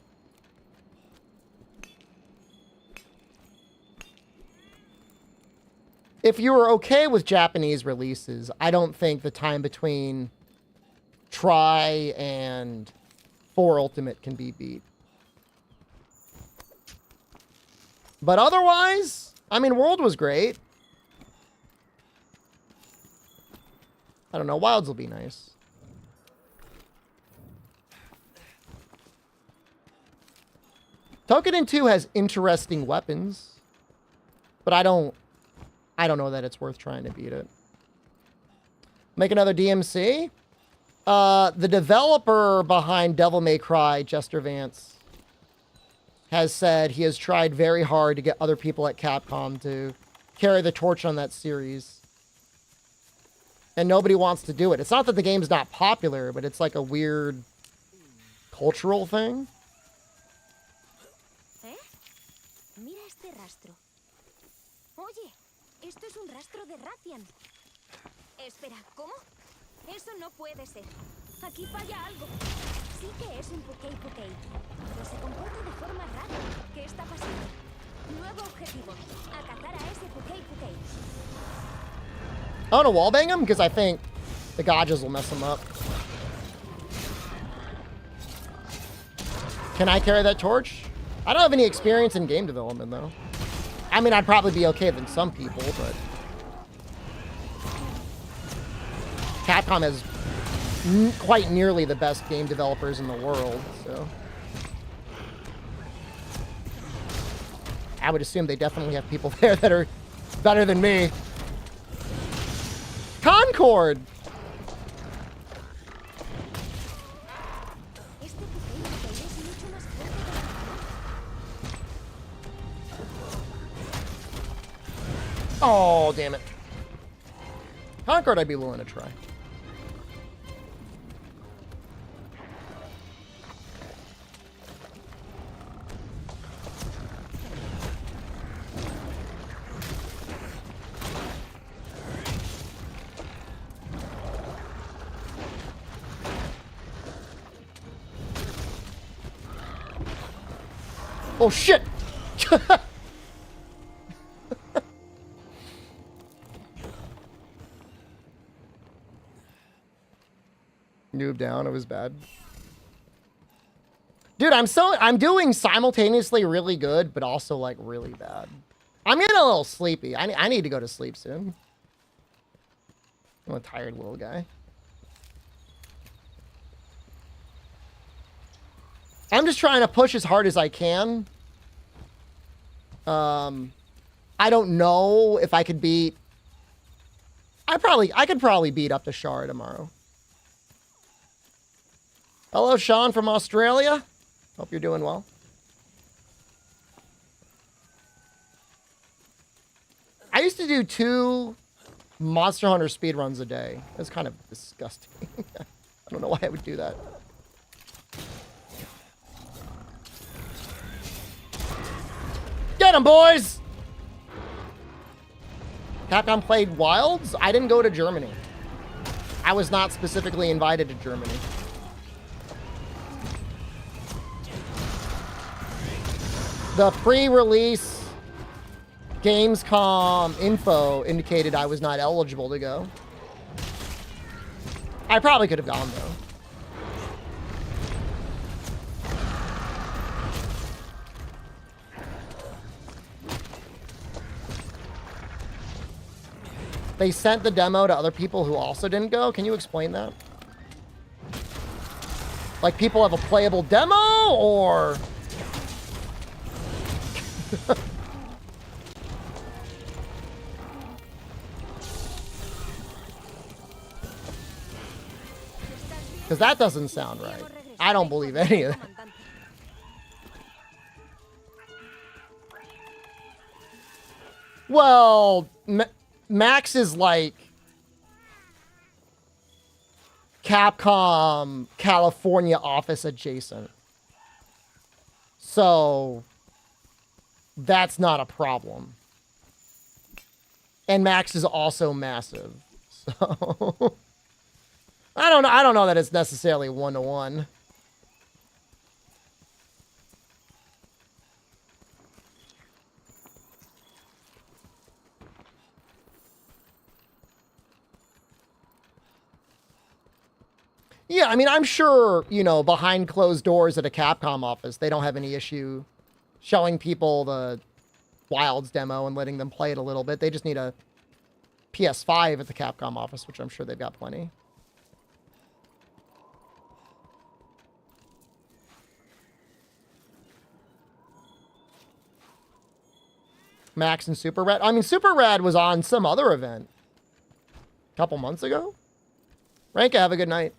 if you were okay with Japanese releases, I don't think the time between Tri and 4 Ultimate can be beat. But otherwise, I mean, World was great. I don't know, Wilds will be nice. Toukiden 2 has interesting weapons, but I don't know that it's worth trying to beat it. Make another DMC? The developer behind Devil May Cry, Jester Vance, has said he has tried very hard to get other people at Capcom to carry the torch on that series. And nobody wants to do it. It's not that the game's not popular, but it's like a weird cultural thing. Mira este rastro. Oye, esto es un rastro de Rathian. Espera, ¿cómo? Eso no puede ser. Aquí falla algo. Sí que es un Pukei-Pukei, pero se comporta de forma rara. ¿Qué está pasando? Nuevo objetivo. A cazar a ese Pukei-Pukei. I want to wallbang him because I think the Gajas will mess him up. Can I carry that torch? I don't have any experience in game development, though. I mean, I'd probably be okay than some people, but Capcom has quite nearly the best game developers in the world, so I would assume they definitely have people there that are better than me. Concord! Oh, damn it. Concord I'd be willing to try. Oh, shit! Noob down, it was bad. Dude, I'm doing simultaneously really good, but also like really bad. I'm getting a little sleepy. I need to go to sleep soon. I'm a tired little guy. I'm just trying to push as hard as I can. I don't know if I could beat... I could probably beat up to Shara tomorrow. Hello, Sean from Australia. Hope you're doing well. I used to do 2 Monster Hunter speedruns a day. That's kind of disgusting. I don't know why I would do that. Get 'em, boys! Capcom played Wilds? I didn't go to Germany. I was not specifically invited to Germany. The pre-release Gamescom info indicated I was not eligible to go. I probably could have gone, though. They sent the demo to other people who also didn't go? Can you explain that? Like, people have a playable demo, or... Because that doesn't sound right. I don't believe any of that. Well, Max is like Capcom California office adjacent. So that's not a problem. And Max is also massive. So I don't know that it's necessarily 1-to-1. Yeah, I mean, I'm sure, you know, behind closed doors at a Capcom office, they don't have any issue showing people the Wilds demo and letting them play it a little bit. They just need a PS5 at the Capcom office, which I'm sure they've got plenty. Max and Super Rad. I mean, Super Rad was on some other event a couple months ago. Ranka, have a good night.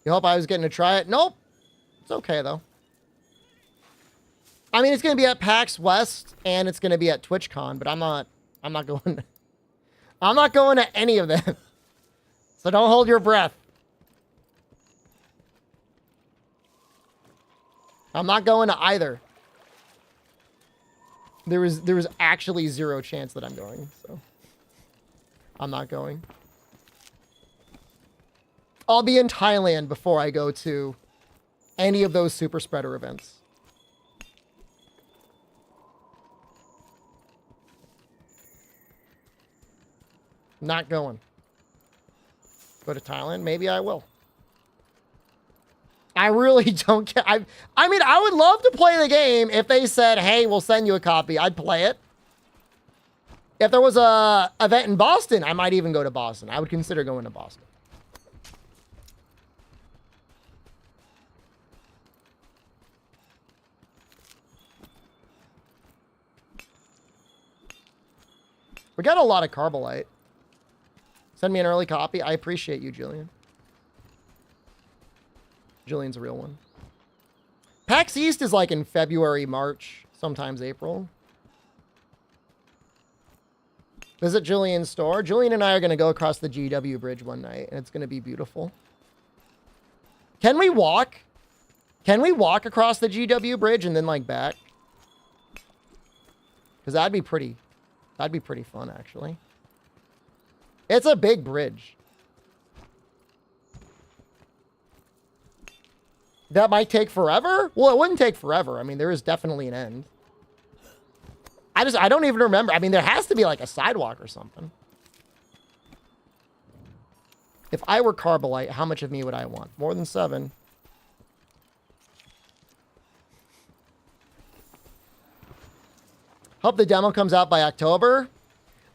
You hope I was getting to try it? Nope. It's okay, though. I mean, it's going to be at PAX West, and it's going to be at TwitchCon, but I'm not going to, I'm not going to any of them. So don't hold your breath. I'm not going to either. There was actually zero chance that I'm going, so I'm not going. I'll be in Thailand before I go to any of those super spreader events. Not going. Go to Thailand? Maybe I will. I really don't care. I mean, I would love to play the game if they said, hey, we'll send you a copy. I'd play it. If there was a event in Boston, I might even go to Boston. I would consider going to Boston. We got a lot of Carbolite. Send me an early copy. I appreciate you, Julian. Julian's a real one. PAX East is like in February, March, sometimes April. Visit Julian's store. Julian and I are going to go across the GW bridge one night, and it's going to be beautiful. Can we walk? Can we walk across the GW bridge and then like back? Because that'd be pretty fun, actually. It's a big bridge. That might take forever? Well, it wouldn't take forever. I mean, there is definitely an end. I don't even remember. I mean, there has to be like a sidewalk or something. If I were Carbolite, how much of me would I want? More than 7. Hope the demo comes out by October.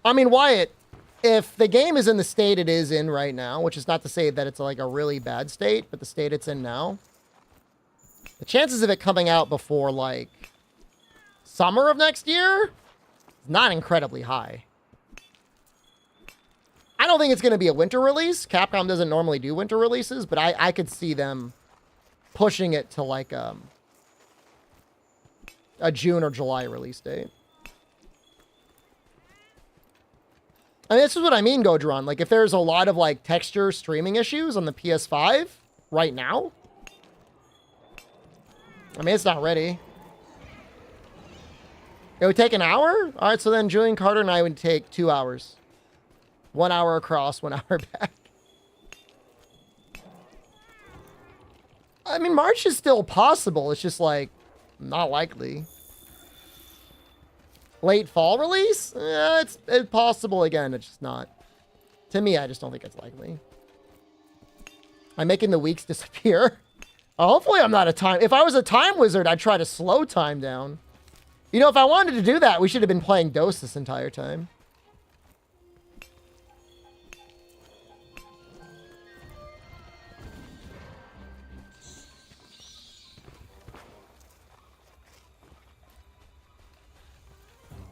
I mean, Wyatt, if the game is in the state it is in right now, which is not to say that it's like a really bad state, but the state it's in now, the chances of it coming out before like summer of next year is not incredibly high. I don't think it's going to be a winter release. Capcom doesn't normally do winter releases, but I could see them pushing it to like a June or July release date. I mean, this is what I mean, Godron. Like, if there's a lot of, like, texture streaming issues on the PS5 right now, I mean, it's not ready. It would take an hour? All right, so then Julian Carter and I would take 2 hours. 1 hour across, 1 hour back. I mean, March is still possible. It's just, like, not likely. Late fall release? It's possible again. It's just not. To me, I just don't think it's likely. I'm making the weeks disappear. Hopefully I'm not a time. If I was a time wizard, I'd try to slow time down. You know, if I wanted to do that, we should have been playing DOS this entire time.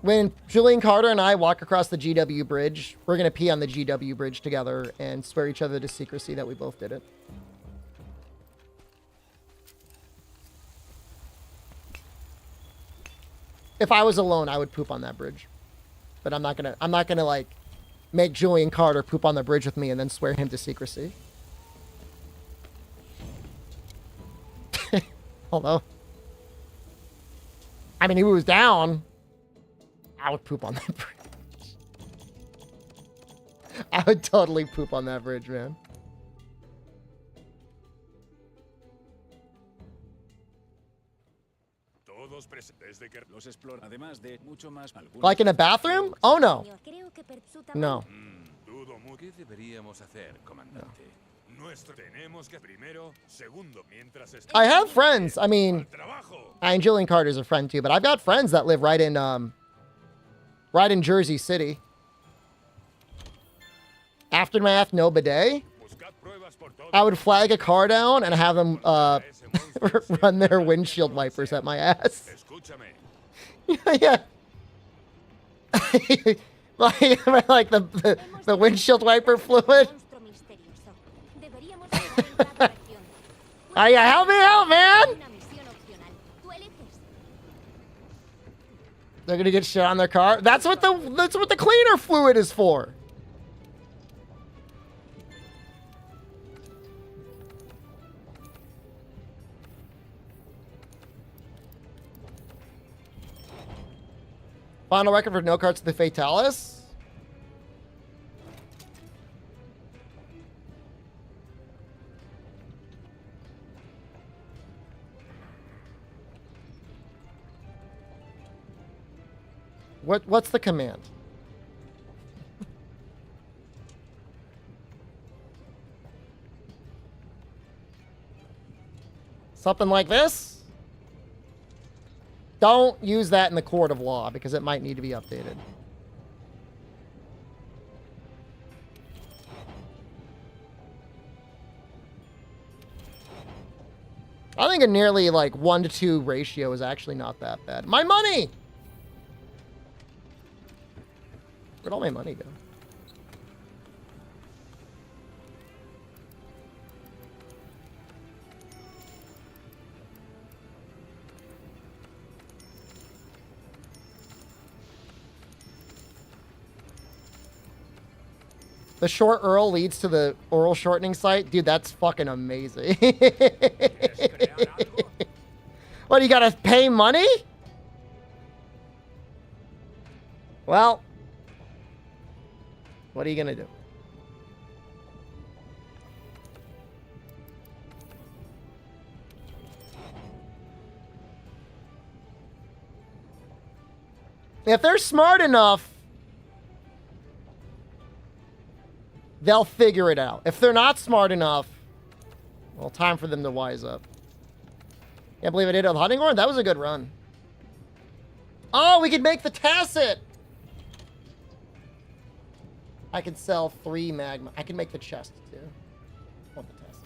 When Julian Carter and I walk across the GW bridge, we're going to pee on the GW bridge together and swear each other to secrecy that we both did it. If I was alone, I would poop on that bridge. But I'm not going to like make Julian Carter poop on the bridge with me and then swear him to secrecy. Although, I mean, he was down. I would poop on that bridge. I would totally poop on that bridge, man. Los explora. Además de mucho más. Like in a bathroom? Oh no. Creo que per su No. Dudo mucho. ¿Qué deberíamos hacer, comandante? Tenemos que primero, segundo, mientras I have friends. I mean, trabajo. Julian Carter's a friend too, but I've got friends that live right in Jersey City. Aftermath, no bidet. I would flag a car down and have them run their windshield wipers at my ass. Yeah. like the windshield wiper fluid. Yeah, help me out, man! They're gonna get shit on their car. That's what the cleaner fluid is for. Final record for no cards to the Fatalis. What's the command? Something like this? Don't use that in the court of law because it might need to be updated. I think a nearly like 1-to-2 ratio is actually not that bad. My money! Where'd all my money go? The short Earl leads to the oral shortening site. Dude, that's fucking amazing. What, you gotta pay money? Well, what are you gonna do? If they're smart enough, they'll figure it out. If they're not smart enough, well, time for them to wise up. Can't believe I did it with Hunting Horn. That was a good run. Oh, we could make the tacit. I can sell 3 magma. I can make the chest too. I want the tacit.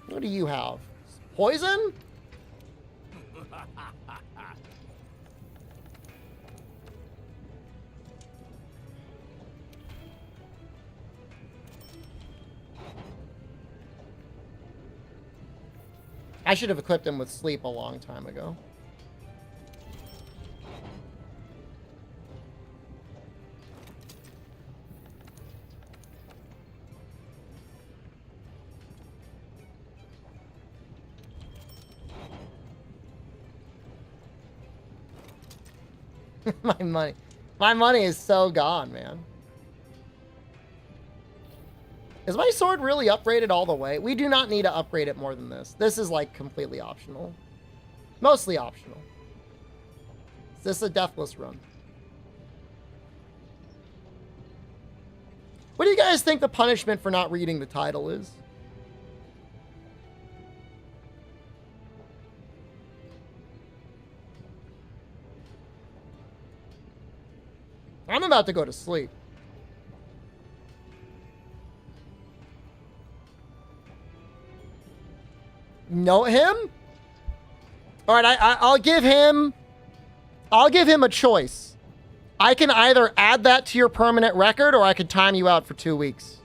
What do you have? Poison? I should have equipped him with sleep a long time ago. My money is so gone, man. Is my sword really upgraded all the way? We do not need to upgrade it more than this. This is like completely optional. Mostly optional. Is this a deathless run? What do you guys think the punishment for not reading the title is? I'm about to go to sleep. Know him? All right, I'll give him a choice. I can either add that to your permanent record or I could time you out for 2 weeks.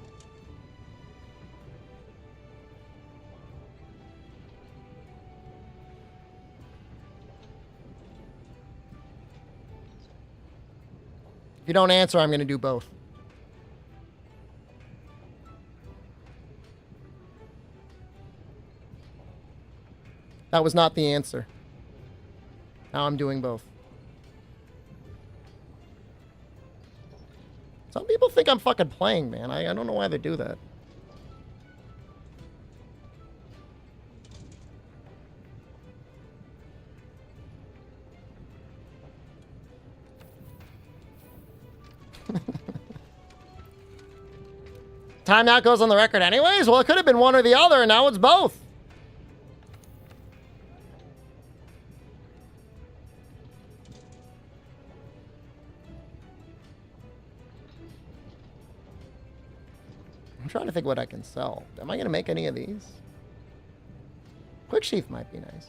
If you don't answer, I'm going to do both. That was not the answer. Now I'm doing both. think I'm fucking playing, man. I don't know why they do that. Timeout goes on the record anyways? Well, it could have been one or the other, and now it's both. I'm trying to think what I can sell. Am I going to make any of these? Quick sheath might be nice.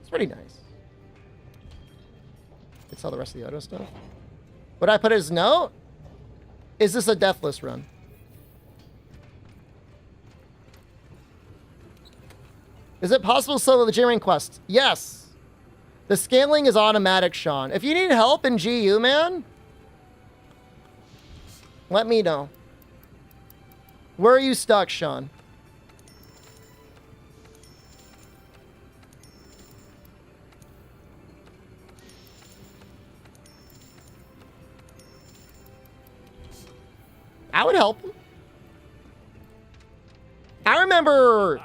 It's pretty nice. Could sell the rest of the auto stuff. Would I put it as no? Is this a deathless run? Is it possible to sell the G-Ring quest? Yes. The scaling is automatic, Sean. If you need help in GU, man, let me know. Where are you stuck, Sean? I would help him. I remember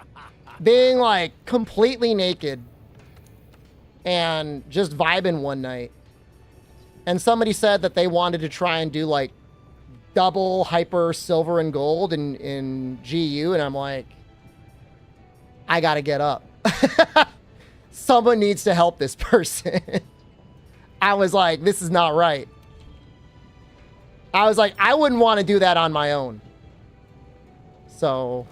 being like completely naked and just vibing one night. And somebody said that they wanted to try and do like double hyper silver and gold in GU. And I'm like, I gotta get up. Someone needs to help this person. I was like, this is not right. I was like, I wouldn't want to do that on my own. So,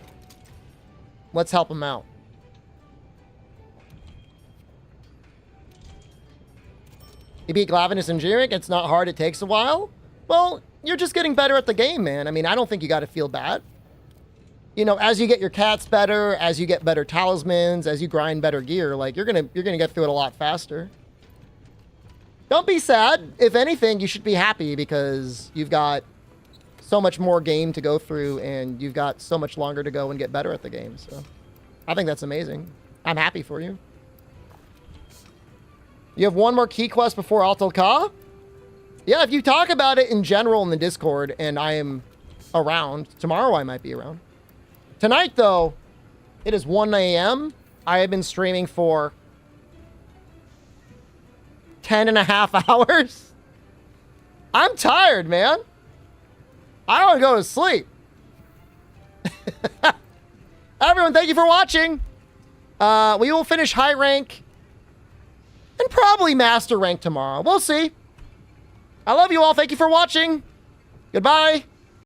let's help him out. You beat Glavinus and Jyurik, it's not hard, it takes a while. Well, you're just getting better at the game, man. I mean, I don't think you got to feel bad. You know, as you get your cats better, as you get better talismans, as you grind better gear, like you're gonna get through it a lot faster. Don't be sad. If anything, you should be happy because you've got so much more game to go through and you've got so much longer to go and get better at the game. So I think that's amazing. I'm happy for you. You have one more key quest before Alto Ka? Yeah, if you talk about it in general in the Discord and I am around, tomorrow I might be around. Tonight, though, it is 1 a.m. I have been streaming for 10.5 hours. I'm tired, man. I want to go to sleep. Everyone, thank you for watching. We will finish high rank and probably master rank tomorrow. We'll see. I love you all. Thank you for watching. Goodbye.